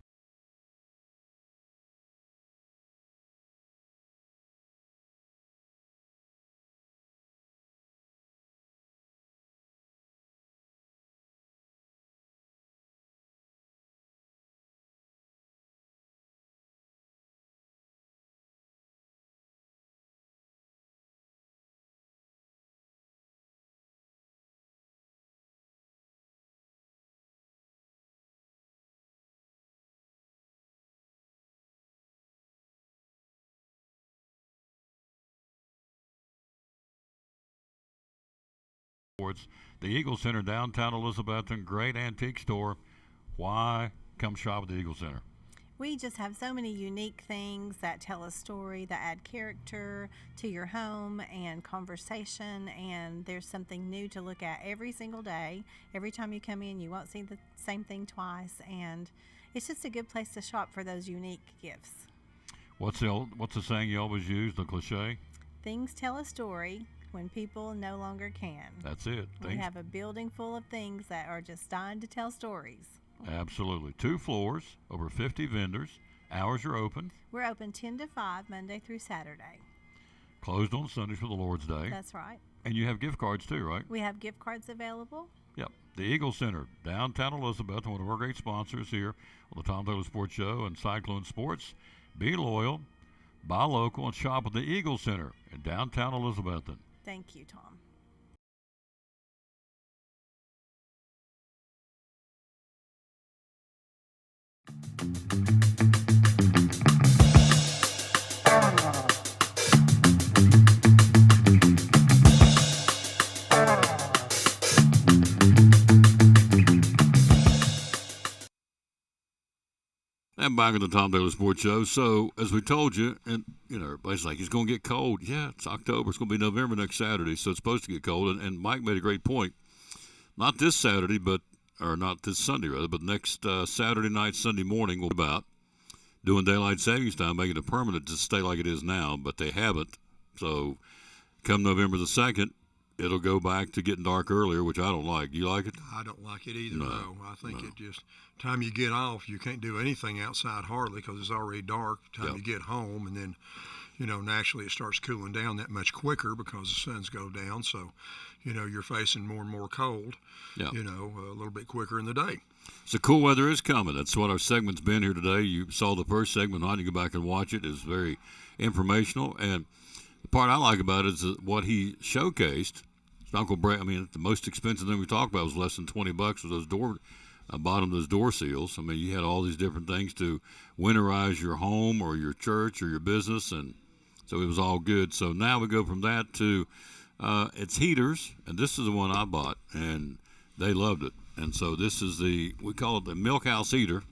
The Eagle Center, downtown Elizabethton, great antique store. Why come shop at the Eagle Center? We just have so many unique things that tell a story, that add character to your home and conversation, and there's something new to look at every single day. Every time you come in, you won't see the same thing twice, and it's just a good place to shop for those unique gifts. What's the saying you always use, the cliche? Things tell a story when people no longer can. That's it. We have a building full of things that are just dying to tell stories. Absolutely. 2 floors, over 50 vendors. Hours are open. We're open 10 to 5 Monday through Saturday. Closed on Sundays for the Lord's Day. That's right. And you have gift cards too, right? We have gift cards available. Yep. The Eagle Center, downtown Elizabeth, one of our great sponsors here on the Tom Taylor Sports Show and Cyclone Sports. Be loyal, buy local, and shop at the Eagle Center in downtown Elizabethton. Thank you, Tom. And back at the Tom Taylor Sports Show. So, as we told you, and, everybody's like, it's going to get cold. Yeah, it's October. It's going to be November next Saturday, so it's supposed to get cold. And Mike made a great point. Not this Saturday, or not this Sunday, rather, but next Saturday night, Sunday morning, we'll be about doing daylight savings time, making it permanent to stay like it is now, but they haven't. So, come November the 2nd, it'll go back to getting dark earlier, which I don't like. Do you like it? I don't like it either, No. I think it just, time you get off, you can't do anything outside hardly because it's already dark. Time you get home, and then, naturally it starts cooling down that much quicker because the suns go down. So, you're facing more and more cold, a little bit quicker in the day. So cool weather is coming. That's what our segment's been here today. You saw the first segment on. You go back and watch it. It's very informational. And the part I like about it is that what he showcased. Uncle Brad, the most expensive thing we talked about was less than $20 with those bottom of those door seals. You had all these different things to winterize your home or your church or your business, and so it was all good. So now we go from that to it's heaters, and this is the one I bought, and they loved it. And so this is we call it the Milk House heater,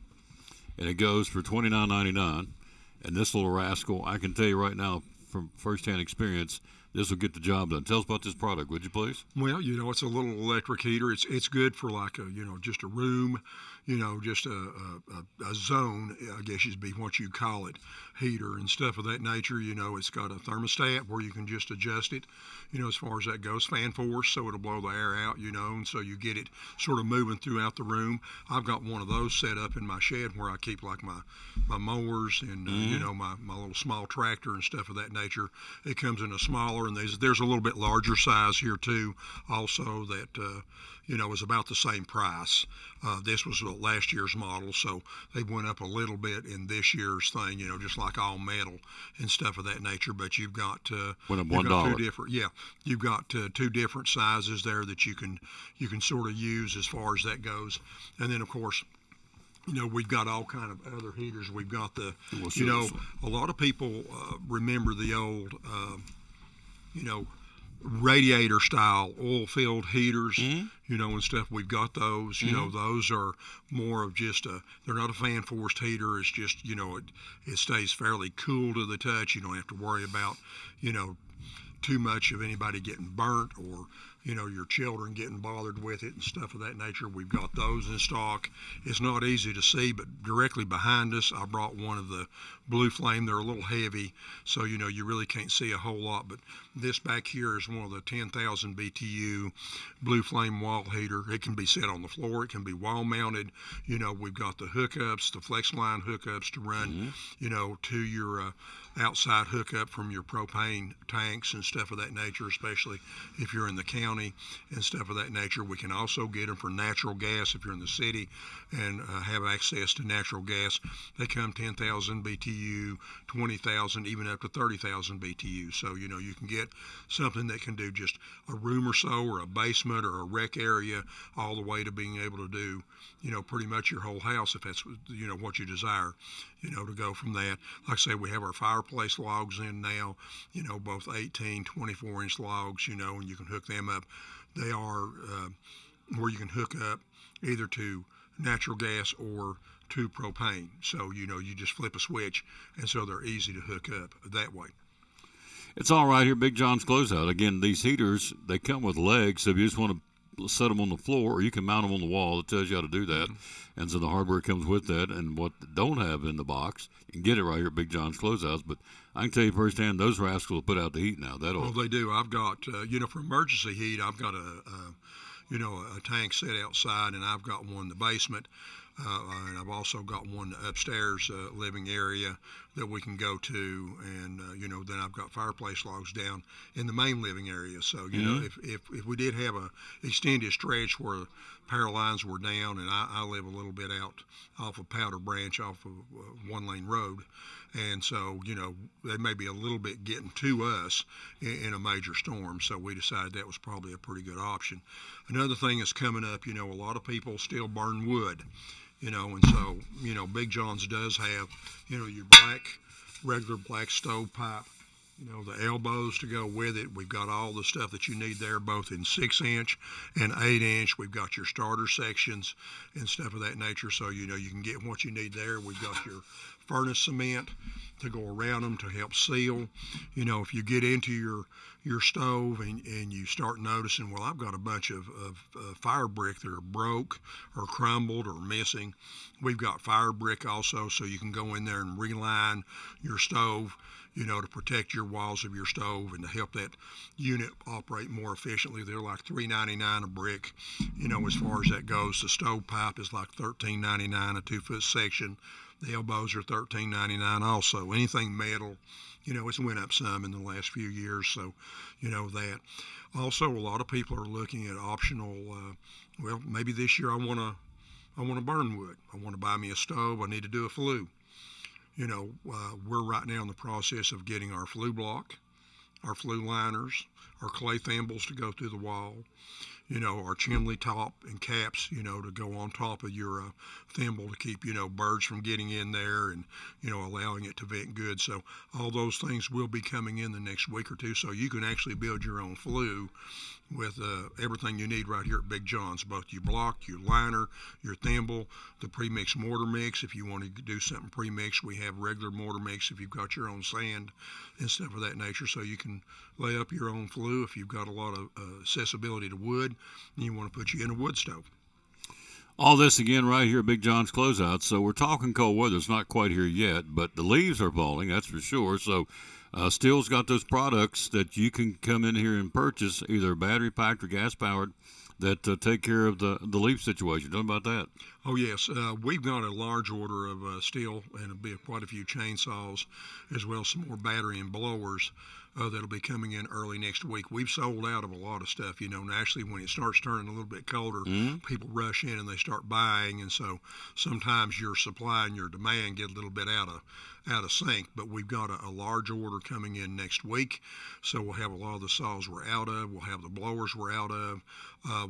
and it goes for $29.99. And this little rascal, I can tell you right now from firsthand experience, this will get the job done. Tell us about this product, would you please? Well, it's a little electric heater. It's good for like just a room, just a zone, I guess would be what you call it, heater and stuff of that nature. It's got a thermostat where you can just adjust it, as far as that goes. Fan force, so it'll blow the air out, and so you get it sort of moving throughout the room. I've got one of those set up in my shed where I keep like my mowers and my little small tractor and stuff of that nature. It comes in a smaller, and there's a little bit larger size here too, also that is about the same price. This was last year's model, so they went up a little bit in this year's thing, just like all metal and stuff of that nature. But you've got went up $1. $1. You've got 2 different sizes there that you can sort of use as far as that goes. And then of course, we've got all kind of other heaters. We've got a lot of people remember the old radiator style oil-filled heaters, and stuff. We've got those. Those are more of just they're not a fan forced heater. It's just it stays fairly cool to the touch. You don't have to worry about too much of anybody getting burnt or your children getting bothered with it and stuff of that nature. We've got those in stock. It's not easy to see, but directly behind us, I brought one of the Blue Flame. They're a little heavy, so you really can't see a whole lot. But this back here is one of the 10,000 BTU Blue Flame wall heater. It can be set on the floor. It can be wall mounted. We've got the hookups, the flex line hookups to run, to your outside hookup from your propane tanks and stuff of that nature, especially if you're in the county and stuff of that nature. We can also get them for natural gas if you're in the city and have access to natural gas. They come 10,000 BTU, 20,000, even up to 30,000 BTU. So, you can get something that can do just a room or so, or a basement or a rec area, all the way to being able to do, pretty much your whole house if that's, what you desire, to go from that. Like I say, we have our fireplace logs in now, both 18, 24-inch logs, and you can hook them up. They are where you can hook up either to natural gas or to propane. So, you just flip a switch, and so they're easy to hook up that way. It's all right here, Big John's Closeout. Again, these heaters, they come with legs, so if you just want to set them on the floor, or you can mount them on the wall. It tells you how to do that. And so the hardware comes with that. And what they don't have in the box, you can get it right here at Big John's Closeouts. But I can tell you firsthand, those rascals will put out the heat now. Well, they do. I've got, for emergency heat, I've got a tank set outside, and I've got one in the basement. And I've also got one upstairs living area that we can go to, and then I've got fireplace logs down in the main living area. So if we did have a extended stretch where power lines were down, and I live a little bit out off of Powder Branch, off of one-lane road, and so they may be a little bit getting to us in a major storm. So we decided that was probably a pretty good option. Another thing that's coming up, a lot of people still burn wood. And so, Big John's does have, your regular black stove pipe, the elbows to go with it. We've got all the stuff that you need there, both in 6-inch and 8-inch. We've got your starter sections and stuff of that nature. So, you can get what you need there. We've got your furnace cement to go around them to help seal. If you get into your stove and you start noticing, well, I've got a bunch of fire brick that are broke or crumbled or missing. We've got fire brick also, so you can go in there and reline your stove, to protect your walls of your stove and to help that unit operate more efficiently. They're like $3.99 a brick, as far as that goes. The stove pipe is like $13.99 a 2-foot section. The elbows are $13.99 also. Anything metal, it's went up some in the last few years, so that. Also, a lot of people are looking at optional, maybe this year I want to burn wood. I want to buy me a stove. I need to do a flue. We're right now in the process of getting our flue block, our flue liners, our clay thimbles to go through the wall, our chimney top and caps, to go on top of your thimble to keep, birds from getting in there and, allowing it to vent good. So all those things will be coming in the next week or two. So you can actually build your own flue with everything you need right here at Big John's, both your block, your liner, your thimble, the pre-mixed mortar mix. If you want to do something pre-mixed, we have regular mortar mix if you've got your own sand and stuff of that nature. So you can lay up your own flue if you've got a lot of accessibility to wood and you want to put you in a wood stove. All this again right here at Big John's Closeout. So we're talking cold weather. It's not quite here yet, but the leaves are falling, that's for sure. So Steel's got those products that you can come in here and purchase, either battery packed or gas powered, that take care of the leaf situation. Tell me about that. Oh, yes. We've got a large order of steel and quite a few chainsaws, as well as some more battery and blowers that'll be coming in early next week. We've sold out of a lot of stuff. Naturally, when it starts turning a little bit colder, people rush in and they start buying, and so sometimes your supply and your demand get a little bit out of sync. But we've got a large order coming in next week, so we'll have a lot of the saws we're out of. We'll have the blowers we're out of.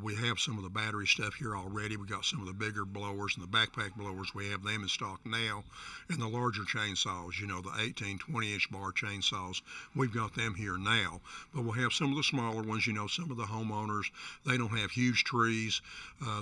We have some of the battery stuff here already. We got some of the bigger blowers and the backpack blowers. We have them in stock now, and the larger chainsaws, the 18, 20-inch bar chainsaws, we've got them here now. But we'll have some of the smaller ones. Some of the homeowners, they don't have huge trees.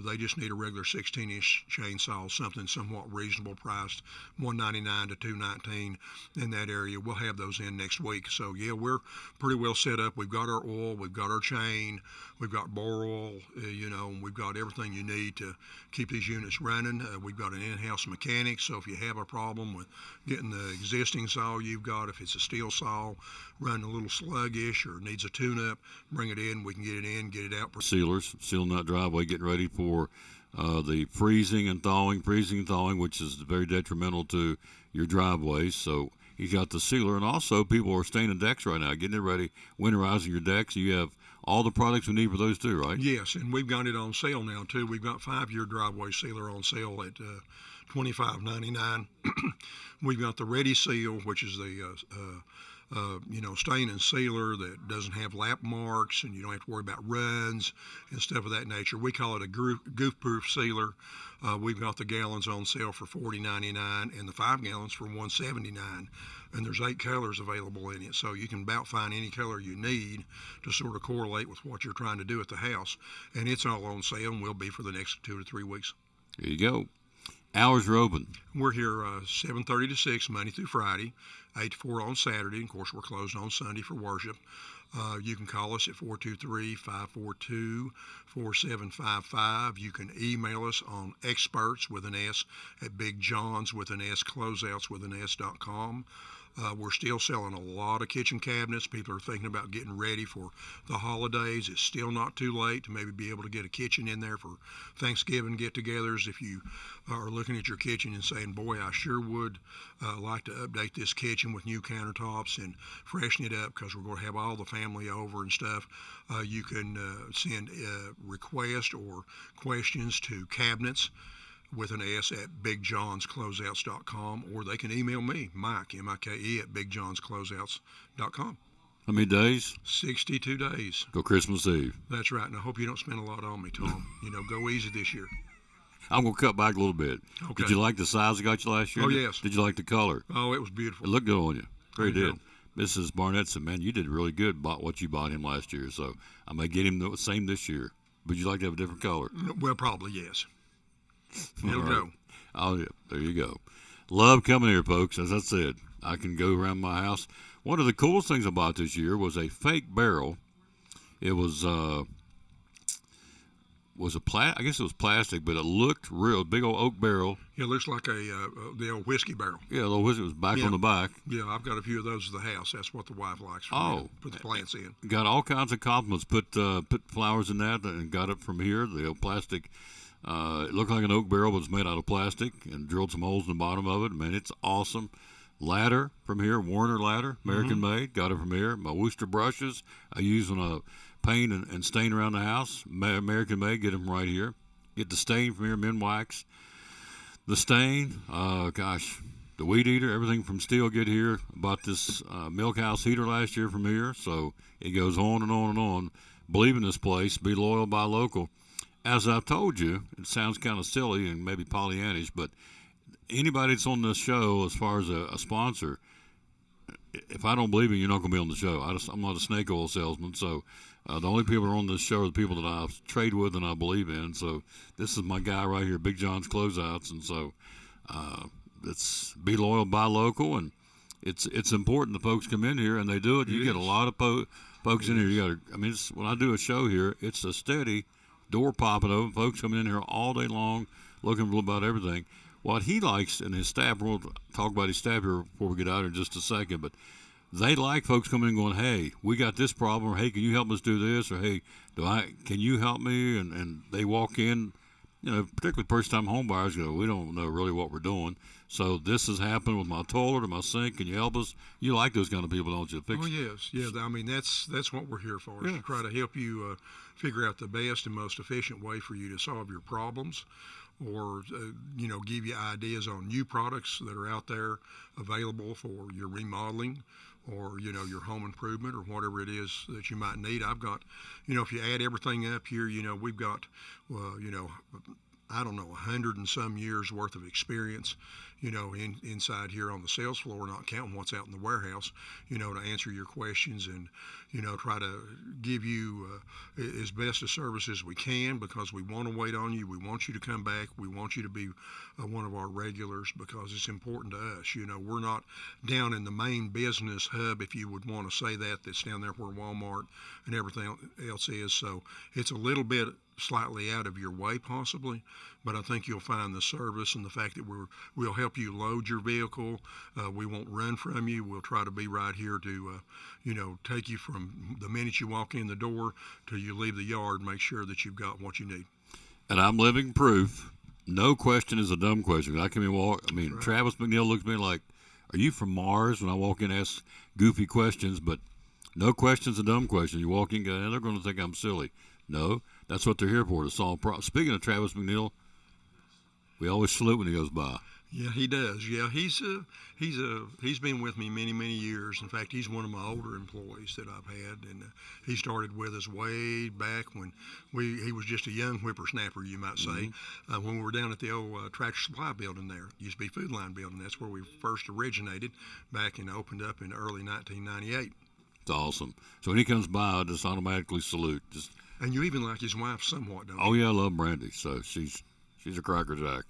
They just need a regular 16-inch chainsaw, something somewhat reasonable priced, $199 to $219 in that area. We'll have those in next week. So yeah, we're pretty well set up. We've got our oil, we've got our chain, we've got bore oil, and we've got everything you need to keep these units running. We've got an in-house mechanic, so if you have a problem with getting the existing saw you've got, if it's a steel saw running a little sluggish or needs a tune-up, bring it in. We can get it in, get it out. Sealers, sealing that driveway, getting ready for the freezing and thawing, which is very detrimental to your driveways. So he's got the sealer, and also people are staining decks right now, getting it ready, winterizing your decks. You have all the products we need for those too, right? Yes, and we've got it on sale now too. We've got 5-year driveway sealer on sale at $25.99. We've got the Ready Seal, which is the stain and sealer that doesn't have lap marks, and you don't have to worry about runs and stuff of that nature. We call it a goof-proof sealer. We've got the gallons on sale for $40.99 and the 5 gallons for $179. And there's 8 colors available in it, so you can about find any color you need to sort of correlate with what you're trying to do at the house. And it's all on sale and will be for the next 2 to 3 weeks. There you go. Hours are open. We're here 7:30 to 6 Monday through Friday, 8 to 4 on Saturday. Of course, we're closed on Sunday for worship. You can call us at 423-542-4755. You can email us on experts with an S at bigjohns with an S closeouts with an S.com. We're still selling a lot of kitchen cabinets. People are thinking about getting ready for the holidays. It's still not too late to maybe be able to get a kitchen in there for Thanksgiving get-togethers. If you are looking at your kitchen and saying, boy, I sure would like to update this kitchen with new countertops and freshen it up because we're going to have all the family over and stuff, you can send requests or questions to cabinets with an S at BigJohnsCloseouts.com, or they can email me, Mike, M-I-K-E, at BigJohnsCloseouts.com. How many days? 62 days. Go Christmas Eve. That's right, and I hope you don't spend a lot on me, Tom. Go easy this year. I'm going to cut back a little bit. Okay. Did you like the size I got you last year? Oh, yes. Did you like the color? Oh, it was beautiful. It looked good on you. Very There you did. Mrs. Barnett said, man, you did really good about what you bought him last year, so I may get him the same this year. Would you like to have a different color? Well, probably, yes. It'll All right. go. Oh, yeah. There you go. Love coming here, folks. As I said, I can go around my house. One of the coolest things I bought this year was a fake barrel. It was I guess it was plastic, but it looked real. Big old oak barrel. It looks like the old whiskey barrel. Yeah, the whiskey was back on the back. Yeah, I've got a few of those at the house. That's what the wife likes. For me to put the plants in. Got all kinds of compliments. Put flowers in that and got it from here. The old plastic. It looked like an oak barrel, but it's made out of plastic, and drilled some holes in the bottom of it. Man, it's awesome. Ladder from here, Warner ladder, American made. Got it from here. My Worcester brushes I use when I paint and stain around the house. American made. Get them right here. Get the stain from here, Minwax. The stain, the weed eater, everything from steel. Get here. Bought this milk house heater last year from here. So it goes on and on and on. Believe in this place. Be loyal, buy local. As I've told you, it sounds kind of silly and maybe Pollyannish, but anybody that's on this show as far as a sponsor, if I don't believe in you, you're not going to be on the show. I'm not a snake oil salesman, so the only people that are on this show are the people that I trade with and I believe in. So this is my guy right here, Big John's Closeouts, and so it's be loyal, buy local, and it's important that folks come in here and they do it. You get a lot of folks in here. You got to, when I do a show here, it's a steady door popping open, folks coming in here all day long, looking for about everything. What he likes, and his staff, we'll talk about his staff here before we get out in just a second, but they like folks coming in going, hey, we got this problem, or hey, can you help us do this, or hey, can you help me? And they walk in, particularly first-time home buyers go, we don't know really what we're doing. So this has happened with my toilet or my sink. Can you help us? You like those kind of people, don't you? Oh, yes. Yeah, that's what we're here for, is to try to help you figure out the best and most efficient way for you to solve your problems, or give you ideas on new products that are out there available for your remodeling or your home improvement or whatever it is that you might need. I've got, if you add everything up here, we've got I don't know, 100 and some years worth of experience, inside here on the sales floor, not counting what's out in the warehouse, to answer your questions and, try to give you as best a service as we can, because we want to wait on you. We want you to come back. We want you to be one of our regulars, because it's important to us. We're not down in the main business hub, if you would want to say that's down there where Walmart and everything else is. So it's a little bit slightly out of your way possibly, but I think you'll find the service and the fact that we'll help you load your vehicle. We won't run from you. We'll try to be right here to take you from the minute you walk in the door till you leave the yard, make sure that you've got what you need. And I'm living proof. No question is a dumb question. I can walk. Right. Travis McNeil looks at me like, are you from Mars? When I walk in and ask goofy questions, but no question's a dumb question. You walk in and go, they're going to think I'm silly. No, that's what they're here for, to solve problems. Speaking of Travis McNeil, we always salute when he goes by. Yeah, he does. Yeah, he's been with me many, many years. In fact, he's one of my older employees that I've had, and he started with us way back when he was just a young whippersnapper, you might say, when we were down at the old Tractor Supply building there. It used to be Food Line building. That's where we first originated back and opened up in early 1998. It's awesome. So when he comes by, I just automatically salute. And you even like his wife somewhat, don't you? Oh, yeah, I love Brandy. So she's a crackerjack.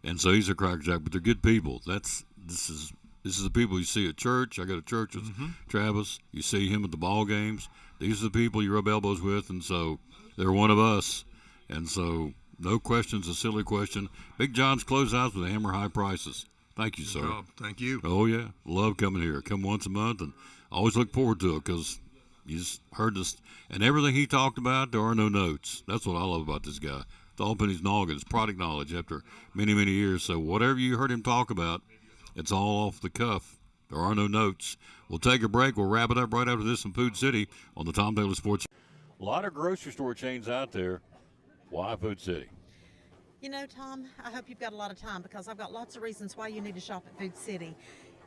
And so he's a crackerjack, but they're good people. This is the people you see at church. I go to church with Travis. You see him at the ball games. These are the people you rub elbows with, and so they're one of us. And so no question's a silly question. Big John's Closeouts with Hammer High Prices. Thank you, sir. Good job. Thank you. Oh, yeah. Love coming here. Come once a month, and always look forward to it because you just heard this. And everything he talked about, there are no notes. That's what I love about this guy. It's all up in his noggin. It's product knowledge after many, many years. So whatever you heard him talk about, it's all off the cuff. There are no notes. We'll take a break. We'll wrap it up right after this in Food City on the Tom Taylor Sports. A lot of grocery store chains out there. Why Food City? You know, Tom, I hope you've got a lot of time because I've got lots of reasons why you need to shop at Food City.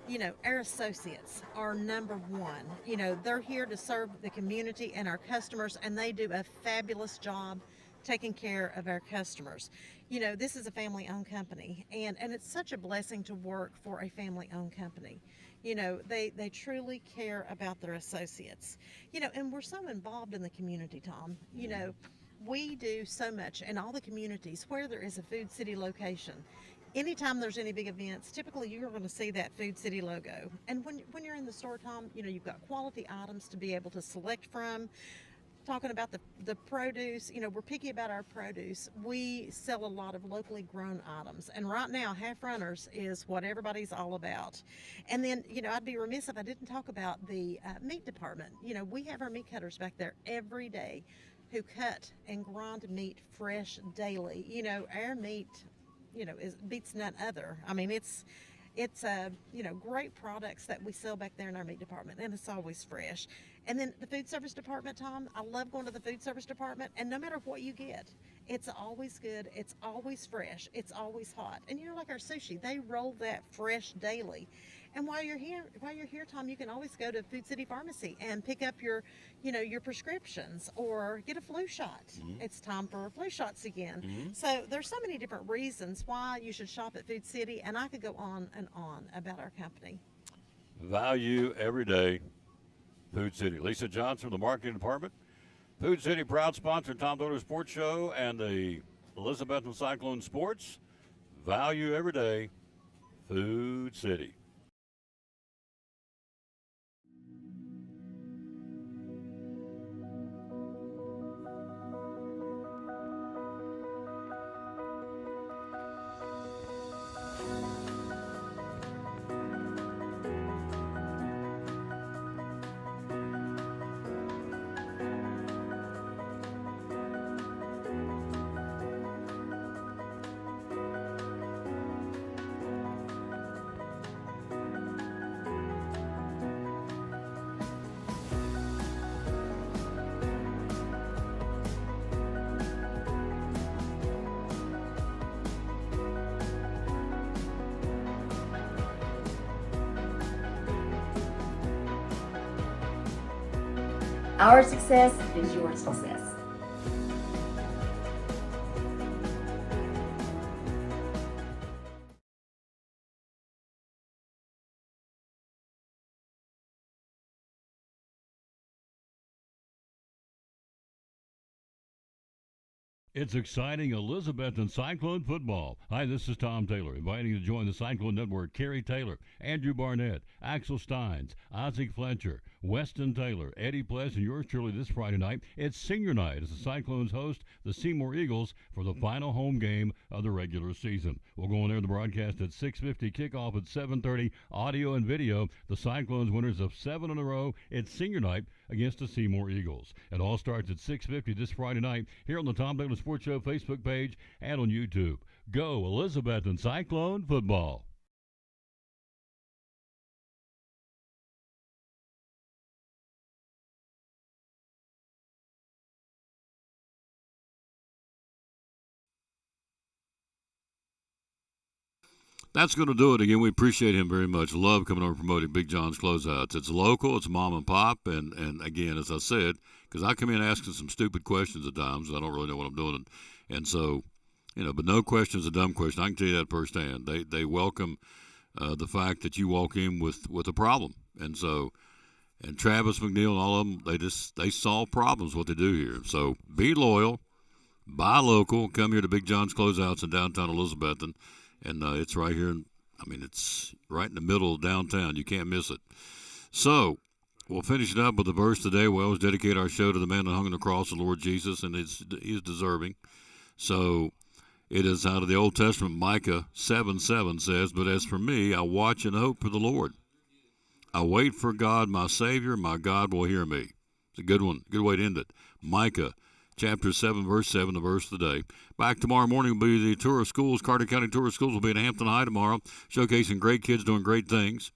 You know, our associates are number one. You know, they're here to serve the community and our customers, and they do a fabulous job taking care of our customers. You know, this is a family-owned company, and it's such a blessing to work for a family-owned company. You know, they truly care about their associates. You know, and we're so involved in the community, Tom. You know, we do so much in all the communities where there is a Food City location. Anytime there's any big events, typically you're going to see that Food City logo. And when you're in the store, Tom, you know, you've got quality items to be able to select from. Talking about the produce, you know, we're picky about our produce. We sell a lot of locally grown items. And right now, half runners is what everybody's all about. And then, you know, I'd be remiss if I didn't talk about the meat department. You know, we have our meat cutters back there every day who cut and grind meat fresh daily. You know, our meat, you know, beats none other. I mean, it's you know, great products that we sell back there in our meat department, and it's always fresh. And then the food service department, Tom, I love going to the food service department, and no matter what you get, it's always good, it's always fresh, it's always hot. And you know, like our sushi, they roll that fresh daily. And while you're here, Tom, you can always go to Food City Pharmacy and pick up your, you know, your prescriptions or get a flu shot. Mm-hmm. It's time for flu shots again. Mm-hmm. So there's so many different reasons why you should shop at Food City, and I could go on and on about our company. Value every day, Food City. Lisa Johnson, the marketing department. Food City, proud sponsor of Tom Taylor Sports Show and the Elizabethton Cyclone Sports. Value every day, Food City. Our success is your success. It's exciting Elizabethton Cyclone football. Hi, this is Tom Taylor, inviting you to join the Cyclone Network. Kerry Taylor, Andrew Barnett, Axel Steins, Isaac Fletcher, Weston Taylor, Eddie Pless, and yours truly this Friday night. It's senior night as the Cyclones host the Seymour Eagles for the final home game of the regular season. We'll go on there to the broadcast at 6:50, kickoff at 7:30, audio and video. The Cyclones winners of 7 in a row. It's senior night against the Seymour Eagles. It all starts at 6:50 this Friday night here on the Tom Taylor Sports Show Facebook page and on YouTube. Go Elizabethton Cyclone football. That's going to do it. Again, we appreciate him very much. Love coming over and promoting Big John's Closeouts. It's local. It's mom and pop. And again, as I said, because I come in asking some stupid questions at times. I don't really know what I'm doing. And so, you know, but no question is a dumb question. I can tell you that firsthand. They welcome the fact that you walk in with a problem. And so, and Travis McNeil and all of them, they solve problems, what they do here. So be loyal, buy local, come here to Big John's Closeouts in downtown Elizabethton. And it's right here. It's right in the middle of downtown. You can't miss it. So we'll finish it up with the verse today. We always dedicate our show to the man that hung on the cross, the Lord Jesus, and he is deserving. So It is out of the Old Testament. Micah 7:7 says, "But as for me, I watch and hope for the Lord. I wait for God, my Savior. My God will hear me." It's a good one. Good way to end it. Micah chapter 7, verse 7, the verse of the day. Back tomorrow morning will be the tour of schools. Carter County Tour of Schools will be in Hampton High tomorrow, showcasing great kids doing great things.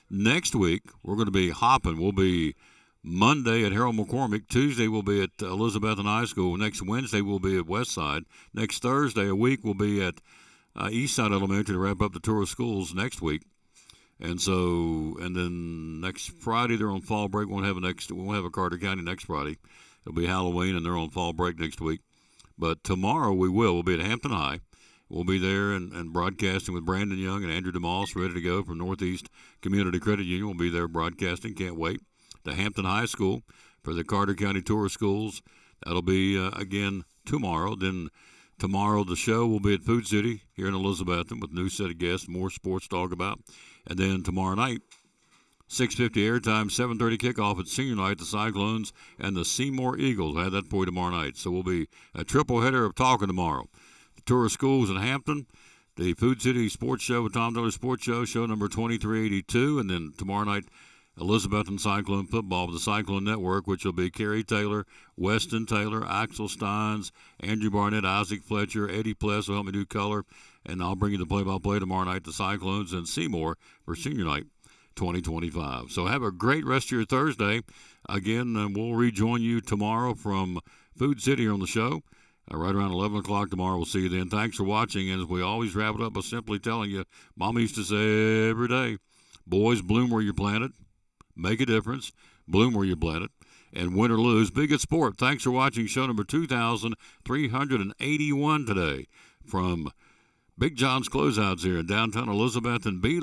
Next week, we're going to be hopping. We'll be Monday at Harold McCormick. Tuesday, we'll be at Elizabethton High School. Next Wednesday, we'll be at Westside. Next Thursday, a week, we'll be at Eastside Elementary to wrap up the tour of schools next week. And then next Friday, they're on fall break. We won't have a Carter County next Friday. It'll be Halloween, and they're on fall break next week. But tomorrow we will. We'll be at Hampton High. We'll be there and broadcasting with Brandon Young and Andrew DeMoss, ready to go from Northeast Community Credit Union. We'll be there broadcasting. Can't wait. To Hampton High School for the Carter County Tour of Schools. That'll be, again, tomorrow. Then tomorrow the show will be at Food City here in Elizabethton with a new set of guests, more sports to talk about. And then tomorrow night, 6:50 airtime, 7:30 kickoff at Senior Night, the Cyclones and the Seymour Eagles. I have that for you tomorrow night. So we'll be a triple header of talking tomorrow. The Tour of Schools in Hampton, the Food City Sports Show with Tom Taylor Sports Show number 2382. And then tomorrow night, Elizabethton Cyclone football with the Cyclone Network, which will be Kerry Taylor, Weston Taylor, Axel Steins, Andrew Barnett, Isaac Fletcher, Eddie Pless will help me do color, and I'll bring you the play-by-play tomorrow night, the Cyclones and Seymour for Senior Night 2025. So have a great rest of your Thursday. Again, we'll rejoin you tomorrow from Food City on the show. Right around 11 o'clock tomorrow. We'll see you then. Thanks for watching, and as we always wrap it up by simply telling you, Mama used to say every day, boys, bloom where you're planted. Make a difference. Bloom where you bled it. And win or lose, be good sport. Thanks for watching show number 2,381 today from Big John's Closeouts here in downtown Elizabethton.